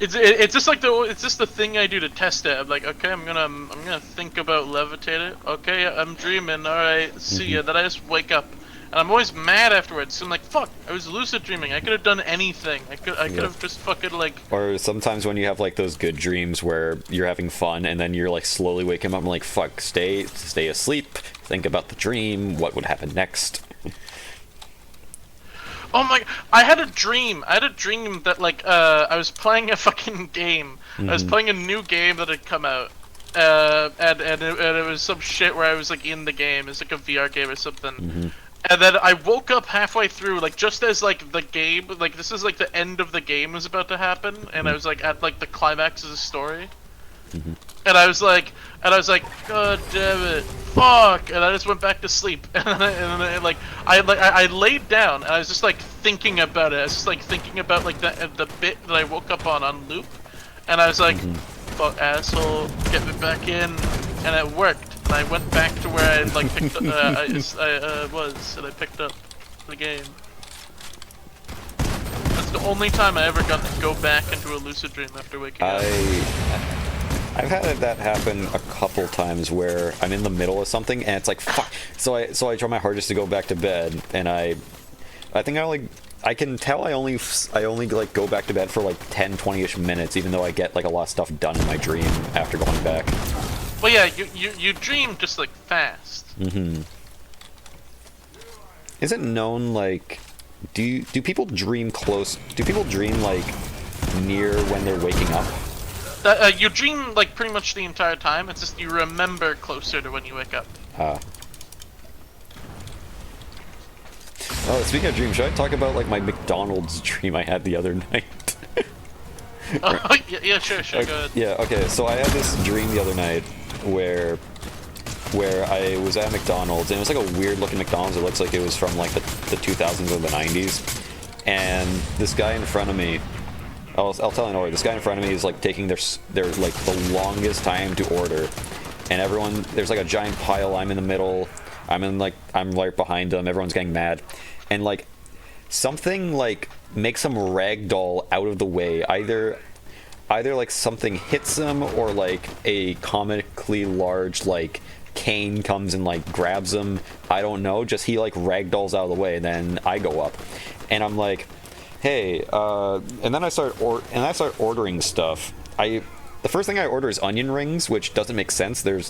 It's just like the thing I do to test it. I'm like, okay, I'm gonna think about levitating. Okay, I'm dreaming. All right, see ya. Then I just wake up, and I'm always mad afterwards. So I'm like, fuck, I was lucid dreaming. I could have done anything. I could have just fucking, like. Or sometimes when you have, like, those good dreams where you're having fun, and then you're, like, slowly waking up and, like, fuck, stay asleep. Think about the dream. What would happen next? Oh my! I had a dream that, like, I was playing a fucking game. I was playing a new game that had come out, and it was some shit where I was like in the game. It's like a VR game or something. And then I woke up halfway through, like just as like the game, like this is like the end of the game was about to happen, and I was like at like the climax of the story. And I was like, God damn it, fuck! And I just went back to sleep. And then I laid down, and I was just like thinking about it. I was just like thinking about like the bit that I woke up on loop, and I was like, fuck, asshole, get me back in, and it worked. And I went back to where I like picked up, I was, and I picked up the game. That's the only time I ever got to go back into a lucid dream after waking up. I've had that happen a couple times where I'm in the middle of something and it's like fuck. So I try my hardest to go back to bed, and I think I can tell I only like go back to bed for like 10-20ish minutes, even though I get like a lot of stuff done in my dream after going back. Well, yeah, you dream just like fast. Is it known, like, do people dream close? Do people dream like near when they're waking up? You dream like pretty much the entire time. It's just you remember closer to when you wake up. Oh, speaking of dreams, should I talk about like my McDonald's dream I had the other night? Oh, yeah, sure, go ahead. Yeah, okay. So I had this dream the other night where I was at McDonald's, and it was like a weird looking McDonald's. It looks like it was from like the 2000s or the 90s. And this guy in front of me, I'll tell an order. This guy in front of me is like taking their like the longest time to order, and everyone, there's like a giant pile. I'm in the middle. I'm right behind them. Everyone's getting mad, and like something like makes them ragdoll out of the way. Either like something hits them, or like a comically large like cane comes and like grabs him. I don't know. Just he like ragdolls out of the way, and then I go up, and I'm like, hey, and then I start ordering stuff. The first thing I order is onion rings, which doesn't make sense. There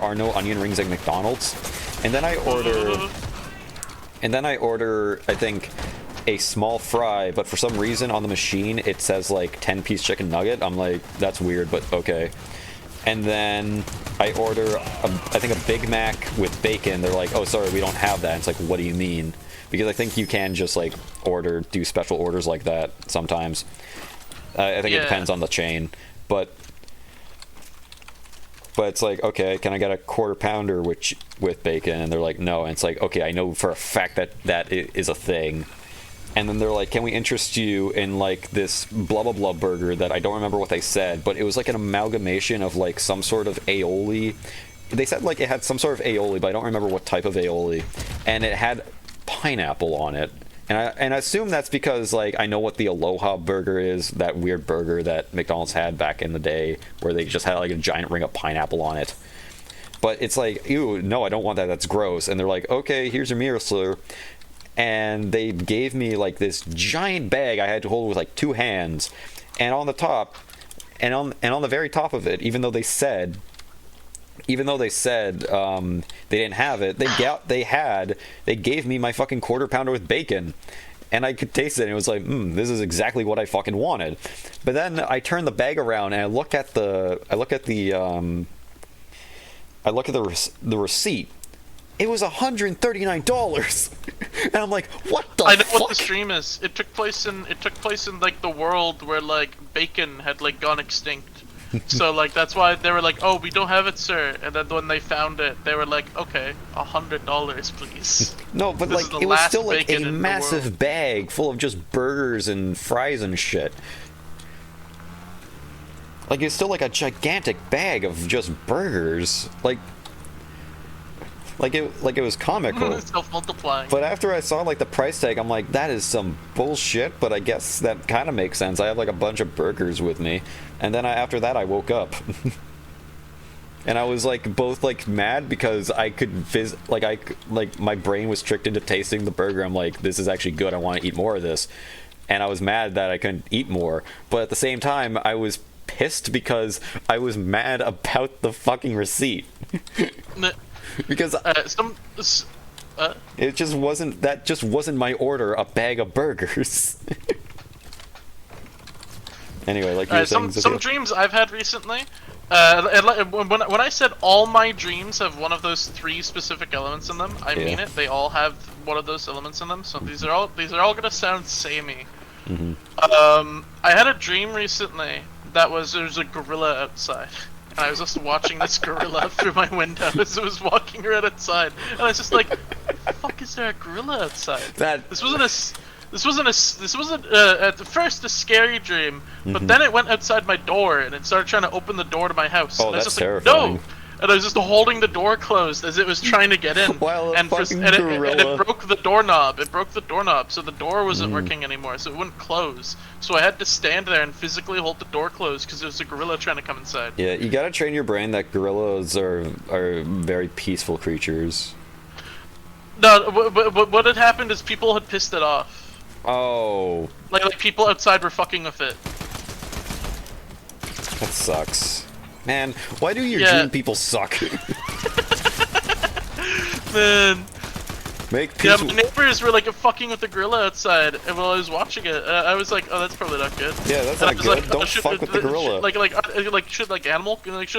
are no onion rings at McDonald's. And then I order I think a small fry, but for some reason on the machine it says like 10-piece chicken nugget. I'm like, that's weird, but okay. And then I order I think a Big Mac with bacon. They're like, oh sorry, we don't have that. And it's like, what do you mean? Because I think you can just like do special orders like that sometimes. I think it depends on the chain, but it's like, okay, can I get a quarter pounder with bacon? And they're like, no. And it's like, okay, I know for a fact that is a thing. And then they're like, can we interest you in like this blah blah blah burger that I don't remember what they said, but it was like an amalgamation of like some sort of aioli. They said like it had some sort of aioli, but I don't remember what type of aioli, and it had pineapple on it. And I assume that's because like I know what the Aloha burger is, that weird burger that McDonald's had back in the day where they just had like a giant ring of pineapple on it. But it's like, ew, no, I don't want that, that's gross. And they're like, okay, here's your meal, sir. And they gave me like this giant bag I had to hold with like two hands, and on the top and on the very top of it, even though they said they didn't have it, they gave me my fucking quarter pounder with bacon, and I could taste it, and it was like, this is exactly what I fucking wanted. But then I turn the bag around and I look at the receipt. It was $139, and I'm like, what the fuck? I know what the stream is. It took place in like the world where like bacon had like gone extinct. So like that's why they were like, oh, we don't have it, sir. And then when they found it, they were like, okay, $100, please. No, but like it was still like a massive bag full of just burgers and fries and shit. Like it's still like a gigantic bag of just burgers. Like it was comical. Self-multiplying. But after I saw like the price tag, I'm like, that is some bullshit. But I guess that kind of makes sense. I have like a bunch of burgers with me, and then after that I woke up, and I was like both like mad because I could my brain was tricked into tasting the burger. I'm like, this is actually good. I want to eat more of this, and I was mad that I couldn't eat more. But at the same time, I was pissed because I was mad about the fucking receipt. Because it just wasn't my order, a bag of burgers. Anyway, like you were saying, some dreams I've had recently When I said all my dreams have one of those 3 specific elements in them, I mean it. They all have one of those elements in them. So these are all gonna sound samey. I had a dream recently that there was a gorilla outside, and I was just watching this gorilla through my window as it was walking right outside, and I was just like, "The fuck is there a gorilla outside?" This wasn't at the first a scary dream, but then it went outside my door and it started trying to open the door to my house. Oh, and I was that's just terrifying. like, no! And I was just holding the door closed as it was trying to get in. While a and, fucking and gorilla. it broke the doorknob. It broke the doorknob, so the door wasn't working anymore, so it wouldn't close. So I had to stand there and physically hold the door closed because there was a gorilla trying to come inside. Yeah, you gotta train your brain that gorillas are very peaceful creatures. No, what had happened is people had pissed it off. Oh, Like people outside were fucking with it. that sucks. Man, why do your Yeah. dream people suck? Man. Make Yeah, peace. my neighbors were like fucking with the gorilla outside, and while I was watching it, I was like, "Oh, that's probably not good." Yeah, that's And I not was good. like, Don't fuck with the gorilla. Should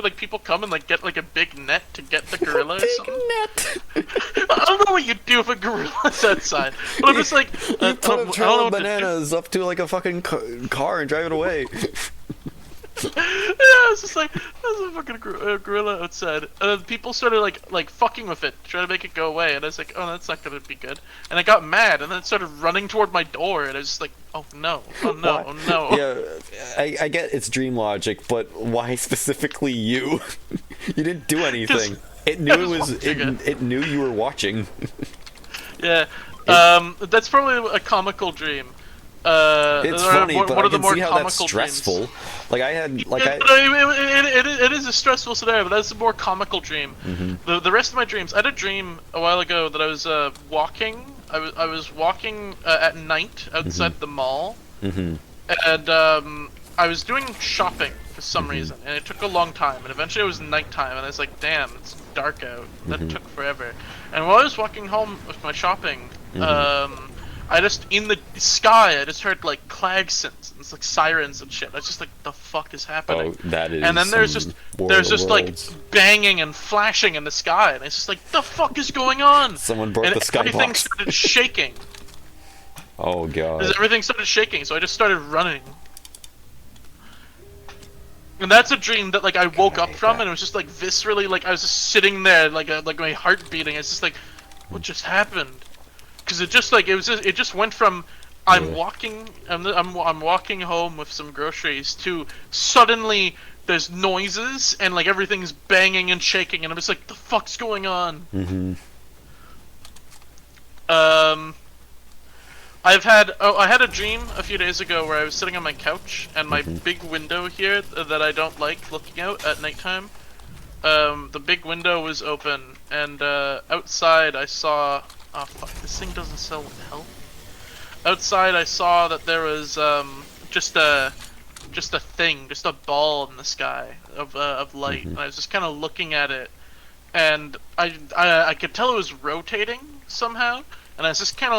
like people come and like get like a big net to get the gorilla or something? net. I don't know what you do if a gorilla's outside, but I'm just like, You I put a don't know trail what of to do. bananas up to like a fucking car and drive it away. Yeah, it's just like there's a fucking gorilla outside, and then people started like fucking with it, trying to make it go away, and I was like, oh, that's not gonna be good. And I got mad, and then it started running toward my door, and I was just like, oh no, oh no, Why? oh no. Yeah, I get it's dream logic, but why specifically you? You didn't do anything. It knew I it was was. watching it. It knew you were watching. Yeah. That's probably a comical dream. It's funny, but I of the can more see how that's comical stressful. dreams. Like I had, like Yeah, it is a stressful scenario, but that's a more comical dream. The rest of my dreams, I had a dream a while ago that I was walking. I was walking at night outside the mall, and I was doing shopping for some reason, and it took a long time. And eventually it was nighttime, and I was like, "Damn, it's dark out." That took forever. And while I was walking home with my shopping, I just in the sky, I just heard like klaxons and like sirens and shit. I was just like, "The fuck is happening?" Oh, that is. And then there's some just like worlds. banging and flashing in the sky, and it's just like, "The fuck is going on?" Someone broke and the everything skybox. started shaking. Oh god. Everything started shaking, so I just started running. And that's a dream that like I woke up from, and it was just like viscerally, like I was just sitting there, like my heart beating. It's just like, what just happened? Because it just like it just went from I'm walking home with some groceries to suddenly there's noises and like everything's banging and shaking, and I'm just like, the fuck's going on? I had a dream a few days ago where I was sitting on my couch, and my big window here that I don't like looking out at nighttime, the big window was open, and outside I saw, oh fuck, this thing doesn't sell health. Outside I saw that there was just a ball in the sky of light, and I was just kind of looking at it, and I could tell it was rotating somehow. And I was just kind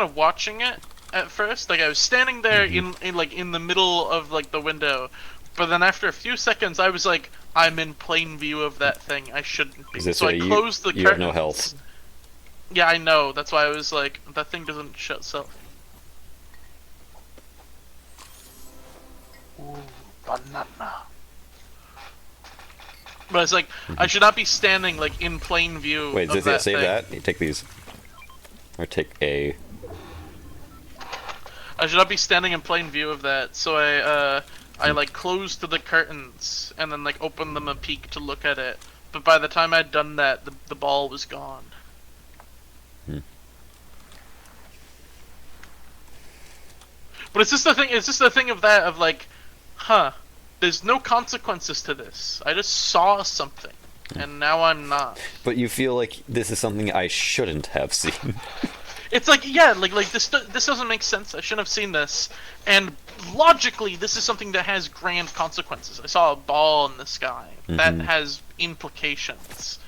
of watching it at first. Like I was standing there in the middle of like the window, but then after a few seconds, I was like, I'm in plain view of that thing. I shouldn't be. So I closed the curtains. You have no health. Yeah, I know. That's why I was like, that thing doesn't shut itself. Ooh, banana. But it's like I should not be standing like in plain view. Wait, of Zythia, that save thing. that. You take these. Or take A. I should not be standing in plain view of that, so I like closed the curtains and then like opened them a peek to look at it. But by the time I'd done that, the ball was gone. But it's just the thing of that of like, huh, there's no consequences to this. I just saw something, and now I'm not. But you feel like this is something I shouldn't have seen. It's like, yeah, like this doesn't make sense. I shouldn't have seen this. And logically, this is something that has grand consequences. I saw a ball in the sky. That has implications.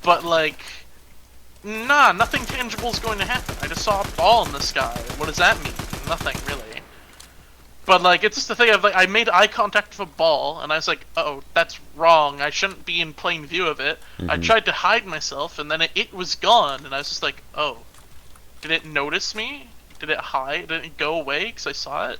But like, nah, nothing tangible is going to happen. I just saw a ball in the sky. What does that mean? Nothing, really. But like, it's just the thing of like, I made eye contact with a ball, and I was like, oh, that's wrong. I shouldn't be in plain view of it. I tried to hide myself, and then it was gone, and I was just like, oh, did it notice me? Did it hide? Did it go away because I saw it?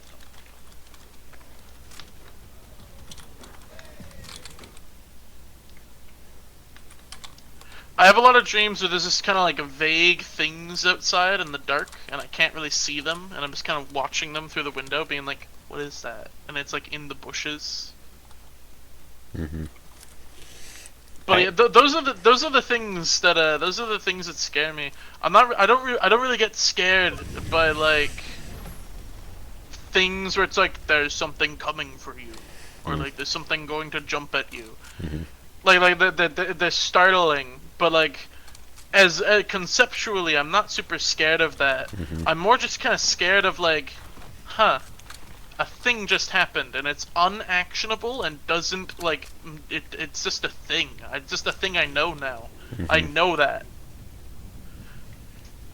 I have a lot of dreams where there's just kind of like vague things outside in the dark, and I can't really see them, and I'm just kind of watching them through the window, being like, "What is that?" And it's like in the bushes. But yeah, those are the things that scare me. I don't really get scared by like things where it's like there's something coming for you, or like there's something going to jump at you. Like they're startling, but like as conceptually, I'm not super scared of that. I'm more just kind of scared of like, huh, a thing just happened and it's unactionable and doesn't like it's just a thing. It's just a thing I know now. I know that.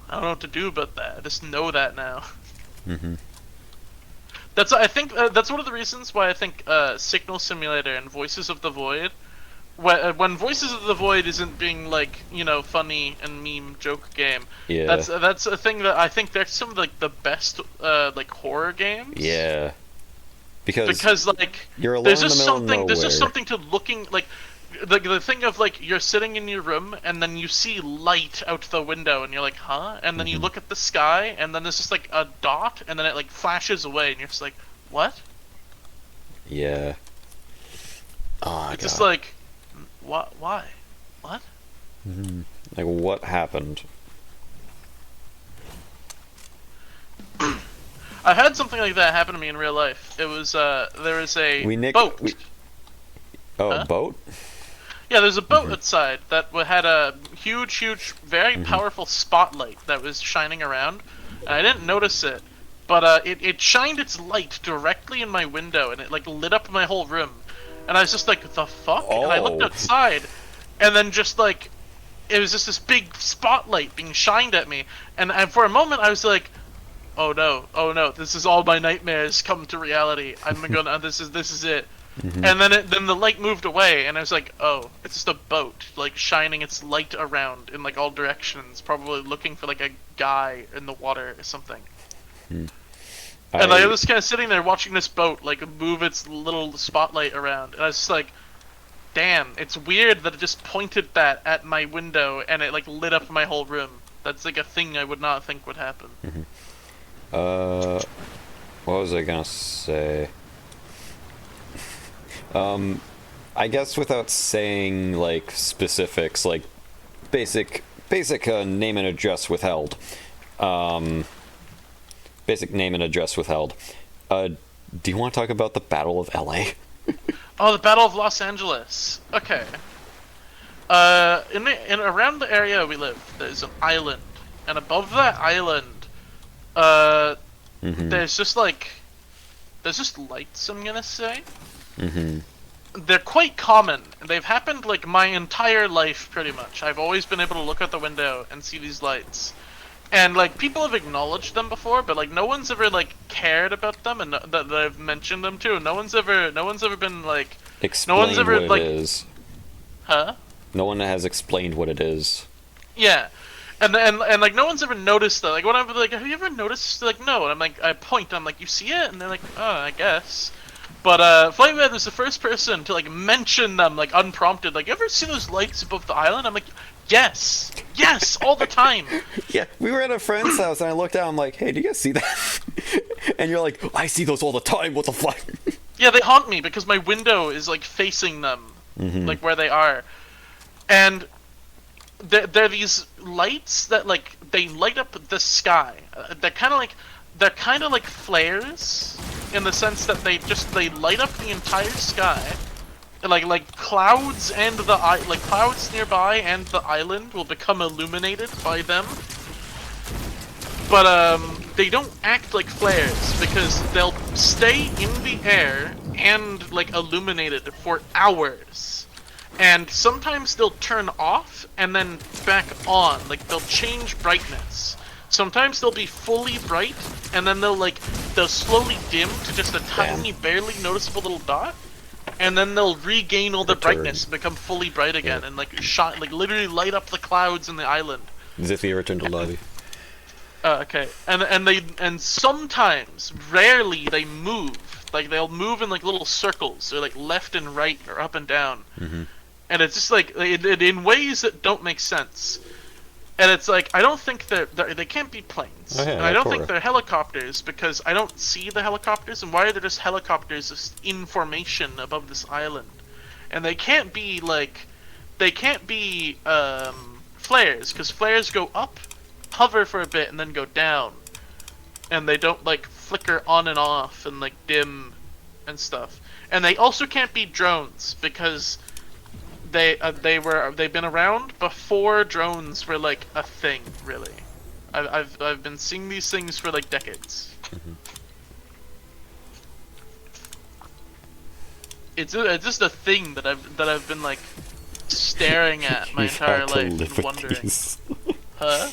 I don't know what to do about that. I just know that now. I think that's one of the reasons why I think Signal Simulator and Voices of the Void, when Voices of the Void isn't being like, you know, funny and meme joke game. Yeah. That's a thing that I think they're some of like the best like horror games. Yeah. Because like you're alone there's in the just middle of something there's just nowhere. something to looking like the thing of like you're sitting in your room and then you see light out the window and you're like, huh? And then you look at the sky and then there's just like a dot and then it like flashes away and you're just like, what? Yeah. Oh, It's just like, what? Why? What? Like, what happened? I had something like that happen to me in real life. It was there was a boat. Huh? Boat? Yeah, there's a boat outside that had a huge, very powerful spotlight that was shining around, and I didn't notice it, but it shined its light directly in my window, and it like lit up my whole room, and I was just like, the fuck? Oh. And I looked outside, and then just like, it was just this big spotlight being shined at me, and for a moment I was like, oh no, this is all my nightmares come to reality. I'm gonna, this is it. And then the light moved away, and I was like, oh, it's just a boat, like, shining its light around in, like, all directions, probably looking for, like, a guy in the water or something. And I was kind of sitting there watching this boat, like, move its little spotlight around, and I was just like, damn, it's weird that it just pointed that at my window, and it, like, lit up my whole room. That's, like, a thing I would not think would happen. What was I gonna say? I guess without saying, like, specifics, like, basic, name and address withheld. Basic name and address withheld. Do you want to talk about the Battle of LA? Oh, the Battle of Los Angeles. Okay. In around the area we live, there's an island, and above that island, there's just lights, I'm gonna say. They're quite common, and they've happened like my entire life, pretty much. I've always been able to look out the window and see these lights, and like people have acknowledged them before, but like no one's ever like cared about them, and that I've mentioned them too. No one's ever been like, Explain no one's ever what like, it is. huh? No one has explained what it is. Yeah. And like no one's ever noticed that. Like when I'm like, have you ever noticed? They're like, no. And I'm like, I point. I'm like, you see it? And they're like, oh, I guess. But Flightman was the first person to like mention them like unprompted. Like, you ever see those lights above the island? I'm like, yes, all the time. Yeah, we were at a friend's house and I looked out. I'm like, hey, do you guys see that? And you're like, I see those all the time. What the fuck? Yeah, they haunt me because my window is like facing them, like where they are, and they're these lights that like they light up the sky. They're kind of like flares in the sense that they light up the entire sky. Like clouds and clouds nearby and the island will become illuminated by them. But they don't act like flares because they'll stay in the air and like illuminated for hours. And sometimes they'll turn off and then back on, like they'll change brightness. Sometimes they'll be fully bright and then they'll slowly dim to just a tiny, barely noticeable little dot, and then they'll regain all the brightness and become fully bright again, and shine, literally light up the clouds in the island. Zythia, return to lobby. Okay, and sometimes, rarely, they move. They'll move in little circles, or left and right, or up and down. And it's just in ways that don't make sense. And it's I don't think they can't be planes. Oh, yeah, and I don't think they're helicopters, because I don't see the helicopters, and why are there just helicopters just in formation above this island? And they can't be flares, because flares go up, hover for a bit, and then go down. And they don't flicker on and off and dim and stuff. And they also can't be drones, because they've been around before drones were a thing, really. I've been seeing these things for decades. It's just a thing that I've been staring at my entire life and wondering. Huh?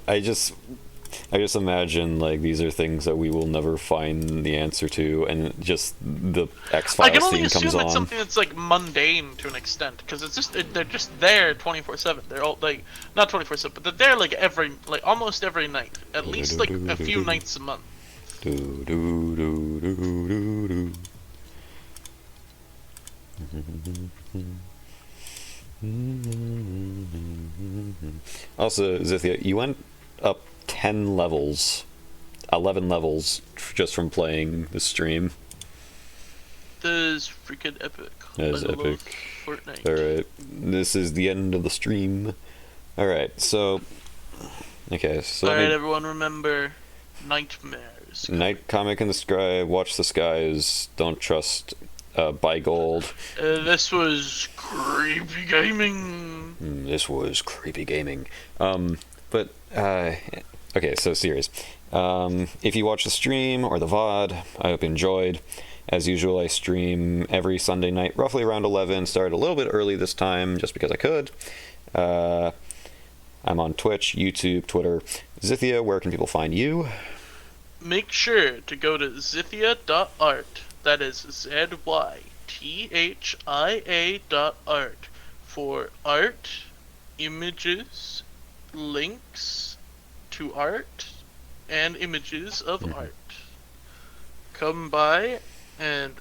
I just imagine these are things that we will never find the answer to, and just the X-Files I can only theme assume comes it's on. something that's mundane to an extent, because they're just there 24/7. They're all not 24/7, but they're there almost every night, at least a few nights a month. Also, Zythia, you went up 10 levels, 11 levels, just from playing the stream. That is freaking epic. That is epic. Love Fortnite. Alright, this is the end of the stream. Alright, so... Okay, so... Alright, everyone, remember, nightmares. Night comic in the sky, watch the skies, don't trust buy gold. This was creepy gaming. This was creepy gaming. But, okay, so serious. If you watch the stream or the VOD, I hope you enjoyed. As usual, I stream every Sunday night, roughly around 11. Started a little bit early this time, just because I could. I'm on Twitch, YouTube, Twitter. Zythia, where can people find you? Make sure to go to zythia.art. That is ZYTHIA.art for art, images, links to art, and images of art. Come by and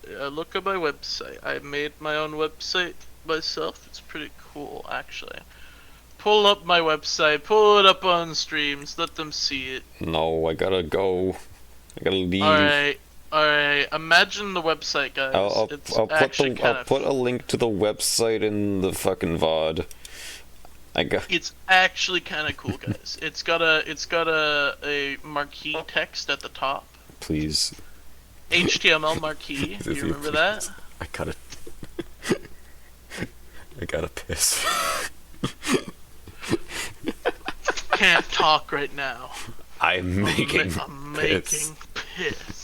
look at my website. I made my own website myself. It's pretty cool, actually. Pull up my website, pull it up on streams, let them see it. No, I gotta go. I gotta leave. Alright, imagine the website, guys. I'll put a link to the website in the fucking VOD. It's actually kind of cool, guys. It's got a marquee text at the top. Please. HTML marquee. Do you remember that? I gotta piss. Can't talk right now. I'm making piss.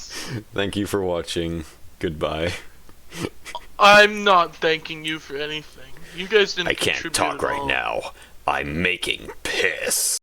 Thank you for watching. Goodbye. I'm not thanking you for anything. You guys didn't. I can't talk right now. I'm making piss.